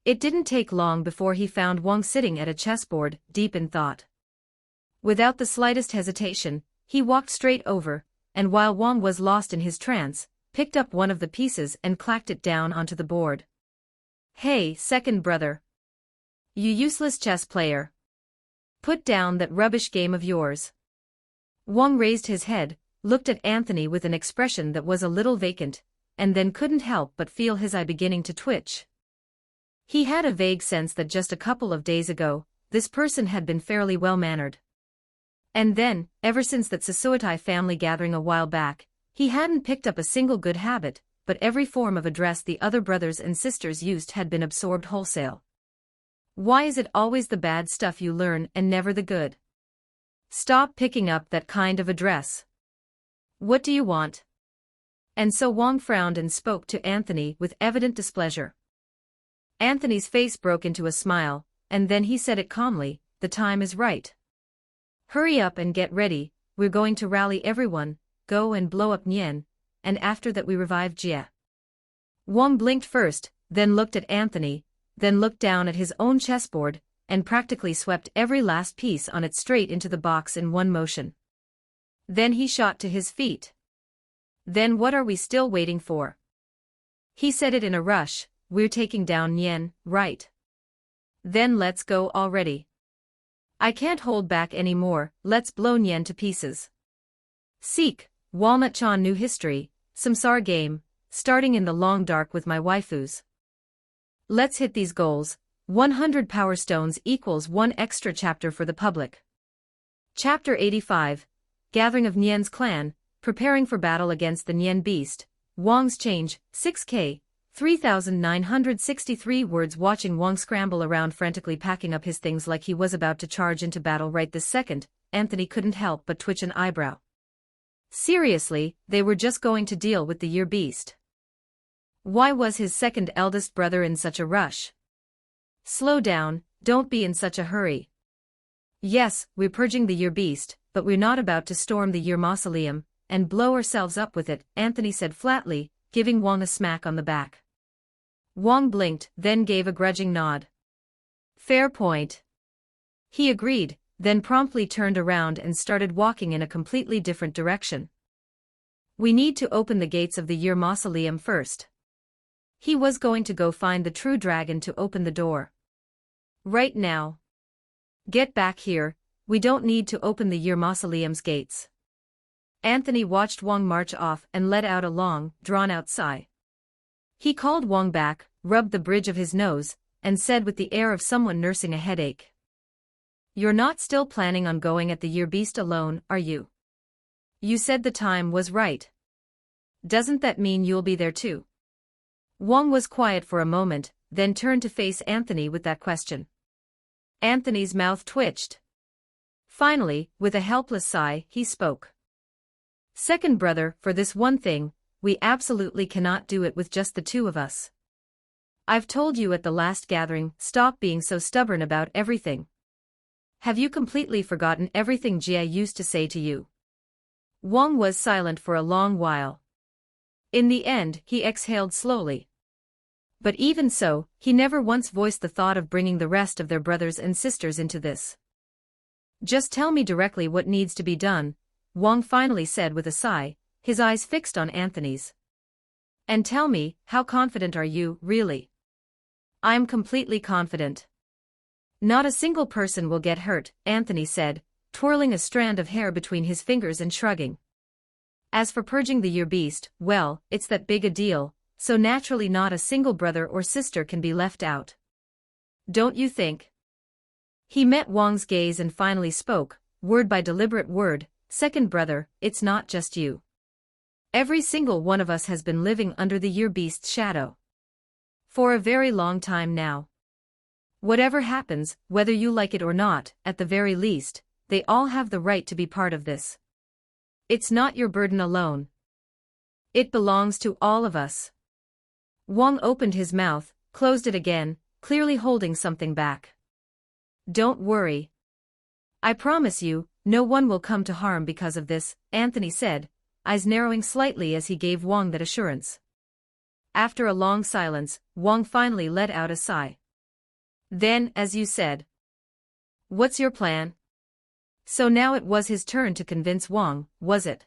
It didn't take long before he found Wang sitting at a chessboard, deep in thought. Without the slightest hesitation, he walked straight over, and while Wang was lost in his trance, picked up one of the pieces and clacked it down onto the board. Hey, second brother. You useless chess player. Put down that rubbish game of yours. Wang raised his head, looked at Anthony with an expression that was a little vacant, and then couldn't help but feel his eye beginning to twitch. He had a vague sense that just a couple of days ago, this person had been fairly well-mannered. And then, ever since that Sasuotai family gathering a while back, he hadn't picked up a single good habit, but every form of address the other brothers and sisters used had been absorbed wholesale. Why is it always the bad stuff you learn and never the good? Stop picking up that kind of address. What do you want? And so Wang frowned and spoke to Anthony with evident displeasure. Anthony's face broke into a smile, and then he said it calmly, the time is right. Hurry up and get ready, we're going to rally everyone, go and blow up Nian, and after that we revive Jia. Wang blinked first, then looked at Anthony, then looked down at his own chessboard, and practically swept every last piece on it straight into the box in one motion. Then he shot to his feet. Then what are we still waiting for? He said it in a rush, we're taking down Nian, right? Then let's go already. I can't hold back anymore, let's blow Nian to pieces. Seek, Walnut-chan New History, Samsara game, starting in the long dark with my waifus. Let's hit these goals, 100 power stones equals 1 extra chapter for the public. Chapter 85, Gathering of Nian's clan, preparing for battle against the Nian beast, Wang's change, 6K, 3,963 words. Watching Wang scramble around frantically packing up his things like he was about to charge into battle right this second, Anthony couldn't help but twitch an eyebrow. Seriously, they were just going to deal with the year beast. Why was his second eldest brother in such a rush? Slow down, don't be in such a hurry. Yes, we're purging the year beast, but we're not about to storm the year mausoleum and blow ourselves up with it, Anthony said flatly, giving Wang a smack on the back. Wang blinked, then gave a grudging nod. Fair point. He agreed, then promptly turned around and started walking in a completely different direction. We need to open the gates of the Year Mausoleum first. He was going to go find the true dragon to open the door. Right now. Get back here, we don't need to open the Year Mausoleum's gates. Anthony watched Wang march off and let out a long, drawn-out sigh. He called Wang back, rubbed the bridge of his nose, and said with the air of someone nursing a headache. You're not still planning on going at the Year Beast alone, are you? You said the time was right. Doesn't that mean you'll be there too? Wang was quiet for a moment, then turned to face Anthony with that question. Anthony's mouth twitched. Finally, with a helpless sigh, he spoke. Second brother, for this one thing, we absolutely cannot do it with just the two of us. I've told you at the last gathering, stop being so stubborn about everything. Have you completely forgotten everything Jia used to say to you? Wang was silent for a long while. In the end, he exhaled slowly. But even so, he never once voiced the thought of bringing the rest of their brothers and sisters into this. Just tell me directly what needs to be done, Wang finally said with a sigh, his eyes fixed on Anthony's. And tell me, how confident are you, really? I'm completely confident. Not a single person will get hurt, Anthony said, twirling a strand of hair between his fingers and shrugging. As for purging the Year Beast, well, it's that big a deal, so naturally not a single brother or sister can be left out. Don't you think? He met Wang's gaze and finally spoke, word by deliberate word, second brother, it's not just you. Every single one of us has been living under the Year Beast's shadow. For a very long time now. Whatever happens, whether you like it or not, at the very least, they all have the right to be part of this. It's not your burden alone. It belongs to all of us. Wang opened his mouth, closed it again, clearly holding something back. Don't worry. I promise you, no one will come to harm because of this, Anthony said, eyes narrowing slightly as he gave Wang that assurance. After a long silence, Wang finally let out a sigh. Then, as you said. What's your plan? So now it was his turn to convince Wang, was it?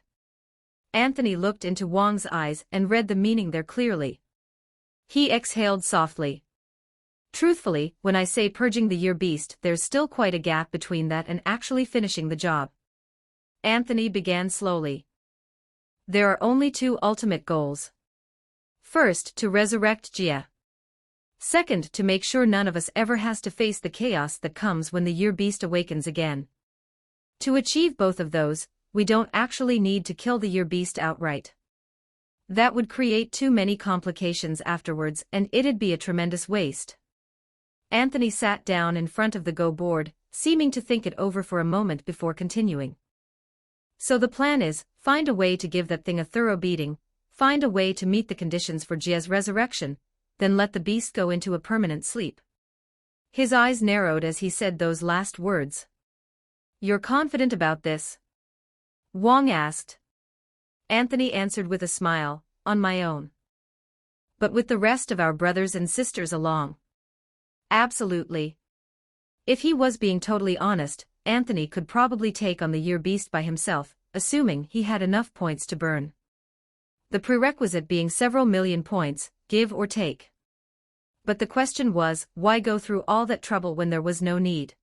Anthony looked into Wang's eyes and read the meaning there clearly. He exhaled softly. Truthfully, when I say purging the Year Beast, there's still quite a gap between that and actually finishing the job. Anthony began slowly. There are only two ultimate goals. First, to resurrect Jia. Second, to make sure none of us ever has to face the chaos that comes when the Year Beast awakens again. To achieve both of those, we don't actually need to kill the Year Beast outright. That would create too many complications afterwards and it'd be a tremendous waste. Anthony sat down in front of the Go board, seeming to think it over for a moment before continuing. So the plan is, find a way to give that thing a thorough beating, find a way to meet the conditions for Jia's resurrection, then let the beast go into a permanent sleep. His eyes narrowed as he said those last words. You're confident about this? Wang asked. Anthony answered with a smile, on my own. But with the rest of our brothers and sisters along? Absolutely. If he was being totally honest, Anthony could probably take on the Year Beast by himself, assuming he had enough points to burn. The prerequisite being several million points, give or take. But the question was, why go through all that trouble when there was no need?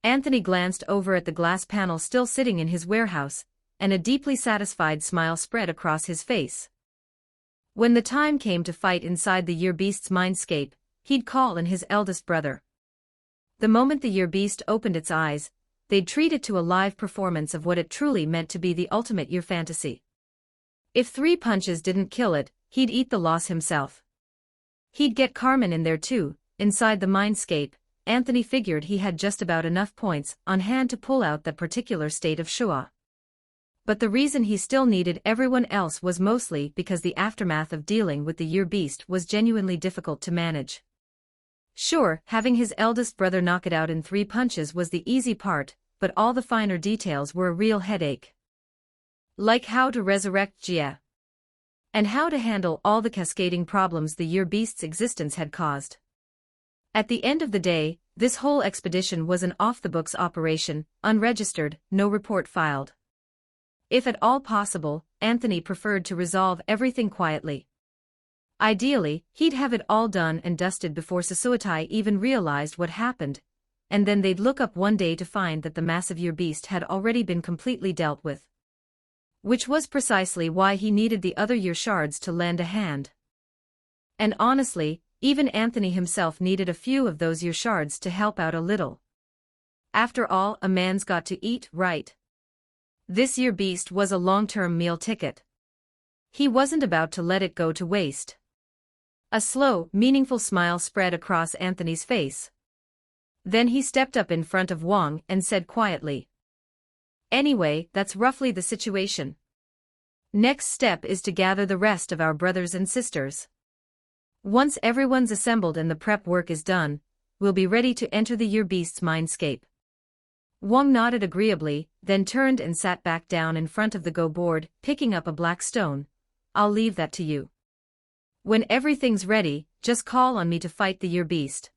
Anthony glanced over at the glass panel still sitting in his warehouse, and a deeply satisfied smile spread across his face. When the time came to fight inside the Year Beast's mindscape, he'd call in his eldest brother. The moment the Year Beast opened its eyes, they'd treat it to a live performance of what it truly meant to be the ultimate year fantasy. If 3 punches didn't kill it, he'd eat the loss himself. He'd get Carmen in there too, inside the mindscape. Anthony figured he had just about enough points on hand to pull out that particular state of Shua. But the reason he still needed everyone else was mostly because the aftermath of dealing with the Year Beast was genuinely difficult to manage. Sure, having his eldest brother knock it out in 3 punches was the easy part, but all the finer details were a real headache. Like how to resurrect Jia. and how to handle all the cascading problems the year beast's existence had caused. At the end of the day, this whole expedition was an off-the-books operation, unregistered, no report filed. If at all possible, Anthony preferred to resolve everything quietly. Ideally, he'd have it all done and dusted before Sasuotai even realized what happened, and then they'd look up one day to find that the massive year beast had already been completely dealt with. Which was precisely why he needed the other year shards to lend a hand. And honestly, even Anthony himself needed a few of those year shards to help out a little. After all, a man's got to eat, right? This year beast was a long-term meal ticket. He wasn't about to let it go to waste. A slow, meaningful smile spread across Anthony's face. Then he stepped up in front of Wang and said quietly, "Anyway, that's roughly the situation. Next step is to gather the rest of our brothers and sisters. Once everyone's assembled and the prep work is done, we'll be ready to enter the year beast's mindscape." Wang nodded agreeably, then turned and sat back down in front of the go board, picking up a black stone. "I'll leave that to you. When everything's ready, just call on me to fight the year beast."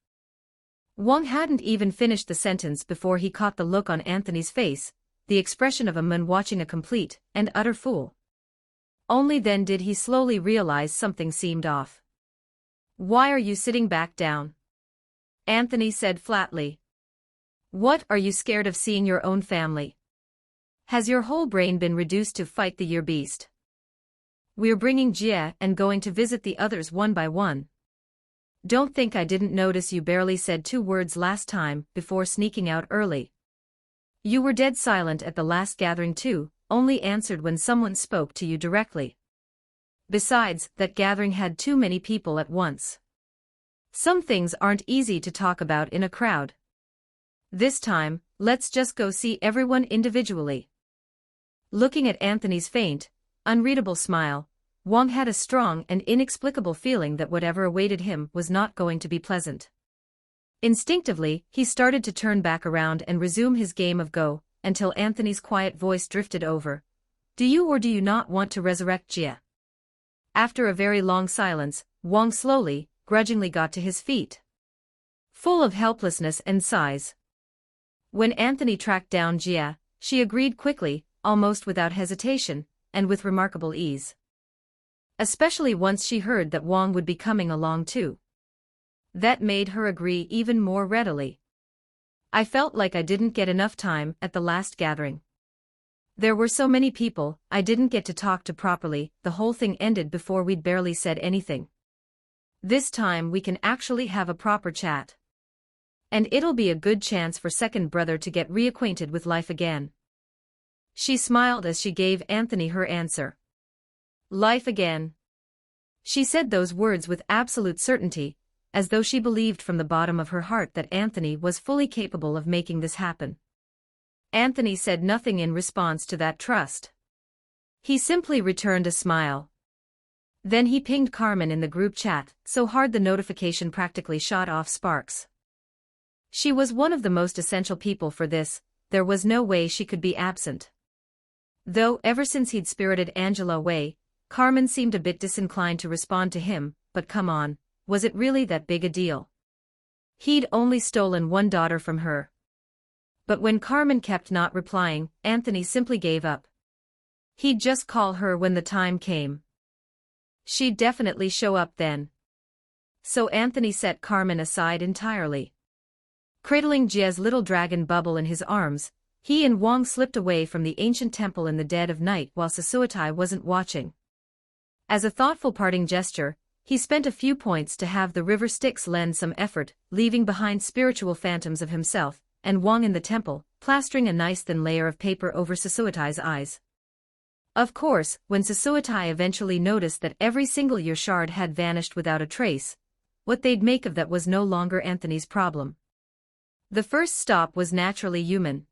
Wang hadn't even finished the sentence before he caught the look on Anthony's face, the expression of a man watching a complete and utter fool. Only then did he slowly realize something seemed off. "Why are you sitting back down?" Anthony said flatly. "What, are you scared of seeing your own family? Has your whole brain been reduced to fight the year beast? We're bringing Jie and going to visit the others one by one. Don't think I didn't notice you barely said 2 words last time before sneaking out early. You were dead silent at the last gathering too, only answered when someone spoke to you directly. Besides, that gathering had too many people at once. Some things aren't easy to talk about in a crowd. This time, let's just go see everyone individually." Looking at Anthony's faint, unreadable smile, Wang had a strong and inexplicable feeling that whatever awaited him was not going to be pleasant. Instinctively, he started to turn back around and resume his game of Go, until Anthony's quiet voice drifted over. "Do you or do you not want to resurrect Jie?" After a very long silence, Wang slowly, grudgingly got to his feet, full of helplessness and sighs. When Anthony tracked down Jie, she agreed quickly, almost without hesitation, and with remarkable ease. Especially once she heard that Wang would be coming along too. That made her agree even more readily. "I felt like I didn't get enough time at the last gathering. There were so many people, I didn't get to talk to properly, the whole thing ended before we'd barely said anything. This time we can actually have a proper chat. And it'll be a good chance for second brother to get reacquainted with life again." She smiled as she gave Anthony her answer. "Life again." She said those words with absolute certainty, as though she believed from the bottom of her heart that Anthony was fully capable of making this happen. Anthony said nothing in response to that trust. He simply returned a smile. Then he pinged Carmen in the group chat, so hard the notification practically shot off sparks. She was one of the most essential people for this, there was no way she could be absent. Though, ever since he'd spirited Angela away, Carmen seemed a bit disinclined to respond to him, but come on, was it really that big a deal? He'd only stolen 1 daughter from her. But when Carmen kept not replying, Anthony simply gave up. He'd just call her when the time came. She'd definitely show up then. So Anthony set Carmen aside entirely. Cradling Jie's little dragon bubble in his arms, he and Wang slipped away from the ancient temple in the dead of night while Sasuotai wasn't watching. As a thoughtful parting gesture, he spent a few points to have the river Styx lend some effort, leaving behind spiritual phantoms of himself and Wang in the temple, plastering a nice thin layer of paper over Sasuotai's eyes. Of course, when Sasuotai eventually noticed that every single year shard had vanished without a trace, what they'd make of that was no longer Anthony's problem. The first stop was naturally human.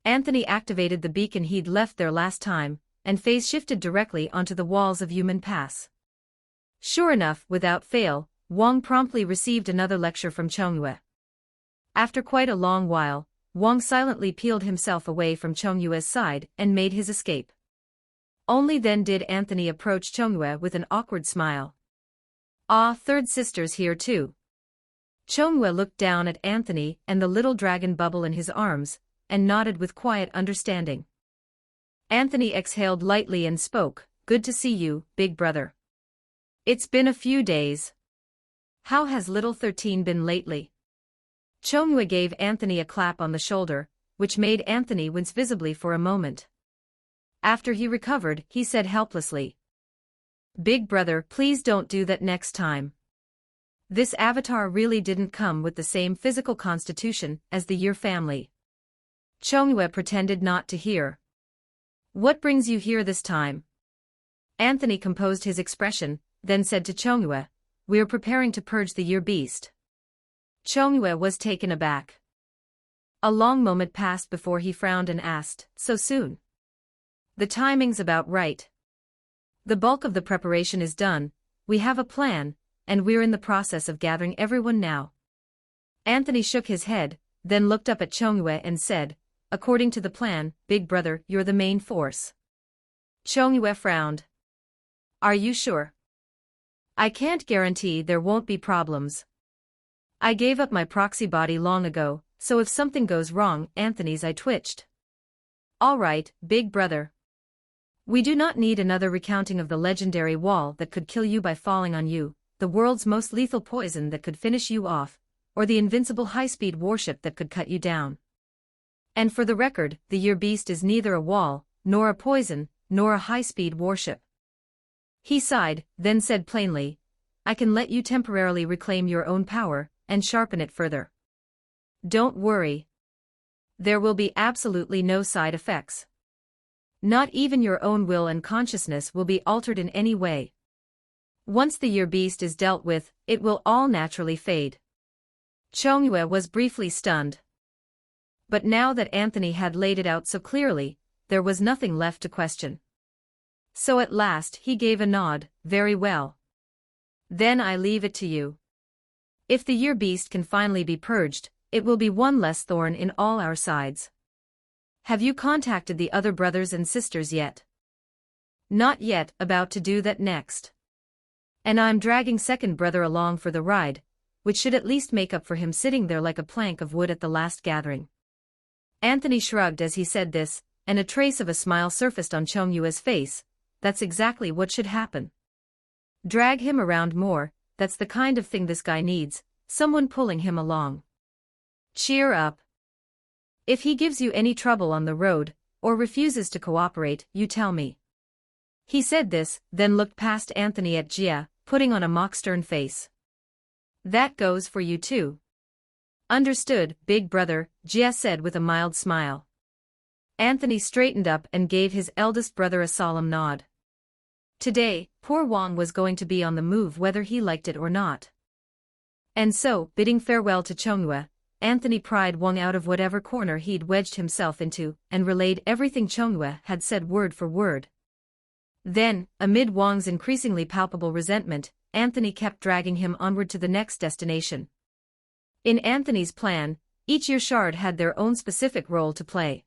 Anthony activated the beacon he'd left there last time, and phase shifted directly onto the walls of Human Pass. Sure enough, without fail, Wang promptly received another lecture from Chongyue. After quite a long while, Wang silently peeled himself away from Chongyue's side and made his escape. Only then did Anthony approach Chongyue with an awkward smile. "Ah, third sister's here too." Chongyue looked down at Anthony and the little dragon bubble in his arms, and nodded with quiet understanding. Anthony exhaled lightly and spoke, "Good to see you, big brother. It's been a few days. How has little 13 been lately?" Chongyue gave Anthony a clap on the shoulder, which made Anthony wince visibly for a moment. After he recovered, he said helplessly, "Big brother, please don't do that next time. This avatar really didn't come with the same physical constitution as the Year family." Chongyue pretended not to hear. "What brings you here this time?" Anthony composed his expression, then said to Chongyue, "We're preparing to purge the Year beast." Chongyue was taken aback. A long moment passed before he frowned and asked, "So soon?" "The timing's about right. The bulk of the preparation is done, we have a plan, and we're in the process of gathering everyone now." Anthony shook his head, then looked up at Chongyue and said, "According to the plan, big brother, you're the main force." Chongyue frowned. "Are you sure?" "I can't guarantee there won't be problems. I gave up my proxy body long ago, so if something goes wrong," Anthony's eye twitched. "All right, big brother. We do not need another recounting of the legendary wall that could kill you by falling on you, the world's most lethal poison that could finish you off, or the invincible high-speed warship that could cut you down. And for the record, the Year Beast is neither a wall, nor a poison, nor a high-speed warship." He sighed, then said plainly, "I can let you temporarily reclaim your own power, and sharpen it further. Don't worry. There will be absolutely no side effects. Not even your own will and consciousness will be altered in any way. Once the Year Beast is dealt with, it will all naturally fade." Chongyue was briefly stunned. But now that Anthony had laid it out so clearly, there was nothing left to question. So at last he gave a nod, "Very well. Then I leave it to you. If the Year Beast can finally be purged, it will be one less thorn in all our sides. Have you contacted the other brothers and sisters yet?" "Not yet, about to do that next. And I'm dragging second brother along for the ride, which should at least make up for him sitting there like a plank of wood at the last gathering." Anthony shrugged as he said this, and a trace of a smile surfaced on Chongyue's face. "That's exactly what should happen. Drag him around more, that's the kind of thing this guy needs, someone pulling him along. Cheer up. If he gives you any trouble on the road, or refuses to cooperate, you tell me." He said this, then looked past Anthony at Jia, putting on a mock stern face. "That goes for you too." "Understood, big brother," Jia said with a mild smile. Anthony straightened up and gave his eldest brother a solemn nod. Today, poor Wang was going to be on the move whether he liked it or not. And so, bidding farewell to Chongyue, Anthony pried Wang out of whatever corner he'd wedged himself into and relayed everything Chongyue had said word for word. Then, amid Wang's increasingly palpable resentment, Anthony kept dragging him onward to the next destination. In Anthony's plan, each Year Shard had their own specific role to play.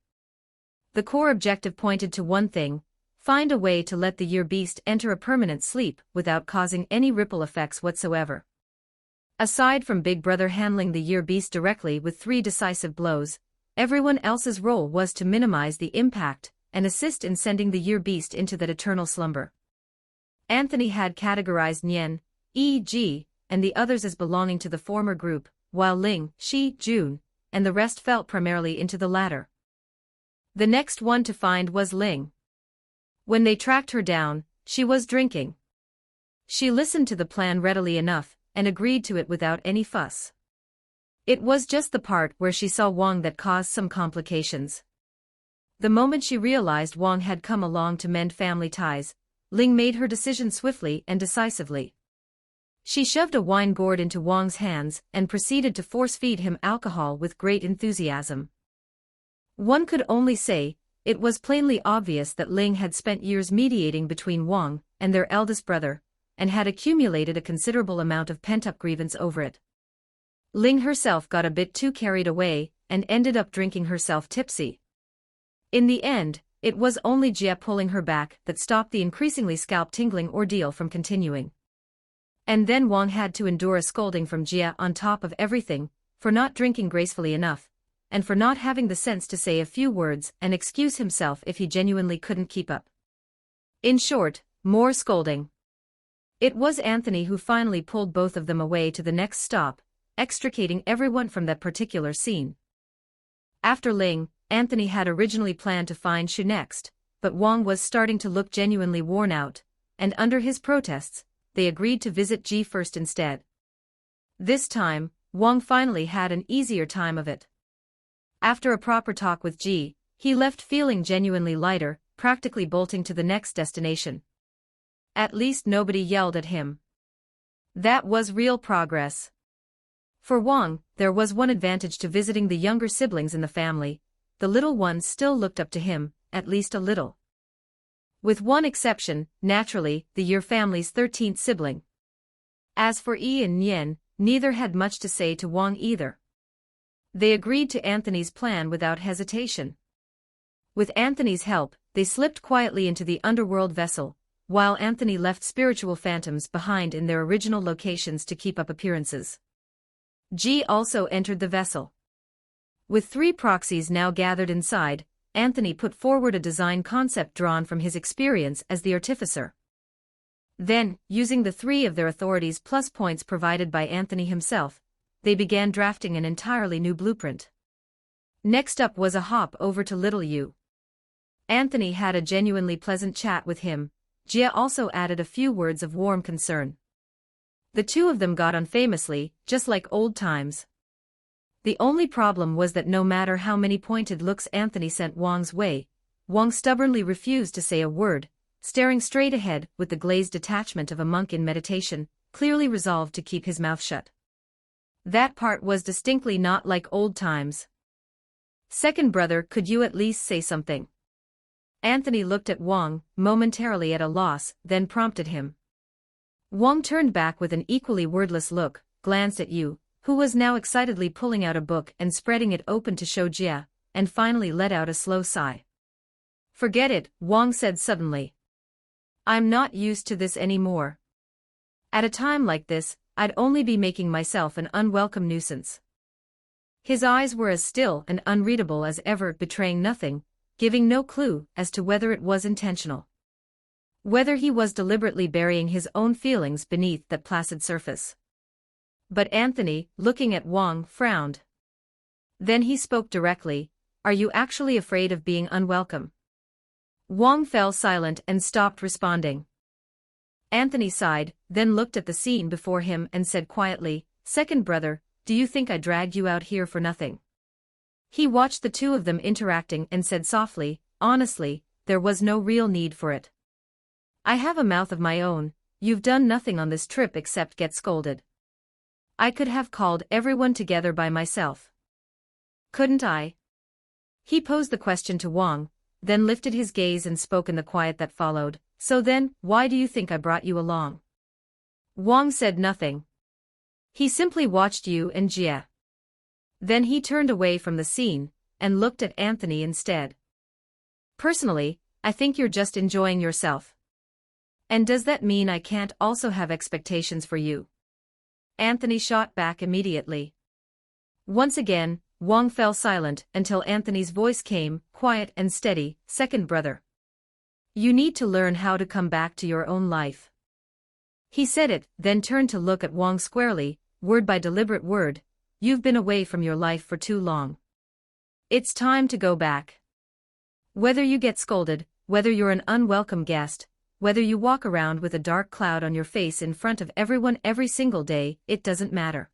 The core objective pointed to one thing: find a way to let the Year Beast enter a permanent sleep without causing any ripple effects whatsoever. Aside from Big Brother handling the Year Beast directly with 3 decisive blows, everyone else's role was to minimize the impact and assist in sending the Year Beast into that eternal slumber. Anthony had categorized Nian, E.g., and the others as belonging to the former group, while Ling, Shi, Jun, and the rest fell primarily into the latter. The next one to find was Ling. When they tracked her down, she was drinking. She listened to the plan readily enough, and agreed to it without any fuss. It was just the part where she saw Wang that caused some complications. The moment she realized Wang had come along to mend family ties, Ling made her decision swiftly and decisively. She shoved a wine gourd into Wang's hands and proceeded to force-feed him alcohol with great enthusiasm. One could only say, it was plainly obvious that Ling had spent years mediating between Wang and their eldest brother, and had accumulated a considerable amount of pent-up grievance over it. Ling herself got a bit too carried away, and ended up drinking herself tipsy. In the end, it was only Jia pulling her back that stopped the increasingly scalp-tingling ordeal from continuing. And then Wang had to endure a scolding from Jia on top of everything, for not drinking gracefully enough, and for not having the sense to say a few words and excuse himself if he genuinely couldn't keep up. In short, more scolding. It was Anthony who finally pulled both of them away to the next stop, extricating everyone from that particular scene. After Ling, Anthony had originally planned to find Shu next, but Wang was starting to look genuinely worn out, and under his protests, they agreed to visit Ji first instead. This time, Wang finally had an easier time of it. After a proper talk with Ji, he left feeling genuinely lighter, practically bolting to the next destination. At least nobody yelled at him. That was real progress. For Wang, there was one advantage to visiting the younger siblings in the family: the little ones still looked up to him, at least a little. With one exception, naturally, the Ye family's 13th sibling. As for Yi and Nian, neither had much to say to Wang either. They agreed to Anthony's plan without hesitation. With Anthony's help, they slipped quietly into the underworld vessel, while Anthony left spiritual phantoms behind in their original locations to keep up appearances. Ji also entered the vessel. With 3 proxies now gathered inside, Anthony put forward a design concept drawn from his experience as the artificer. Then, using the 3 of their authorities plus points provided by Anthony himself, they began drafting an entirely new blueprint. Next up was a hop over to Little Yu. Anthony had a genuinely pleasant chat with him. Jia also added a few words of warm concern. The two of them got on famously, just like old times. The only problem was that no matter how many pointed looks Anthony sent Wang's way, Wang stubbornly refused to say a word, staring straight ahead with the glazed detachment of a monk in meditation, clearly resolved to keep his mouth shut. That part was distinctly not like old times. "Second brother, could you at least say something?" Anthony looked at Wang, momentarily at a loss, then prompted him. Wang turned back with an equally wordless look, glanced at Yu, who was now excitedly pulling out a book and spreading it open to show Jia, and finally let out a slow sigh. "Forget it," Wang said suddenly. "I'm not used to this anymore. At a time like this, I'd only be making myself an unwelcome nuisance." His eyes were as still and unreadable as ever, betraying nothing, giving no clue as to whether it was intentional. Whether he was deliberately burying his own feelings beneath that placid surface. But Anthony, looking at Wang, frowned. Then he spoke directly. "Are you actually afraid of being unwelcome?" Wang fell silent and stopped responding. Anthony sighed, then looked at the scene before him and said quietly, "Second brother, do you think I dragged you out here for nothing?" He watched the two of them interacting and said softly, "Honestly, there was no real need for it. I have a mouth of my own. You've done nothing on this trip except get scolded. I could have called everyone together by myself. Couldn't I?" He posed the question to Wang, then lifted his gaze and spoke in the quiet that followed. "So then, why do you think I brought you along?" Wang said nothing. He simply watched Yu and Jia. Then he turned away from the scene, and looked at Anthony instead. "Personally, I think you're just enjoying yourself. And does that mean I can't also have expectations for you?" Anthony shot back immediately. Once again, Wang fell silent until Anthony's voice came, quiet and steady, "Second brother. You need to learn how to come back to your own life." He said it, then turned to look at Wang squarely, word by deliberate word. "You've been away from your life for too long. It's time to go back. Whether you get scolded, whether you're an unwelcome guest, whether you walk around with a dark cloud on your face in front of everyone every single day, it doesn't matter.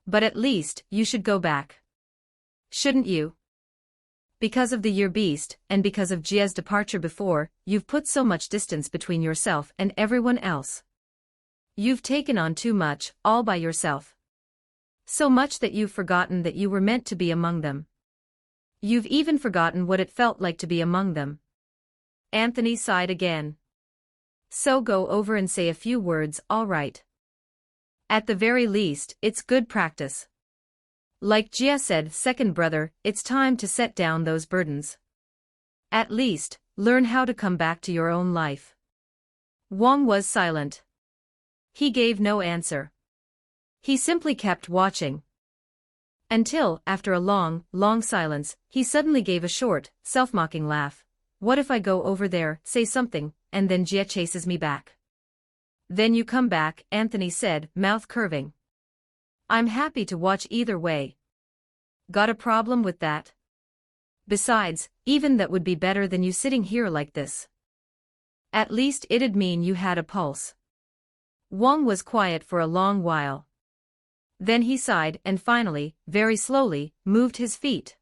But at least, you should go back. Shouldn't you? Because of the Year Beast, and because of Jia's departure before, you've put so much distance between yourself and everyone else. You've taken on too much, all by yourself. So much that you've forgotten that you were meant to be among them. You've even forgotten what it felt like to be among them." Anthony sighed again. "So go over and say a few words, all right. At the very least, it's good practice. Like Jia said, second brother, it's time to set down those burdens. At least, learn how to come back to your own life. Wang was silent. He gave no answer. He simply kept watching. Until, after a long, long silence, he suddenly gave a short, self-mocking laugh. What if I go over there, say something, and then Jia chases me back? Then you come back, Anthony said, mouth curving. I'm happy to watch either way. Got a problem with that? Besides, even that would be better than you sitting here like this. At least it'd mean you had a pulse. Wang was quiet for a long while. Then he sighed and finally, very slowly, moved his feet.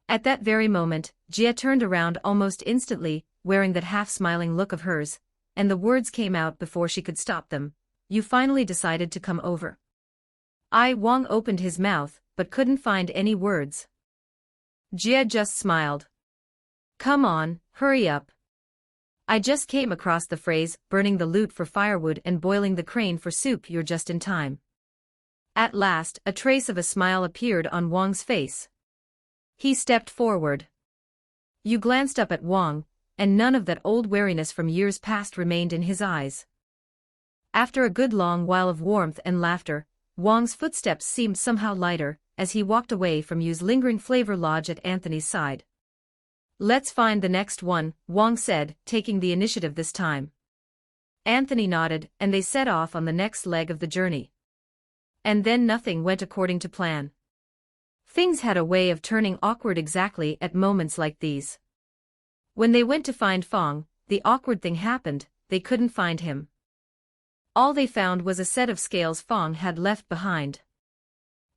At that very moment, Jia turned around almost instantly, wearing that half-smiling look of hers, and the words came out before she could stop them. You finally decided to come over. Wang opened his mouth, but couldn't find any words. Jia just smiled. Come on, hurry up. I just came across the phrase, burning the loot for firewood and boiling the crane for soup. You're just in time. At last, a trace of a smile appeared on Wang's face. He stepped forward. You glanced up at Wang, and none of that old wariness from years past remained in his eyes. After a good long while of warmth and laughter, Wang's footsteps seemed somehow lighter, as he walked away from Yu's lingering flavor lodge at Anthony's side. Let's find the next one, Wang said, taking the initiative this time. Anthony nodded, and they set off on the next leg of the journey. And then nothing went according to plan. Things had a way of turning awkward exactly at moments like these. When they went to find Fong, the awkward thing happened, they couldn't find him. All they found was a set of scales Fong had left behind.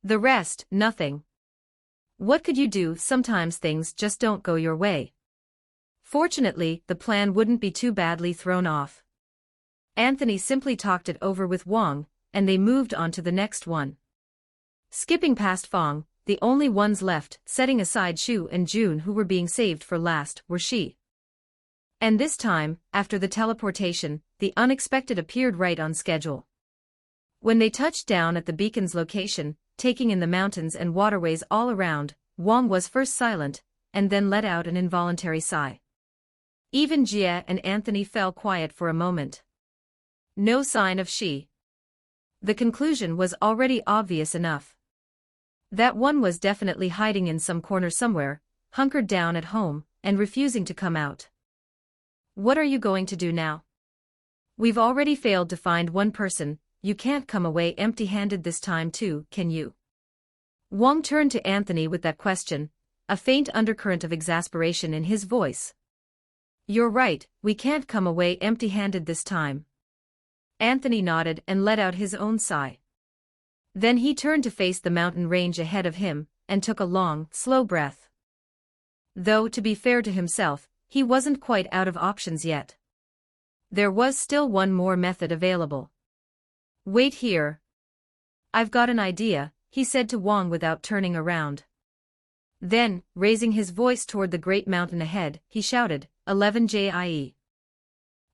The rest, nothing. What could you do? Sometimes things just don't go your way. Fortunately, the plan wouldn't be too badly thrown off. Anthony simply talked it over with Wang, and they moved on to the next one. Skipping past Fong, the only ones left, setting aside Shu and June who were being saved for last, were she. And this time, after the teleportation, the unexpected appeared right on schedule. When they touched down at the beacon's location, taking in the mountains and waterways all around, Wang was first silent, and then let out an involuntary sigh. Even Jia and Anthony fell quiet for a moment. No sign of she. The conclusion was already obvious enough. That one was definitely hiding in some corner somewhere, hunkered down at home, and refusing to come out. What are you going to do now? We've already failed to find one person. You can't come away empty-handed this time too, can you? Wang turned to Anthony with that question, a faint undercurrent of exasperation in his voice. You're right, we can't come away empty-handed this time. Anthony nodded and let out his own sigh. Then he turned to face the mountain range ahead of him, and took a long, slow breath. Though, to be fair to himself, he wasn't quite out of options yet. There was still one more method available. Wait here. I've got an idea, he said to Wang without turning around. Then, raising his voice toward the great mountain ahead, he shouted, 11 JIE.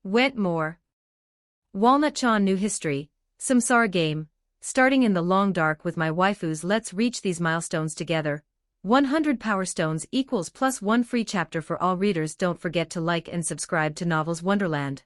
Wentmore. Walnut-chan new history, Samsara game, starting in the long dark with my waifus. Let's reach these milestones together. 100 power stones equals +1 free chapter for all readers. Don't forget to like and subscribe to Novels Wonderland.